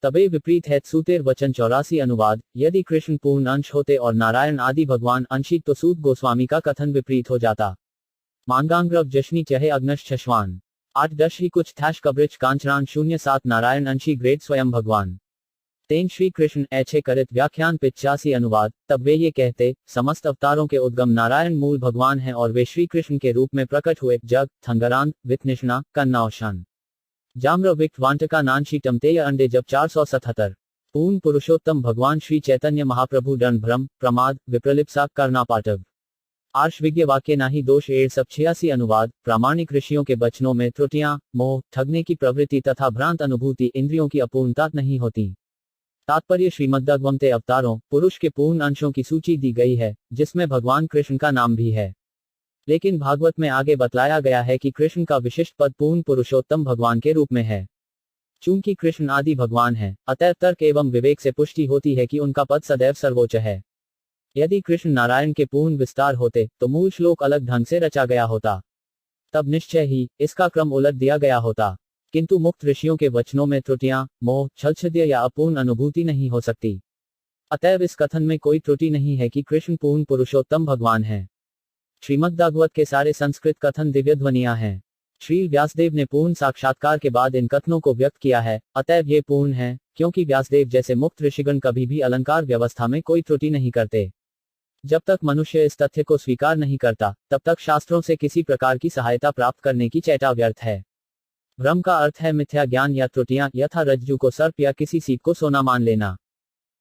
तबे विपरीत है सूतेर वचन 84 अनुवाद। यदि कृष्ण पूर्ण अंश होते और नारायण आदि भगवान अंशी तो सूत गोस्वामी का कथन विपरीत हो जाता। मांगांग्रव जशनी चहे अग्नश छश्वान 8 ही कुछ थैश कब्रिच कांचरान 07 नारायण अंशी ग्रेड स्वयं भगवान तेन श्री कृष्ण ऐछे करित व्याख्यान 85 अनुवाद। तब वे ये कहते समस्त अवतारों के उद्गम नारायण मूल भगवान हैं और वे श्री कृष्ण के रूप में प्रकट हुए। जग थंगरांत विथनिष्णा कन्नाओशान जाम्र विक्त वांटका नानशी टमतेय अंडे जब 477 पूर्ण पुरुषोत्तम भगवान श्री चैतन्य महाप्रभु दंड भ्रम प्रमाद विप्रलिप्सा करनापाटव आर्ष विज्ञ वाक्य नाही दोष 86 अनुवाद। प्रामाणिक ऋषियों के वचनों में त्रुटियां मोह ठगने की प्रवृत्ति तथा भ्रांत अनुभूति इंद्रियों की अपूर्णता नहीं होती। तात्पर्य श्रीमद्भागवते अवतारों पुरुष के पूर्ण अंशों की सूची दी गई है जिसमें भगवान कृष्ण का नाम भी है। लेकिन भागवत में आगे बतलाया गया है कि कृष्ण का विशिष्ट पद पूर्ण पुरुषोत्तम भगवान के रूप में है। चूंकि कृष्ण आदि भगवान है अतः तर्क एवं विवेक से पुष्टि होती है कि उनका पद सदैव सर्वोच्च है। यदि कृष्ण नारायण के पूर्ण विस्तार होते तो मूल श्लोक अलग ढंग से रचा गया होता, तब निश्चय ही इसका क्रम उलट दिया गया होता। किंतु मुक्त ऋषियों के वचनों में त्रुटियां मोह छलछद्य या अपूर्ण अनुभूति नहीं हो सकती। अतएव इस कथन में कोई त्रुटि नहीं है कि कृष्ण पूर्ण पुरुषोत्तम भगवान है। श्रीमद्भागवत के सारे संस्कृत कथन दिव्य ध्वनियां हैं। श्री व्यासदेव ने पूर्ण साक्षात्कार के बाद इन कथनों को व्यक्त किया है। अतएव ये पूर्ण है क्योंकि व्यासदेव जैसे मुक्त ऋषिगण कभी भी अलंकार व्यवस्था में कोई त्रुटि नहीं करते। जब तक मनुष्य इस तथ्य को स्वीकार नहीं करता तब तक शास्त्रों से किसी प्रकार की सहायता प्राप्त करने की चेष्टा व्यर्थ है। भ्रम का अर्थ है मिथ्या ज्ञान या त्रुटियां यथा रज्जु को सर्प या किसी सीप को सोना मान लेना।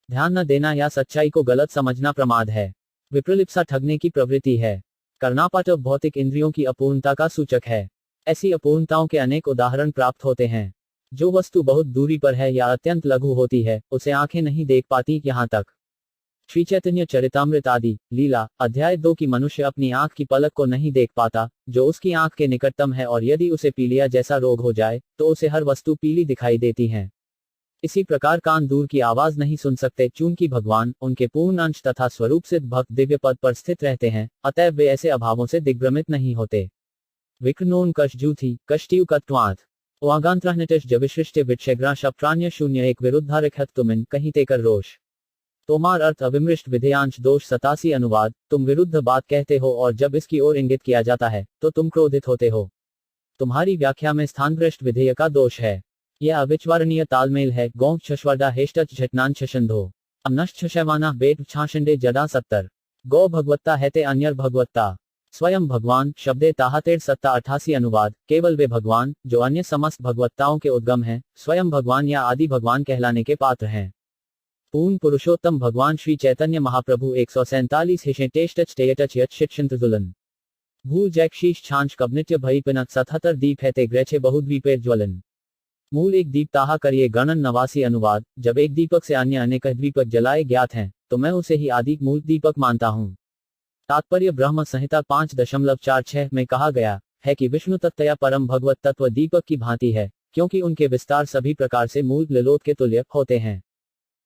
ध्यान न देना या सच्चाई को गलत समझना प्रमाद है। विप्रलिप्सा ठगने की प्रवृत्ति है। कर्णापाटव भौतिक इंद्रियों की अपूर्णता का सूचक है। ऐसी अपूर्णताओं के अनेक उदाहरण प्राप्त होते हैं। जो वस्तु बहुत दूरी पर है या अत्यंत लघु होती है उसे आंखें नहीं देख पाती। यहाँ तक श्री चैतन्य चरितामृत आदि लीला अध्याय 2 की मनुष्य अपनी आंख की पलक को नहीं देख पाता जो उसकी आंख के निकटतम है, और यदि उसे पीलिया जैसा रोग हो जाए तो उसे हर वस्तु पीली दिखाई देती है। इसी प्रकार कान दूर की आवाज नहीं सुन सकते। चूंकि भगवान उनके पूर्ण अंश तथा स्वरूप सिद्ध भक्त दिव्य पद पर स्थित रहते हैं अतएव वे ऐसे अभावों से दिग्भ्रमित नहीं होते। विक्रनोन कशजूथी कष्टियु कत्वाथ ओआगांत्रहनटश जविश्रिष्ट विक्षग्रा शप्राण्य 01 विरुद्धारिखत तुमिन कहीं तेकर रोष तोमार अर्थ अविमृष्ट विधेयांश दोष 87 अनुवाद। तुम विरुद्ध बात कहते हो और जब इसकी ओर इंगित किया जाता है तो तुम क्रोधित होते हो। तुम्हारी व्याख्या में स्थानभ्रष्ट विधेय का दोष है। यह अविच्वारणीय तालमेल है। गौं छश्वरदा हेष्टच झटनान छशंधो अमनश्च छशैवाना बेट छाशंडे जदा 70 गौ भगवत्ता हैते अन्यर भगवत्ता स्वयं भगवान शब्दे ताहतेर सत्ता 88 अनुवाद। केवल वे भगवान जो अन्य समस्त भगवत्ताओं के उद्गम हैं स्वयं भगवान या आदि भगवान कहलाने के पात्र हैं। पूर्ण पुरुषोत्तम भगवान श्री चैतन्य महाप्रभु 147 हिशे टेष्टच टेयटच यक्षिंद्रजुलन भूल जैक शीश छांच कबनित्य भई पिनक 77 दीप है ते ग्रैछे बहुद्वीपेर ज्वलन मूल एक दीप ताहा करिए गणन 89 अनुवाद। जब एक दीपक से अन्य अनेक दीपक जलाए ज्ञात हैं तो मैं उसे ही आदि मूल दीपक मानता हूँ। तात्पर्य ब्रह्म संहिता 5.46 में कहा गया है कि विष्णु तत्तया परम भगवत तत्व दीपक की भांति है क्योंकि उनके विस्तार सभी प्रकार से मूल लिलोत के तुल्य होते हैं।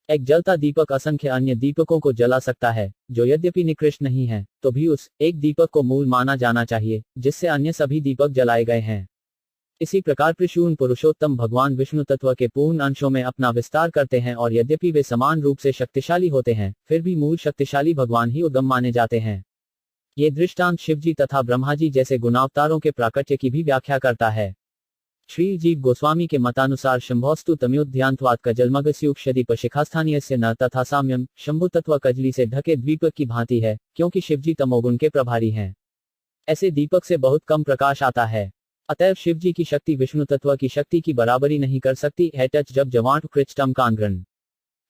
एक जलता दीपक असंख्य अन्य दीपकों को जला सकता है जो यद्यपि निकृष्ट नहीं है तो भी उस एक दीपक को मूल माना जाना चाहिए जिससे अन्य सभी दीपक जलाए गए हैं। इसी प्रकार त्रिशूर्ण पुरुषोत्तम भगवान विष्णु तत्व के पूर्ण अंशों में अपना विस्तार करते हैं और यद्यपि वे समान रूप से शक्तिशाली होते हैं फिर भी मूल शक्तिशाली भगवान ही उद्गम माने जाते हैं। ये दृष्टांत शिवजी तथा ब्रह्माजी जैसे गुणावतारों के प्राकट्य की भी व्याख्या करता है। श्री जीव गोस्वामी के मतानुसार शंभोस्तु तमयोध्यांतवाद कजलमगस्युक्षदीप शिखास्थानीय से न तथा साम्यम शंभु तत्व कजली से ढके द्वीपक की भांति है क्योंकि शिवजी तमोगुण के प्रभारी हैं। ऐसे दीपक से बहुत कम प्रकाश आता है। अतएव शिवजी की शक्ति विष्णु तत्व की शक्ति की बराबरी नहीं कर सकती है। टच जब जवांट कृष्टम कांग्रन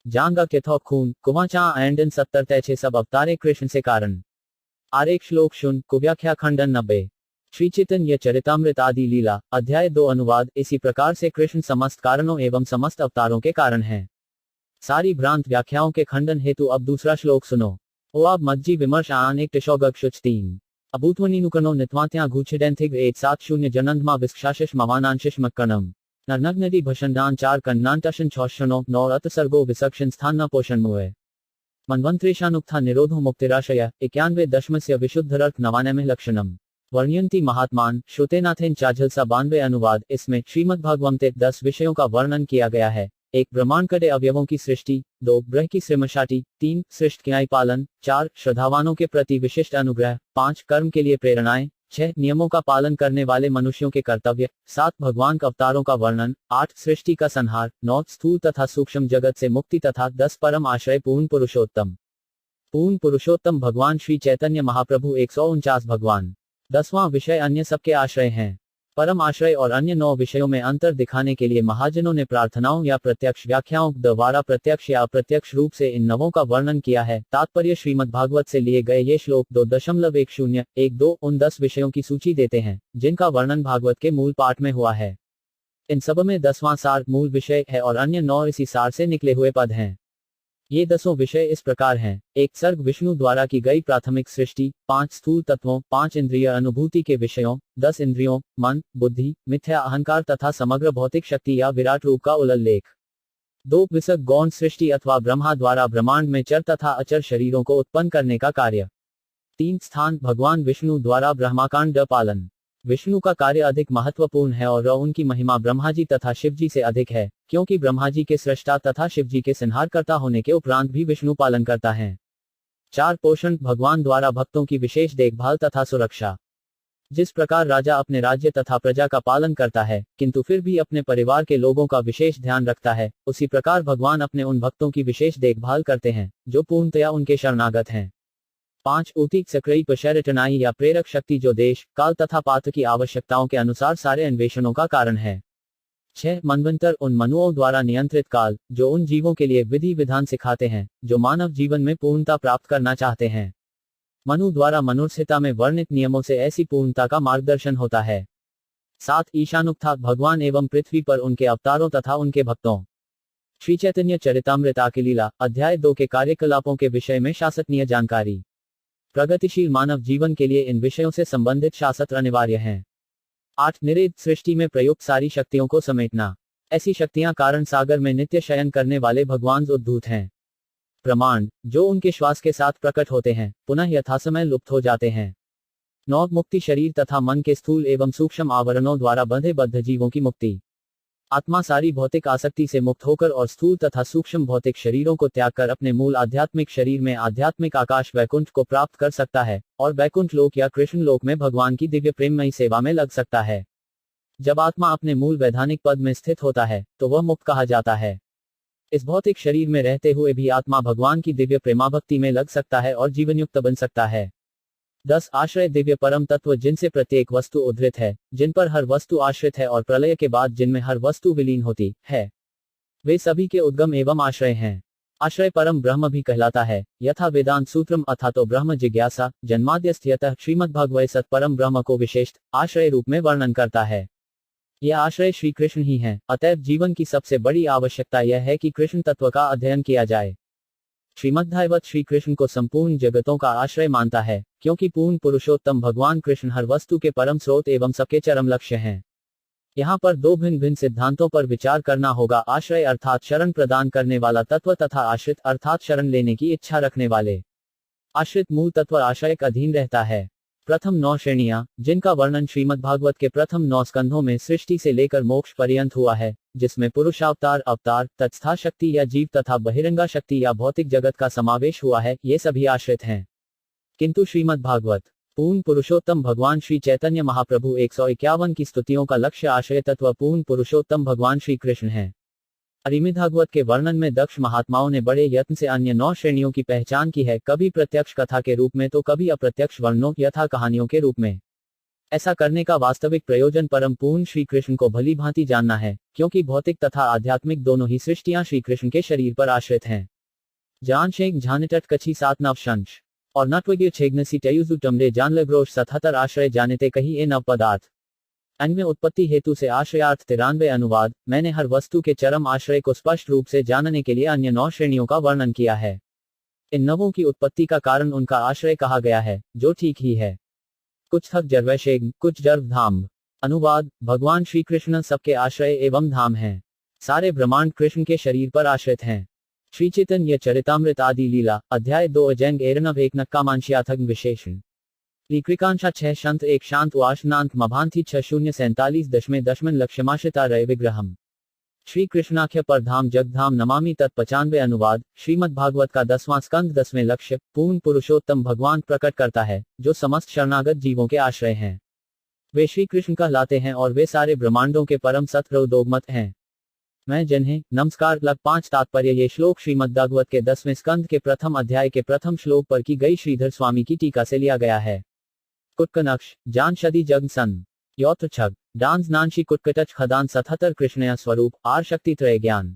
जांगा केथो खून कुवाचा एंडन 70 तैछे सब अवतारे कृष्ण से कारण आरेख श्लोक शून्य कुव्याख्या खंडन 90 श्री चैतन्य चरितामृत आदि लीला अध्याय 2 अनुवाद। इसी प्रकार से कृष्ण समस्त कारणों एवं समस्त अवतारों के कारण हैं। सारी भ्रांत व्याख्याओं के खंडन हेतु अब दूसरा श्लोक सुनो। ओ अब मज्जी विमर्श आन एक टिशोगक शुच 3 अभूतवनीनुकनो नित्वात्या घूछिडेंथिग 870 जनंदमा विस्क्षाशिष मवानांशिष मक्कणम नर्नग्नदी भषंडान 4 कन्नांटशन छौशनो नौर अत सर्गो विसक्षण स्थान न पोषण मुए मनवंत्रेशानुक्था निरोधो मुक्तिराशय 91 दशमस्य विशुद्धरर्थ 99 लक्षणम वर्ण्यन्ति महात्मान श्रुतेनाथेन चाझलसा 92 अनुवाद। इसमें श्रीमद्भागवते 10 विषयों का वर्णन किया गया है। 1 ब्रह्मांड के अवयवों की सृष्टि, 2 ग्रह की श्रीमशाटी, 3 सृष्ट न्याय पालन, 4 श्रद्धावानों के प्रति विशिष्ट अनुग्रह, 5 कर्म के लिए प्रेरणाएं, 6 नियमों का पालन करने वाले मनुष्यों के कर्तव्य, 7 भगवान के अवतारों का वर्णन, 8 सृष्टि का संहार, 9 स्थूल तथा सूक्ष्म जगत से मुक्ति तथा 10 परम आश्रय पूर्ण पुरुषोत्तम भगवान श्री चैतन्य महाप्रभु 149 भगवान। 10वां विषय अन्य सबके आश्रय हैं। परम आश्रय और अन्य 9 विषयों में अंतर दिखाने के लिए महाजनों ने प्रार्थनाओं या प्रत्यक्ष व्याख्याओं द्वारा प्रत्यक्ष या अप्रत्यक्ष रूप से इन 9 का वर्णन किया है। तात्पर्य श्रीमद्भागवत से लिए गए ये श्लोक 2.1012 उन 10 विषयों की सूची देते हैं जिनका वर्णन भागवत के मूल पाठ में हुआ है। इन सब में 10वां सार मूल विषय है और अन्य 9 इसी सार से निकले हुए पद हैं। ये 10 विषय इस प्रकार हैं। 1 सर्ग विष्णु द्वारा की गई प्राथमिक सृष्टि, 5 स्थूल तत्वों, 5 इंद्रिय अनुभूति के विषयों, 10 इंद्रियों, मन, बुद्धि, मिथ्या अहंकार तथा समग्र भौतिक शक्ति या विराट रूप का उल्लेख। 2 विसर्ग गौण सृष्टि अथवा ब्रह्मा द्वारा ब्रह्मांड में चर तथा अचर शरीरों को उत्पन्न करने का कार्य। 3 स्थान भगवान विष्णु द्वारा ब्रह्माकांड पालन। विष्णु का कार्य अधिक महत्वपूर्ण है और उनकी महिमा ब्रह्मा जी तथा शिव जी से अधिक है, क्योंकि ब्रह्मा जी के सृष्टा तथा शिव जी के संहारकर्ता होने के उपरांत भी विष्णु पालन करता है। 4 पोषण भगवान द्वारा भक्तों की विशेष देखभाल तथा सुरक्षा। जिस प्रकार राजा अपने राज्य तथा प्रजा का पालन करता है किंतु फिर भी अपने परिवार के लोगों का विशेष ध्यान रखता है, उसी प्रकार भगवान अपने उन भक्तों की विशेष देखभाल करते हैं जो पूर्णतया उनके शरणागत हैं। 5 ऊतिक सक्रिय पशैरटनाई या प्रेरक शक्ति जो देश, काल तथा पात्र की आवश्यकताओं के अनुसार सारे अन्वेषणों का कारण है। 6 मनवंतर उन मनुओं द्वारा नियंत्रित काल जो उन जीवों के लिए विधि विधान सिखाते हैं जो मानव जीवन में पूर्णता प्राप्त करना चाहते हैं। मनु द्वारा मनुस्मृति में वर्णित नियमों से ऐसी पूर्णता का मार्गदर्शन होता है। 7 ईशानुक्ता भगवान एवं पृथ्वी पर उनके अवतारों तथा उनके भक्तों। श्री चैतन्य चरितामृत की लीला अध्याय 2 के कार्यकलापों के विषय में शास्त्रीय जानकारी। प्रगतिशील मानव जीवन के लिए इन विषयों से संबंधित शास्त्र अनिवार्य हैं। 8 निरेध सृष्टि में प्रयुक्त सारी शक्तियों को समेटना। ऐसी शक्तियां कारण सागर में नित्य शयन करने वाले भगवान उद्भूत हैं। प्रमाण जो उनके श्वास के साथ प्रकट होते हैं पुनः यथासमय लुप्त हो जाते हैं। 9 मुक्ति शरीर तथा मन के स्थूल एवं सूक्ष्म आवरणों द्वारा बंधे बद्ध जीवों की मुक्ति। आत्मा सारी भौतिक आसक्ति से मुक्त होकर और स्थूल तथा सूक्ष्म भौतिक शरीरों को त्याग कर अपने मूल आध्यात्मिक शरीर में आध्यात्मिक आकाश वैकुंठ को प्राप्त कर सकता है और वैकुंठ लोक या कृष्ण लोक में भगवान की दिव्य प्रेममयी सेवा में लग सकता है। जब आत्मा अपने मूल वैधानिक पद में स्थित होता है तो वह मुक्त कहा जाता है। इस भौतिक शरीर में रहते हुए भी आत्मा भगवान की दिव्य प्रेमाभक्ति में लग सकता है और जीवनयुक्त बन सकता है। 10 आश्रय दिव्य परम तत्व जिनसे प्रत्येक वस्तु उद्धृत है, जिन पर हर वस्तु आश्रित है और प्रलय के बाद जिनमें हर वस्तु विलीन होती है, वे सभी के उद्गम एवं आश्रय हैं। आश्रय परम ब्रह्म भी कहलाता है, यथा वेदांत सूत्रम अथा तो ब्रह्म जिज्ञासा जन्माद्यस्थयतः श्रीमद्भागवत परम ब्रह्म को विशेष आश्रय रूप में वर्णन करता है। यह आश्रय श्री कृष्ण ही है। अतएव जीवन की सबसे बड़ी आवश्यकता यह है कि कृष्ण तत्व का अध्ययन किया जाए। श्रीमद्भागवत श्री कृष्ण को संपूर्ण जगतों का आश्रय मानता है, क्योंकि पूर्ण पुरुषोत्तम भगवान कृष्ण हर वस्तु के परम स्रोत एवं सबके चरम लक्ष्य हैं। यहाँ पर 2 भिन्न भिन्न सिद्धांतों पर विचार करना होगा। आश्रय अर्थात शरण प्रदान करने वाला तत्व तथा आश्रित अर्थात शरण लेने की इच्छा रखने वाले। आश्रित मूल तत्व आश्रय के अधीन रहता है। प्रथम 9 श्रेणियां जिनका वर्णन श्रीमद्भागवत के प्रथम 9 स्कंधों में सृष्टि से लेकर मोक्ष पर्यंत हुआ है, जिसमें पुरुषावतार, अवतार, तत्स्था शक्ति या जीव तथा बहिरंगा शक्ति या भौतिक जगत का समावेश हुआ है, ये सभी आश्रित हैं। किंतु श्रीमद्भागवत पूर्ण पुरुषोत्तम भगवान श्री चैतन्य महाप्रभु 151 की स्तुतियों का लक्ष्य आश्रय तत्व पूर्ण पुरुषोत्तम भगवान श्री कृष्ण है। श्रीमद्भागवत के वर्णन में दक्ष महात्माओं ने बड़े यत्न से अन्य 9 श्रेणियों की पहचान की है, कभी प्रत्यक्ष कथा के रूप में तो कभी अप्रत्यक्ष वर्णनों यथा कहानियों के रूप में। ऐसा करने का वास्तविक प्रयोजन परम पूर्ण श्री कृष्ण को भली भांति जानना है, क्योंकि भौतिक तथा आध्यात्मिक दोनों ही सृष्टियां श्री कृष्ण के शरीर पर आश्रित हैं। जान शेख झानेटट कछी 7 नवशंश और नटवग्य छेगनसी टयुजु टमरे जानलग्रोश 77 आश्रय जानेते कही ए नव पदार्थ। अन्य उत्पत्ति हेतु से आश्रयार्थ 93 अनुवाद। मैंने हर वस्तु के चरम आश्रय को स्पष्ट रूप से जानने के लिए अन्य 9 श्रेणियों का वर्णन किया है। इन नवों की उत्पत्ति का कारण उनका आश्रय कहा गया है, जो ठीक ही है। कुछ थक जर्वैशेग, कुछ जर्व धाम। अनुवाद भगवान श्री कृष्ण सबके आश्रय एवं धाम हैं। सारे ब्रह्मांड कृष्ण के शरीर पर आश्रित हैं। श्री चैतन्य चरितामृत आदि लीला अध्याय 2 अजैंग एरनव एक नक्कामांशियाथक विशेषण। लिक्रिकांशा 6 शंत 1 शांत वाशनांत मभांति 6047 लक्ष्यमाश्रिता रय विग्रहम। श्री कृष्णाख्य परधाम जगधाम नमामि तत् 95 अनुवाद। श्रीमद् भागवत का 10वां स्कंद 10वें लक्ष्य पूर्ण पुरुषोत्तम भगवान प्रकट करता है, जो समस्त शरणागत जीवों के आश्रय हैं। वे श्री कृष्ण कहलाते हैं और वे सारे ब्रह्मांडों के परम सत्रोदोगमत हैं। मैं जिन्हें नमस्कार लग 5 तात्पर्य। ये श्लोक श्रीमद् भागवत के 10वें स्कंद के प्रथम अध्याय के प्रथम श्लोक पर की गई श्रीधर स्वामी की टीका से लिया गया है। कुटकनक्ष जान शदी जग सन यौत्र छग डांस नानशी कुटकटच खदान 77 कृष्णया स्वरूप आर शक्ति त्रय ज्ञान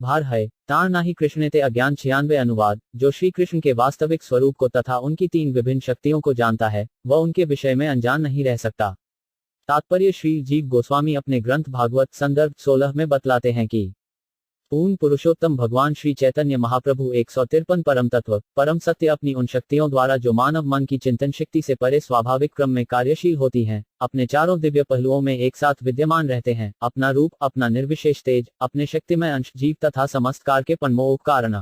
भार है तार नाही कृष्ण ते अज्ञान 96 अनुवाद। जो श्री कृष्ण के वास्तविक स्वरूप को तथा उनकी 3 विभिन्न शक्तियों को जानता है, वह उनके विषय में अनजान नहीं रह सकता। तात्पर्य श्री जीव गोस्वामी अपने ग्रंथ भागवत संदर्भ 16 में बतलाते हैं कि पूर्ण पुरुषोत्तम भगवान श्री चैतन्य महाप्रभु 153 परम तत्व परम सत्य अपनी उन शक्तियों द्वारा जो मानव मन की चिंतन शक्ति से परे स्वाभाविक क्रम में कार्यशील होती हैं, अपने चारों दिव्य पहलुओं में एक साथ विद्यमान रहते हैं। अपना रूप, अपना निर्विशेष तेज, अपने शक्तिमय अंश, जीव तथा समस्त कार के पन्मोह कारण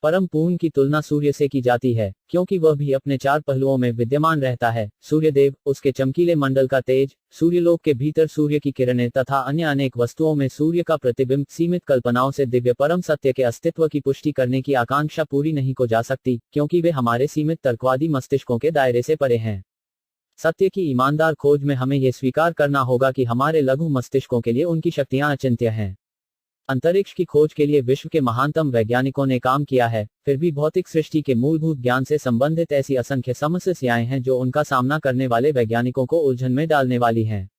परम पूर्ण की तुलना सूर्य से की जाती है, क्योंकि वह भी अपने 4 पहलुओं में विद्यमान रहता है। सूर्यदेव, उसके चमकीले मंडल का तेज, सूर्यलोक के भीतर सूर्य की किरणें तथा अन्य अनेक वस्तुओं में सूर्य का प्रतिबिंब सीमित कल्पनाओं से दिव्य परम सत्य के अस्तित्व की पुष्टि करने की आकांक्षा पूरी नहीं को जा सकती, क्योंकि वे हमारे सीमित तर्कवादी मस्तिष्कों के दायरे से परे हैं। सत्य की ईमानदार खोज में हमें यह स्वीकार करना होगा कि हमारे लघु मस्तिष्कों के लिए उनकी शक्तियां अचिंत्य हैं। अंतरिक्ष की खोज के लिए विश्व के महानतम वैज्ञानिकों ने काम किया है, फिर भी भौतिक सृष्टि के मूलभूत ज्ञान से संबंधित ऐसी असंख्य समस्याएं हैं जो उनका सामना करने वाले वैज्ञानिकों को उलझन में डालने वाली हैं।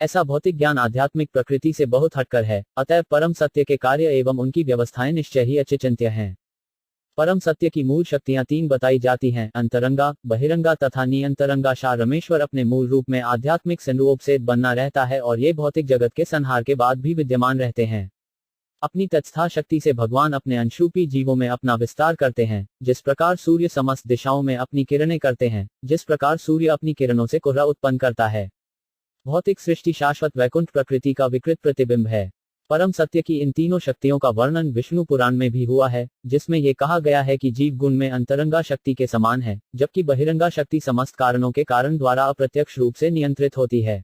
ऐसा भौतिक ज्ञान आध्यात्मिक प्रकृति से बहुत हटकर है, अतएव परम सत्य के कार्य एवं उनकी व्यवस्थाएं निश्चय ही अचिंत्य हैं। परम सत्य की मूल शक्तियां 3 बताई जाती हैं, अंतरंगा, बहिरंगा तथा नियंतरंगा। शाह रमेश्वर अपने मूल रूप में आध्यात्मिक संरूपसेद बनना रहता है और ये भौतिक जगत के संहार के बाद भी विद्यमान रहते हैं। अपनी तत्स्था शक्ति से भगवान अपने अंशरूपी जीवों में अपना विस्तार करते हैं। जिस प्रकार सूर्य समस्त दिशाओं में अपनी किरणें करते हैं, जिस प्रकार सूर्य अपनी किरणों से कोहरा उत्पन्न करता है। भौतिक सृष्टि शाश्वत वैकुंठ प्रकृति का विकृत प्रतिबिंब है। परम सत्य की इन तीनों शक्तियों का वर्णन विष्णु पुराण में भी हुआ है, जिसमें यह कहा गया है कि जीव गुण में अंतरंगा शक्ति के समान है, जबकि बहिरंगा शक्ति समस्त कारणों के कारण द्वारा अप्रत्यक्ष रूप से नियंत्रित होती है।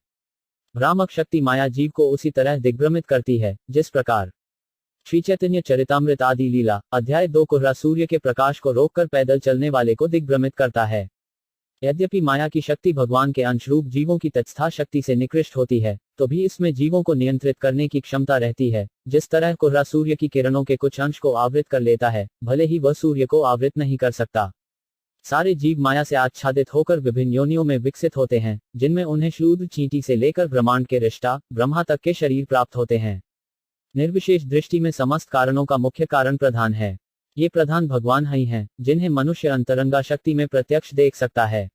भ्रामक शक्ति माया जीव को उसी तरह दिग्भ्रमित करती है, जिस प्रकार श्री चैतन्य चरितामृत आदि लीला अध्याय 2 कोहरा सूर्य के प्रकाश को रोककर पैदल चलने वाले को दिग्भ्रमित करता है। यद्यपि माया की शक्ति भगवान के अंशरूप जीवों की तत्स्था शक्ति से निकृष्ट होती है, तो भी इसमें जीवों को नियंत्रित करने की क्षमता रहती है। जिस तरह कोहरा सूर्य की किरणों के कुछ अंश को आवृत कर लेता है, भले ही वह सूर्य को आवृत नहीं कर सकता। सारे जीव माया से आच्छादित होकर विभिन्न योनियों में विकसित होते हैं, जिनमें उन्हें शूद्र चींटी से लेकर ब्रह्मांड के रिष्टा ब्रह्मा तक के शरीर प्राप्त होते हैं। निर्विशेष दृष्टि में समस्त कारणों का मुख्य कारण प्रधान है। ये प्रधान भगवान ही हैं, जिन्हें मनुष्य अंतरंगा शक्ति में प्रत्यक्ष देख सकता है।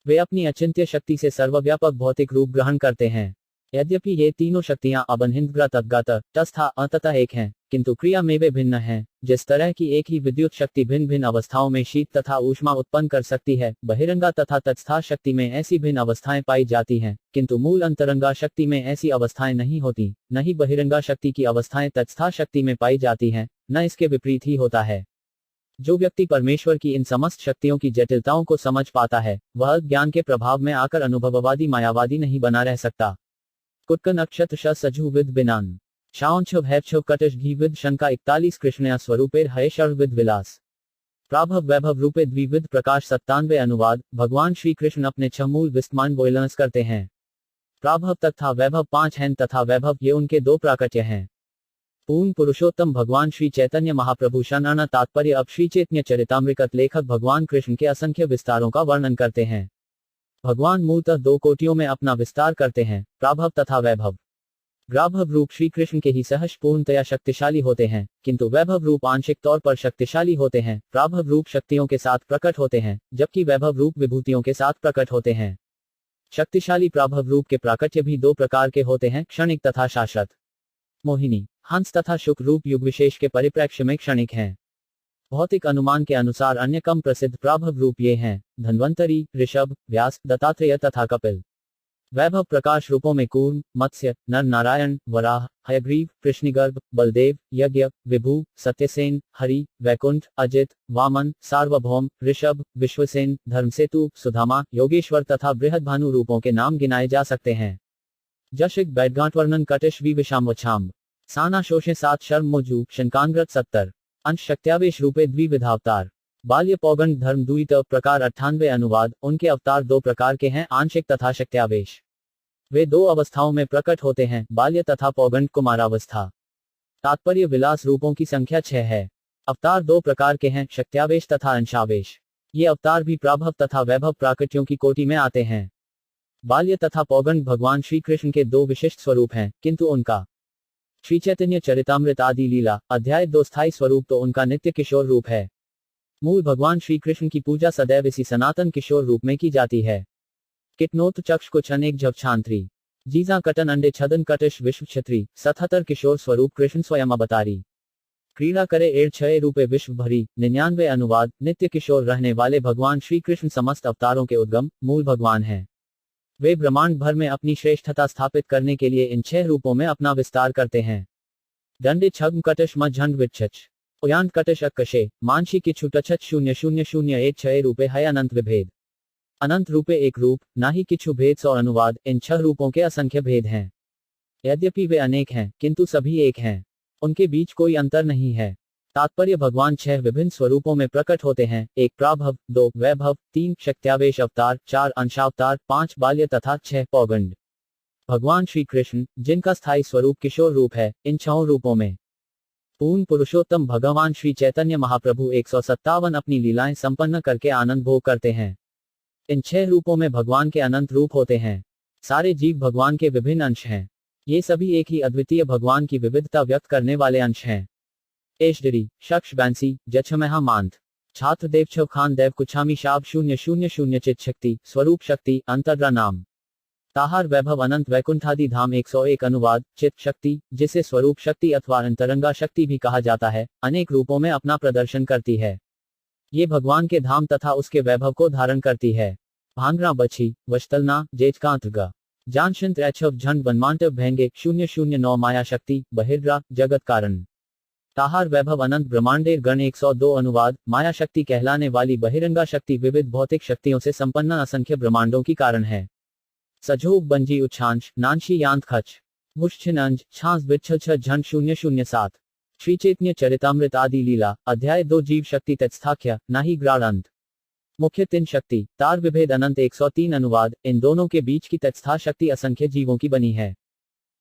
वे अपनी अचिंत्य शक्ति से सर्वव्यापक भौतिक रूप ग्रहण करते हैं। यद्यपि ये तीनों शक्तियां अबनहिंद्र तद्गत तस्था अतः एक हैं, किंतु क्रिया में वे भिन्न हैं। जिस तरह की एक ही विद्युत शक्ति भिन्न भिन्न अवस्थाओं में शीत तथा ऊष्मा उत्पन्न कर सकती है, बहिरंगा तथा तत्स्था शक्ति में ऐसी भिन्न अवस्थाएं पाई जाती हैं, किंतु मूल अंतरंगा शक्ति में ऐसी अवस्थाएं नहीं होती। न ही बहिरंगा शक्ति की अवस्थाएं तत्स्था शक्ति में पाई जाती हैं, न इसके विपरीत ही होता है। जो व्यक्ति परमेश्वर की इन समस्त शक्तियों की जटिलताओं को समझ पाता है, वह ज्ञान के प्रभाव में आकर अनुभववादी मायावादी नहीं बना रह सकता। कुटक नक्षत्र श सजु विद बिनान शांछ भैक्षव कटश घी विद शंका 41 कृष्णया स्वरूपेर हयशर विद विलास प्राभव वैभव रूपे द्विविध प्रकाश 97 अनुवाद। भगवान श्री कृष्ण अपने 6 मूल विस्तमान बोलनस करते हैं। प्राभव तथा वैभव 5 हैं तथा वैभव ये उनके 2 प्राकट्य हैं। पूर्ण पुरुषोत्तम भगवान श्री चैतन्य महाप्रभु शनाना तात्पर्य। अब श्री चैतन्य चरितामृत लेखक भगवान कृष्ण के असंख्य विस्तारों का वर्णन करते हैं। भगवान मूलतः 2 कोटियों में अपना विस्तार करते हैं, प्राभव तथा वैभव। प्राभव रूप श्री कृष्ण के ही सहज पूर्णतया शक्तिशाली होते हैं, किंतु वैभव रूप आंशिक तौर पर शक्तिशाली होते हैं। प्राभव रूप शक्तियों के साथ प्रकट होते हैं, जबकि वैभव रूप विभूतियों के साथ प्रकट होते हैं। शक्तिशाली प्राभव रूप के प्राकट्य भी 2 प्रकार के होते हैं, क्षणिक तथा शाश्वत। मोहिनी, हंस तथा शुक रूप युग विशेष के परिप्रेक्ष्य में क्षणिक हैं। भौतिक अनुमान के अनुसार अन्य कम प्रसिद्ध प्राभव रूप ये हैं: धन्वंतरी, ऋषभ, व्यास, दत्तात्रेय तथा कपिल। वैभव प्रकाश रूपों में कूर्म, मत्स्य, नर नारायण, वराह, हयग्रीव, कृष्णिगर्भ, बलदेव, यज्ञ, विभु, सत्यसेन, हरि, वैकुंठ, अजित, वामन, सार्वभौम, ऋषभ, विश्वसेन, धर्मसेतु, सुधामा, योगेश्वर तथा बृहद्भानु रूपों के नाम गिनाए जा सकते हैं। जशिक बैडगांठवर्णन कटिश विषाम साना शोषे 7 शर्म मोजू शंकांग्रत 70 अंश शक्त्यावेश रूपे द्विविधावतार बाल्य पौगंड धर्म द्वित प्रकार 98 अनुवाद। उनके अवतार 2 प्रकार के हैं, आंशिक तथा शक्त्यावेश। वे 2 अवस्थाओं में प्रकट होते हैं, बाल्य तथा पौगंड कुमारावस्था। तात्पर्य विलास रूपों की संख्या 6 है। अवतार 2 प्रकार के हैं, शक्त्यावेश तथा अंशावेश। ये अवतार भी प्राभव तथा वैभव प्राकृतियों की कोटि में आते हैं। बाल्य तथा पौगंड भगवान श्री कृष्ण के 2 विशिष्ट स्वरूप हैं, किंतु उनका श्री चैतन्य चरितामृत आदि लीला अध्याय 2 स्थायी स्वरूप तो उनका नित्य किशोर रूप है। मूल भगवान श्री कृष्ण की पूजा सदैव इसी सनातन किशोर रूप में की जाती है। किटनोत चक्ष कुछ अनेक जब छांत्री जीजा कटन अंडे छदन कटिश विश्व क्षत्री 77 किशोर स्वरूप कृष्ण स्वयं अवतारी क्रीड़ा करे एड़ छय रूपे विश्व भरी 99 अनुवाद। नित्य किशोर रहने वाले भगवान श्री कृष्ण समस्त अवतारों के उद्गम मूल भगवान हैं। वे ब्रह्मांड भर में अपनी श्रेष्ठता स्थापित करने के लिए इन 6 रूपों में अपना विस्तार करते हैं। दंडे छग्म कटिश मझंड विच्छच उयांत कटिश अक्कशे मानशी की छुटछत 0001 रूपे है अनंत विभेद। अनंत रूपे एक रूप, ना ही किछु भेद 100 अनुवाद। इन 6 रूपों के असंख्य भेद हैं। यद्यपि वे अनेक हैं, किंतु सभी एक हैं। उनके बीच कोई अंतर नहीं है। तात्पर्य भगवान 6 विभिन्न स्वरूपों में प्रकट होते हैं। 1 प्राभव, 2 वैभव, 3 शक्त्यावेश अवतार, 4 अंशावतार, 5 बाल्य तथा 6 पौगंड। भगवान श्री कृष्ण, जिनका स्थायी स्वरूप किशोर रूप है, इन 6 रूपों में पूर्ण पुरुषोत्तम भगवान श्री चैतन्य महाप्रभु 157 अपनी लीलाएं संपन्न करके आनंद भोग करते हैं। इन 6 रूपों में भगवान के अनंत रूप होते हैं। सारे जीव भगवान के विभिन्न अंश हैं। ये सभी एक ही अद्वितीय भगवान की विविधता व्यक्त करने वाले अंश हैं। एशडरी शक्ष बैंसी जछमहा मांथ छात्र देव छव खान देव कुछामी शाब 000 चित शक्ति स्वरूप शक्ति अंतर्रा नाम ताहार वैभव अनंत वैकुंठादि धाम 101 अनुवाद। चित शक्ति, जिसे स्वरूप शक्ति अथवा अंतरंगा शक्ति भी कहा जाता है, अनेक रूपों में अपना प्रदर्शन करती है। ये भगवान के धाम तथा उसके वैभव को धारण करती है। भांगरा बछी वशतलना जेजकांतगा जानशंत ऐच्छव झंड बनमांटव भेंगे 009 माया शक्ति बहिर्रा जगत कारण ताहार वैभव अनंत ब्रह्मांडेर गण 102 अनुवाद। माया शक्ति कहलाने वाली बहिरंगा शक्ति विविध भौतिक शक्तियों से संपन्न असंख्य ब्रह्मांडों की कारण है। सजोग बंजी उच्छांश नानशी यांत खच मुश्छिनंज छांस बिच्छल छ झंड 007 श्री चैतन्य चरितामृत आदि लीला अध्याय 2 जीव शक्ति तत्स्थाख्य नाही ग्राड़ अंत मुख्य 3 शक्ति तार विभेद अनंत 103 अनुवाद। इन दोनों के बीच की तत्स्था शक्ति असंख्य जीवों की बनी है।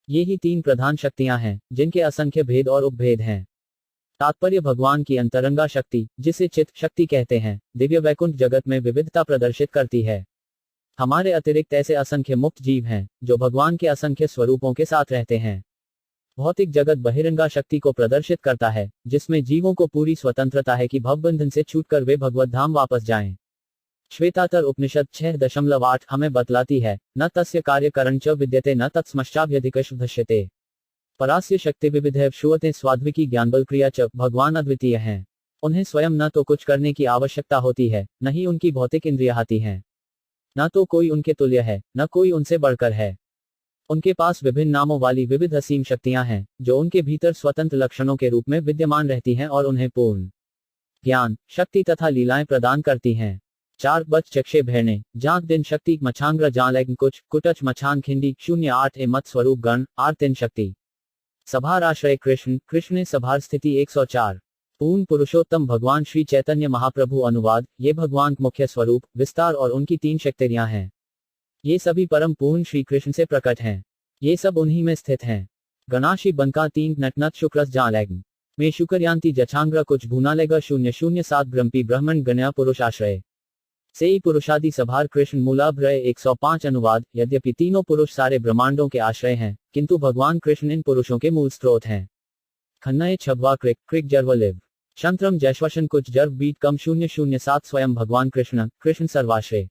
ये ही 3 प्रधान शक्तियां हैं, जिनके असंख्य भेद और उपभेद हैं। तात्पर्य भगवान की अंतरंगा शक्ति, जिसे चित शक्ति कहते हैं, दिव्य वैकुंठ जगत में विविधता प्रदर्शित करती है। हमारे अतिरिक्त ऐसे असंख्य मुक्त जीव हैं, जो भगवान के असंख्य स्वरूपों के साथ रहते हैं। भौतिक जगत बहिरंगा शक्ति को प्रदर्शित करता है, जिसमें जीवों को पूरी स्वतंत्रता है कि भवबंधन से छूटकर वे भगवत धाम वापस जाएं। श्वेतातर उपनिषद 6.8 हमें बतलाती है, न तस्य कार्यकरण च विद्यते न तत्समश्चाभ्यधिकश दश्यते परास्य शक्ति विविधैव श्रुवते स्वाद्विकी ज्ञानबल क्रिया च भगवान अद्वितीय हैं। उन्हें स्वयं न तो कुछ करने की आवश्यकता होती है, न ही उनकी भौतिक इंद्रियां आती हैं। न तो कोई उनके तुल्य है, न कोई उनसे बढ़कर है। उनके पास विभिन्न नामों वाली विविध असीम शक्तियां हैं, जो उनके भीतर स्वतंत्र लक्षणों के रूप में विद्यमान रहती हैं और उन्हें पूर्ण ज्ञान, शक्ति तथा लीलाएं प्रदान करती हैं। 4 बच चक्षे भेड़ने जांक दिन शक्ति मछांग्र जालैग कुछ कुटच मछान खिंडी 08 ए मत स्वरूप गण आर 3 शक्ति सभार आश्रय कृष्ण कृष्ण सभार स्थिति 104 पूर्ण पुरुषोत्तम भगवान श्री चैतन्य महाप्रभु अनुवाद। ये भगवान मुख्य स्वरूप विस्तार और उनकी 3 शक्तियां हैं। ये सभी परम पूर्ण श्री कृष्ण से प्रकट हैं। ये सब उन्हीं में स्थित हैं। गणाशी बनका 3 नटनत शुक्रस जालैग में शुक्रयांति जछांग्र कुछ भूनालेगा 007 ब्रह्मी ब्रह्मण गण्या पुरुष आश्रय से ही पुरुषादि सभार कृष्ण मूलाभ्रय 105 अनुवाद। यद्यपि तीनों पुरुष सारे ब्रह्मांडों के आश्रय हैं, किंतु भगवान कृष्ण इन पुरुषों के मूल स्रोत हैं। खन्नये छबवा क्रिक क्रिक जर्वलिव शंत्रम जैश्वशन कुछ जर्व बीट कम 007 स्वयं भगवान कृष्ण कृष्ण सर्वाश्रय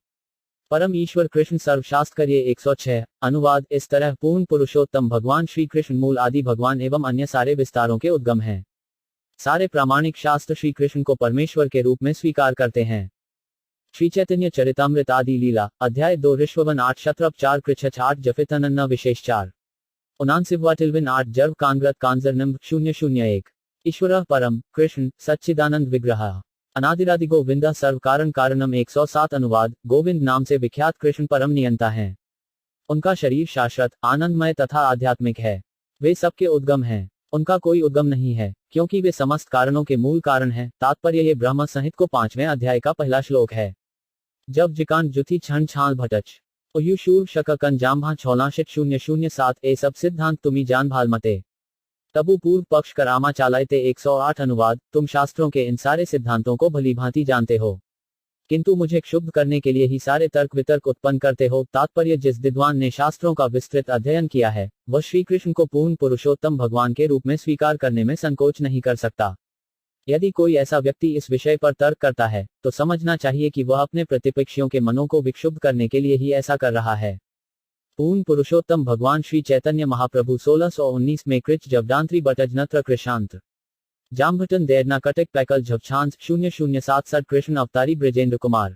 परम ईश्वर कृष्ण सर्वशास्त्रीय 106 अनुवाद। इस तरह पूर्ण पुरुषोत्तम भगवान श्री कृष्ण मूल आदि भगवान एवं अन्य सारे विस्तारों के उद्गम हैं। सारे प्रामाणिक शास्त्र श्री कृष्ण को परमेश्वर के रूप में स्वीकार करते हैं। श्री चैतन्य चरितामृत आदि लीला अध्याय 2 ऋष्ववन 8 शत्रप 4 कृच्छ्र 8 जफितनन्न विशेष 4 उनानसिव्वाटिल्विन 8 जर्व कांग्रत कांजरनिम्ब 001 ईश्वर परम कृष्ण सच्चिदानंद विग्रह अनादिरादि गोविंद सर्व कारण कारणम 107 अनुवाद गोविंद नाम से विख्यात कृष्ण परम नियंता हैं। उनका शरीर शाश्वत आनंदमय तथा आध्यात्मिक है। वे सबके उद्गम हैं। उनका कोई उद्गम नहीं है, क्योंकि वे समस्त कारणों के मूल कारण हैं। तात्पर्य ये ब्रह्म संहित को 5वें अध्याय का पहला श्लोक है। जब जिकान जुथि क्षण छाल भटच उयुशूर शककन जाम्भा छोलाशित 007 ए सब सिद्धांत तुम्ही जान भाल मते तबु पूर्व पक्ष करामा चालायते 108 अनुवाद तुम शास्त्रों के इन सारे सिद्धांतों को भली भांति जानते हो, किंतु मुझे क्षुब्ध करने के लिए ही सारे तर्क वितर्क उत्पन्न करते हो। तात्पर्य जिस विद्वान ने शास्त्रों का विस्तृत अध्ययन किया है वह श्री कृष्ण को पूर्ण पुरुषोत्तम भगवान के रूप में स्वीकार करने में संकोच नहीं कर सकता। यदि कोई ऐसा व्यक्ति इस विषय पर तर्क करता है तो समझना चाहिए कि वह अपने प्रतिपक्षियों के मनों को विक्षुब्ध करने के लिए ही ऐसा कर रहा है। पूर्ण पुरुषोत्तम भगवान श्री चैतन्य महाप्रभु 1619 में कृच जबडांत्री बटजनत्र कृशांत जाम्भटन देरना कटक पैकल झपछांस 0067 कृष्ण अवतारी ब्रजेंद्र कुमार।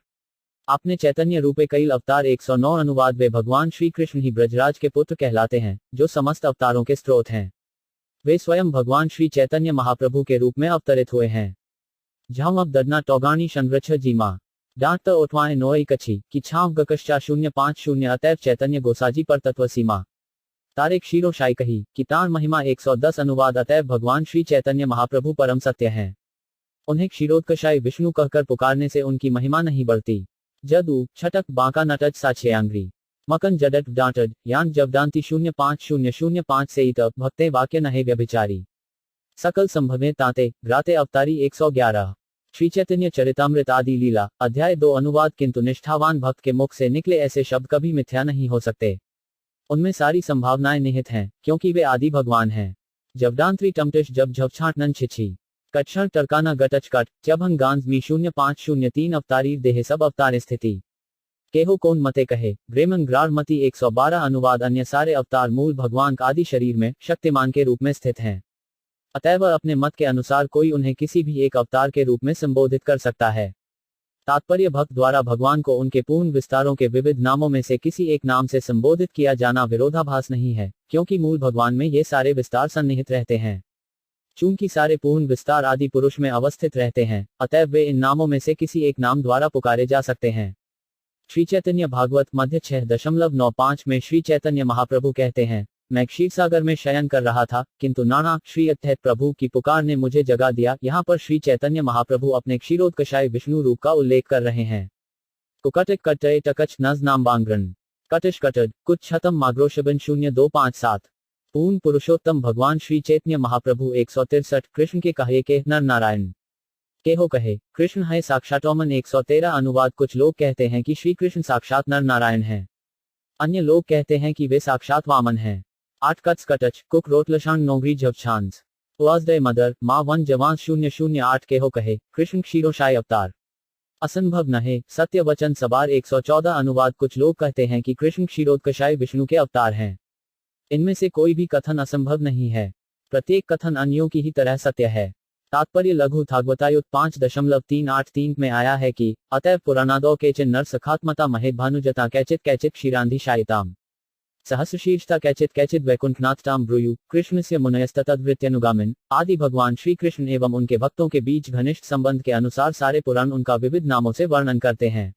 आपने चैतन्य रूपे कई अवतार 109 अनुवाद वे भगवान श्री कृष्ण ही ब्रजराज के पुत्र कहलाते हैं, जो समस्त अवतारों के स्रोत हैं। वे स्वयं भगवान श्री चैतन्य महाप्रभु के रूप में अवतरित हुए हैं। झाम अब दडना टोगानी संरक्ष जीमा डांट ओठवाए नोई कछी की छाव गकश्चा 050 अतैव चैतन्य गोसाजी पर तत्व सीमा तारे क्षीरो शाई कही कि तार महिमा 110 अनुवाद अतैव भगवान श्री चैतन्य महाप्रभु परम सत्य हैं। उन्हें क्षीरोत्कशाई विष्णु कहकर पुकारने से उनकी महिमा नहीं बढ़ती। जदू छटक बांका नटज साछेयांग्री मकन जडट डांटड यान जबदांति 05005 से इत भक्ते वाक्य नहे व्यभिचारी सकल संभवे ताते ग्राते अवतारी 111 श्री चैतन्य चरितामृत आदि लीला अध्याय 2 अनुवाद किंतु निष्ठावान भक्त के मुख से निकले ऐसे शब्द कभी मिथ्या नहीं हो सकते। उनमें सारी संभावनाएं निहित हैं, क्योंकि वे आदि भगवान हैं। जबडांत्री टमटिश जब झपछाटनन छिछी कक्षण टरकाना गटच कट जबहन गांज मी 0503 अवतारी देह सब अवतार स्थिति केहो कौन मते कहे ग्रेमन ग्रार मती 112 अनुवाद अन्य सारे अवतार मूल भगवान का आदि शरीर में शक्तिमान के रूप में स्थित हैं। अतएव अपने मत के अनुसार कोई उन्हें किसी भी एक अवतार के रूप में संबोधित कर सकता है। तात्पर्य भक्त द्वारा भगवान को उनके पूर्ण विस्तारों के विविध नामों में से किसी एक नाम से संबोधित किया जाना विरोधाभास नहीं है, क्योंकि मूल भगवान में ये सारे विस्तार सन्निहित रहते हैं। चूंकि सारे पूर्ण विस्तार आदि पुरुष में अवस्थित रहते हैं, अतएव वे इन नामों में से किसी एक नाम द्वारा पुकारे जा सकते हैं। श्री चैतन्य भागवत मध्य 6.95 में श्री चैतन्य महाप्रभु कहते हैं, मैं क्षीरसागर में शयन कर रहा था, किंतु नाना श्री अत्यंत प्रभु की पुकार ने मुझे जगा दिया। यहाँ पर श्री चैतन्य महाप्रभु अपने क्षीरोत्कशाय विष्णु रूप का उल्लेख कर रहे हैं। कुकटक कटय टकच नज नाम बांग्रन कटिश कटड कुछ छतम माग्रोशबन 0257 पूर्ण पुरुषोत्तम भगवान श्री चैतन्य महाप्रभु 163 कृष्ण के कहे के नर नारायण केहो कहे कृष्ण है साक्षातोमन 113 अनुवाद कुछ लोग कहते हैं कि श्री कृष्ण साक्षात नर नारायण हैं। अन्य लोग कहते हैं कि वे साक्षात वामन हैं। 8 कट्स कटच कुक रोटलशान नौगरी झपछांस वाजडे मदर माँ वन जवान 008 केहो कहे कृष्ण क्षीरोशाय अवतार असंभव नहे सत्य वचन सबार 114 अनुवाद कुछ लोग कहते हैं कि कृष्ण क्षीरोत्कशाय विष्णु के अवतार हैं। इनमें से कोई भी कथन असंभव नहीं है। प्रत्येक कथन अन्यों की ही तरह सत्य है। तात्पर्य लघु थागवतायुत 5.383 में आया है कि अतएव पुराणादो केचिन नर सखात्मता महेद भानुजता कैचित कैचित क्षीरांधि शायिताम सहस्रशीर्षता कैचित कैचित वैकुंठनाथताम ब्रूयु कृष्ण से मुनयस्ततद्वृत्यनुगामिन आदि भगवान श्री कृष्ण एवं उनके भक्तों के बीच घनिष्ठ संबंध के अनुसार सारे पुराण उनका विविध नामों से वर्णन करते हैं।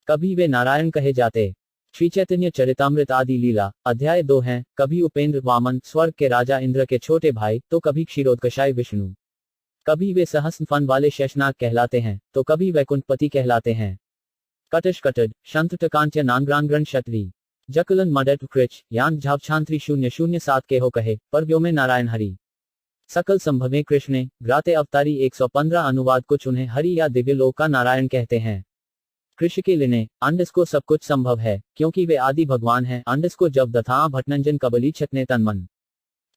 कभी वे नारायण कहे जाते श्री चैतन्य चरितामृत आदि लीला अध्याय 2 हैं, कभी उपेंद्र वामन स्वर्ग के राजा इंद्र के छोटे भाई तो कभी क्षीरोत्कशाय विष्णु। कभी वे सहस्र फन वाले शेषनाग कहलाते हैं तो कभी वैकुंठपति कहलाते हैं। कटश कटड शंत टकांत्य नांग्रांग्रन क्षत्रि जकलन मडट कृच यान झापछांत्री 007 केहो कहे पर व्योमे नारायण हरि सकल संभवे कृष्णे ग्राते अवतारी 115 अनुवाद कुछ उन्हें हरि या दिव्य लोक का नारायण कहते हैं। कृष्ण के लिने अंडस को सब कुछ संभव है, क्योंकि वे आदि भगवान हैं। अंडस को जब दथा भटनंजन कबली छतने तनमन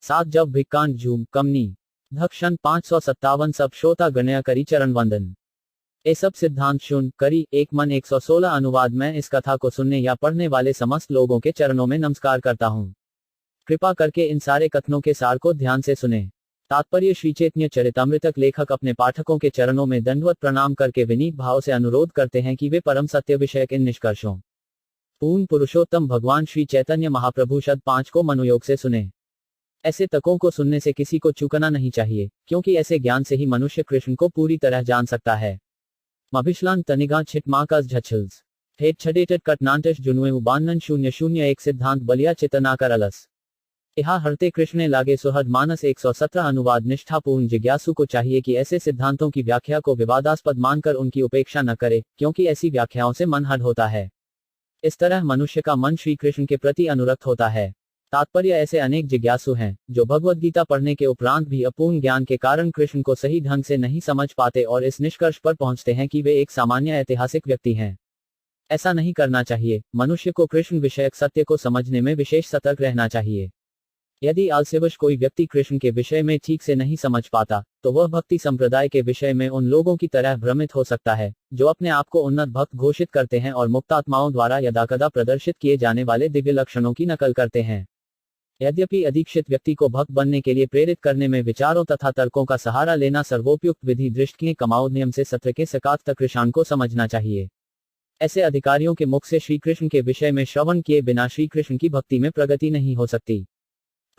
7 जब भिक्कांड झूम कमनी धक्षण 557 सब श्रोता गणया करी चरण वंदन ए सब सिद्धांत शून्य करी एक मन 116 अनुवाद मैं इस कथा को सुनने या पढ़ने वाले समस्त लोगों के चरणों में नमस्कार करता हूँ। कृपा करके इन सारे कथनों के सार को ध्यान से सुने। तात्पर्य श्री चैतन्य चरितामृतक लेखक अपने पाठकों के चरणों में दंडवत प्रणाम करके विनीत भाव से अनुरोध करते हैं कि वे परम सत्य विषयक इन निष्कर्षों पूर्ण पुरुषोत्तम भगवान श्री चैतन्य महाप्रभु शब्द 5 को मनोयोग से सुने। ऐसे तकों को सुनने से किसी को चूकना नहीं चाहिए, क्योंकि ऐसे ज्ञान से ही मनुष्य कृष्ण को पूरी तरह जान सकता है। मभिश्लान तनिगा छिटमाकास झछल्स हेट छडेटेट कटनांटश जुनुए उबानन 001 सिद्धांत बलिया चितनाकर अलस यहाँ हरते कृष्ण लागे सुहद मानस 117 अनुवाद निष्ठापूर्ण जिज्ञासु को चाहिए कि ऐसे सिद्धांतों की व्याख्या को विवादास्पद मानकर उनकी उपेक्षा न करे, क्योंकि ऐसी व्याख्याओं से मन हद होता है। इस तरह मनुष्य का मन श्री कृष्ण के प्रति अनुरक्त होता है। तात्पर्य ऐसे अनेक जिज्ञासु हैं जो भगवद गीता पढ़ने के उपरांत भी अपूर्ण ज्ञान के कारण कृष्ण को सही ढंग से नहीं समझ पाते और इस निष्कर्ष पर पहुंचते हैं कि वे एक सामान्य ऐतिहासिक व्यक्ति हैं। ऐसा नहीं करना चाहिए। मनुष्य को कृष्ण विषयक सत्य को समझने में विशेष सतर्क रहना चाहिए। यदि आलस्यवश कोई व्यक्ति कृष्ण के विषय में ठीक से नहीं समझ पाता, तो वह भक्ति संप्रदाय के विषय में उन लोगों की तरह भ्रमित हो सकता है जो अपने आप को उन्नत भक्त घोषित करते हैं और मुक्तात्माओं द्वारा यदाकदा प्रदर्शित किए जाने वाले दिव्य लक्षणों की नकल करते हैं। यद्यपि अदीक्षित व्यक्ति को भक्त बनने के लिए प्रेरित करने में विचारों तथा तर्कों का सहारा लेना सर्वोपयुक्त विधि दृष्टि कमाओ नियम से सत्र के सकात तक कृष्ण को समझना चाहिए। ऐसे अधिकारियों के मुख से श्री कृष्ण के विषय में श्रवण किए बिना श्री कृष्ण की भक्ति में प्रगति नहीं हो सकती।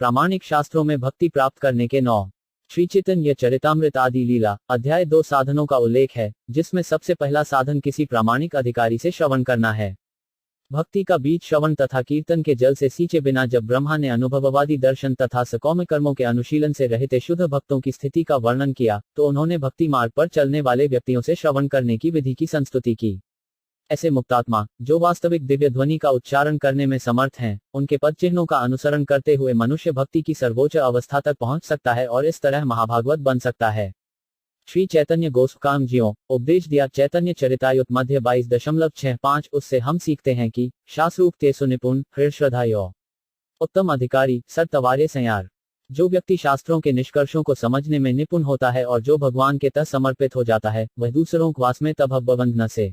प्रामाणिक शास्त्रों में भक्ति प्राप्त करने के 9 श्री चैतन्य चरितामृत आदि लीला अध्याय 2 साधनों का उल्लेख है, जिसमें सबसे पहला साधन किसी प्रामाणिक अधिकारी से श्रवण करना है। भक्ति का बीज श्रवण तथा कीर्तन के जल से सींचे बिना जब ब्रह्मा ने अनुभववादी दर्शन तथा सकौम्य कर्मों के अनुशीलन से रहित शुद्ध भक्तों की स्थिति का वर्णन किया, तो उन्होंने भक्ति मार्ग पर चलने वाले व्यक्तियों से श्रवण करने की विधि की संस्तुति की। ऐसे मुक्तात्मा जो वास्तविक दिव्य ध्वनि का उच्चारण करने में समर्थ हैं, उनके पद चिन्हों का अनुसरण करते हुए मनुष्य भक्ति की सर्वोच्च अवस्था तक पहुंच सकता है और इस तरह महाभागवत बन सकता है। श्री चैतन्य गोस्वामी जियों उपदेश दिया चैतन्य चरितायुत मध्य 22.65 उससे हम सीखते हैं कि शास्त्रोक्ते सुनिपुण हृदय श्रद्धायो उत्तम अधिकारी सर्तवार्य संयार। जो व्यक्ति शास्त्रों के निष्कर्षों को समझने में निपुण होता है और जो भगवान के तह समर्पित हो जाता है, वह दूसरों को वास में तभबंध न से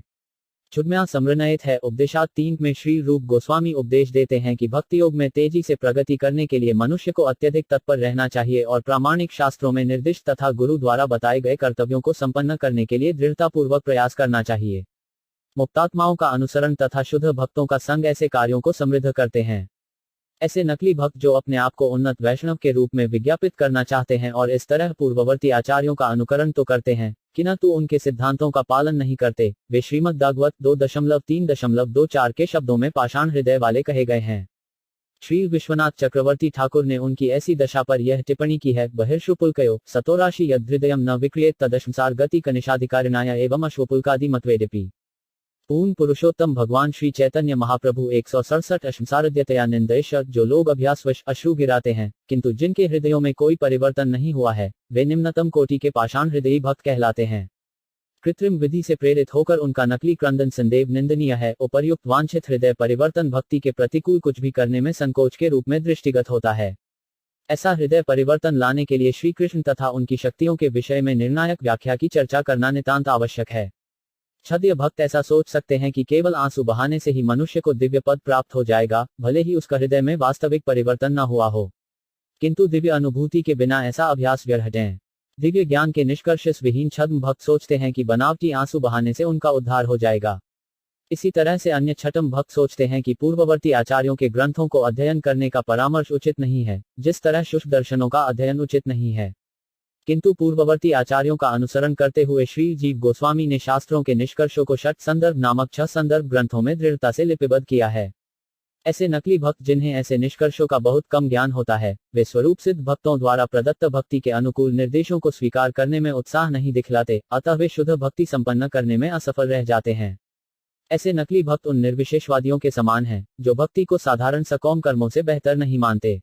छुटम्या समृणयित है। उपदेशात 3 में श्री रूप गोस्वामी उपदेश देते हैं कि भक्ति योग में तेजी से प्रगति करने के लिए मनुष्य को अत्यधिक तत्पर रहना चाहिए और प्रामाणिक शास्त्रों में निर्दिष्ट तथा गुरु द्वारा बताए गए कर्तव्यों को संपन्न करने के लिए दृढ़तापूर्वक प्रयास करना चाहिए। मुक्तात्माओं का अनुसरण तथा शुद्ध भक्तों का संग ऐसे कार्यों को समृद्ध करते हैं। ऐसे नकली भक्त जो अपने आप को उन्नत वैष्णव के रूप में विज्ञापित करना चाहते हैं और इस तरह पूर्ववर्ती आचार्यों का अनुकरण तो करते हैं किंतु उनके सिद्धांतों का पालन नहीं करते, वे श्रीमद् भागवत 2.3.24 के शब्दों में पाषाण हृदय वाले कहे गए हैं। श्री विश्वनाथ चक्रवर्ती ठाकुर ने उनकी ऐसी दशा पर यह टिप्पणी की है, बहिर्षुपुलकयो सतोराशि यदृदयम न विक्रियेत तदश्मसार गति कनिषाधिकारिणाय एवं अश्वपुलकादि मतवेदपि। पूर्ण पुरुषोत्तम भगवान श्री चैतन्य महाप्रभु 167 अश्मसारद्यतया निंदेश। जो लोग अभ्यासवश अश्रु गिराते हैं किंतु जिनके हृदयों में कोई परिवर्तन नहीं हुआ है, वे निम्नतम कोटि के पाषाण हृदयी भक्त कहलाते हैं। कृत्रिम विधि से प्रेरित होकर उनका नकली क्रंदन संदेव निंदनीय है। उपर्युक्त वांछित हृदय परिवर्तन भक्ति के प्रतिकूल कुछ भी करने में संकोच के रूप में दृष्टिगत होता है। ऐसा हृदय परिवर्तन लाने के लिए श्री कृष्ण तथा उनकी शक्तियों के विषय में निर्णायक व्याख्या की चर्चा करना नितांत आवश्यक है। क्षत्रिय भक्त ऐसा सोच सकते हैं कि केवल आंसू बहाने से ही मनुष्य को दिव्य पद प्राप्त हो जाएगा, भले ही उसका हृदय में वास्तविक परिवर्तन न हुआ हो। किंतु दिव्य अनुभूति के बिना ऐसा अभ्यास व्यर्थ है। दिव्य ज्ञान के निष्कर्ष विहीन छद्म भक्त सोचते हैं कि बनावटी आंसू बहाने से उनका उद्धार हो जाएगा। इसी तरह से अन्य छठम भक्त सोचते हैं कि पूर्ववर्ती आचार्यों के ग्रंथों को अध्ययन करने का परामर्श उचित नहीं है, जिस तरह शुष्क दर्शनों का अध्ययन उचित नहीं है। किंतु पूर्ववर्ती आचार्यों का अनुसरण करते हुए श्री जीव गोस्वामी ने शास्त्रों के निष्कर्षों को षट संदर्भ नामक 6 संदर्भ ग्रंथों में दृढ़ता से लिपिबद्ध किया है। ऐसे नकली भक्त जिन्हें ऐसे निष्कर्षों का बहुत कम ज्ञान होता है, वे स्वरूप सिद्ध भक्तों द्वारा प्रदत्त भक्ति के अनुकूल निर्देशों को स्वीकार करने में उत्साह नहीं दिखलाते, अतः वे शुद्ध भक्ति संपन्न करने में असफल रह जाते हैं। ऐसे नकली भक्त उन निर्विशेषवादियों के समान हैं जो भक्ति को साधारण सकौम कर्मों से बेहतर नहीं मानते।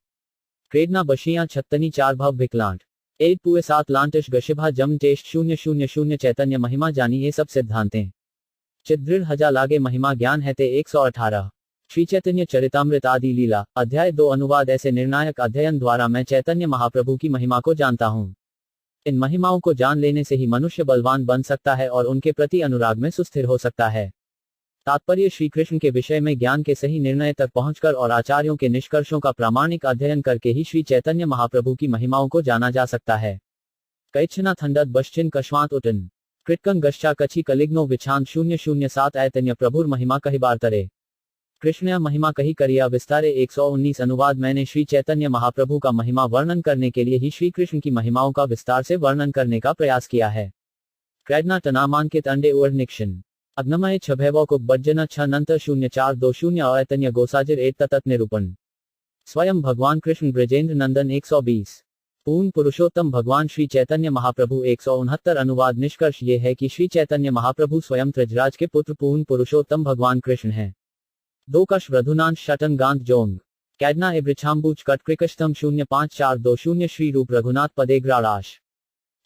प्रेरणा बशियां छत्तनी 4 भव विकलांट 8 पुए 7 लांटिश गशिभा जम टेस्ट 000 चैतन्य महिमा जानी। ये सब सिद्धांतें चिदृढ़ हजा लागे महिमा ज्ञान है ते 118। श्री चैतन्य चरितामृत आदि लीला अध्याय 2 अनुवाद। ऐसे निर्णायक अध्ययन द्वारा मैं चैतन्य महाप्रभु की महिमा को जानता हूँ। इन महिमाओं को जान लेने से ही मनुष्य बलवान बन सकता है और उनके प्रति अनुराग में सुस्थिर हो सकता है। तात्पर्य श्री कृष्ण के विषय में ज्ञान के सही निर्णय तक पहुंचकर और आचार्यों के निष्कर्षों का प्रामाणिक अध्ययन करके ही श्री चैतन्य महाप्रभु की महिमाओं को जाना जा सकता है। कैच्छना थंडत बश्चिन कश्वांत उटन कृटकं गश्चा कछी कलिग्नो विछांत 007 ऐतन्य प्रभुर महिमा कही बारतरे कृष्ण महिमा कही करिया विस्तारे 119 अनुवाद। मैंने श्री चैतन्य महाप्रभु का महिमा वर्णन करने के लिए ही श्री कृष्ण की महिमाओं का विस्तार से वर्णन करने का प्रयास किया है। क्रैडना टनामांकित अंडे उड़ निक्षण अग्नमय छभैवो को बज्जन 6 नंतर 0420 अतन्य गोसाजिर एट तत् निरूपण स्वयं भगवान कृष्ण ब्रजेंद्र नंदन 120 पूर्ण पुरुषोत्तम भगवान श्री चैतन्य महाप्रभु 169 अनुवाद। निष्कर्ष ये है कि श्री चैतन्य महाप्रभु स्वयं त्रिजराज के पुत्र पूर्ण पुरुषोत्तम भगवान कृष्ण हैं। दो कश वृधुनांश शटन गांध जोंग कैडना एब्रिछाम्बूच कटक्रिकष्टम 05420 श्री रूप रघुनाथ पदेग्राराश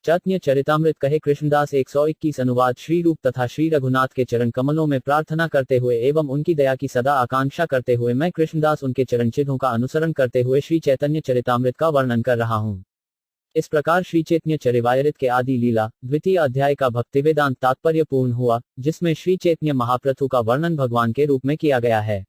चैतन्य चरितामृत कहे कृष्णदास 121 अनुवाद। श्री रूप तथा श्री रघुनाथ के चरण कमलों में प्रार्थना करते हुए एवं उनकी दया की सदा आकांक्षा करते हुए मैं कृष्णदास उनके चरण चिन्हों का अनुसरण करते हुए श्री चैतन्य चरितामृत का वर्णन कर रहा हूँ। इस प्रकार श्री चैतन्य चरिवायरित के आदि लीला द्वितीय अध्याय का भक्तिवेदांत तात्पर्य पूर्ण हुआ, जिसमें श्री चैतन्य महाप्रभु का वर्णन भगवान के रूप में किया गया है।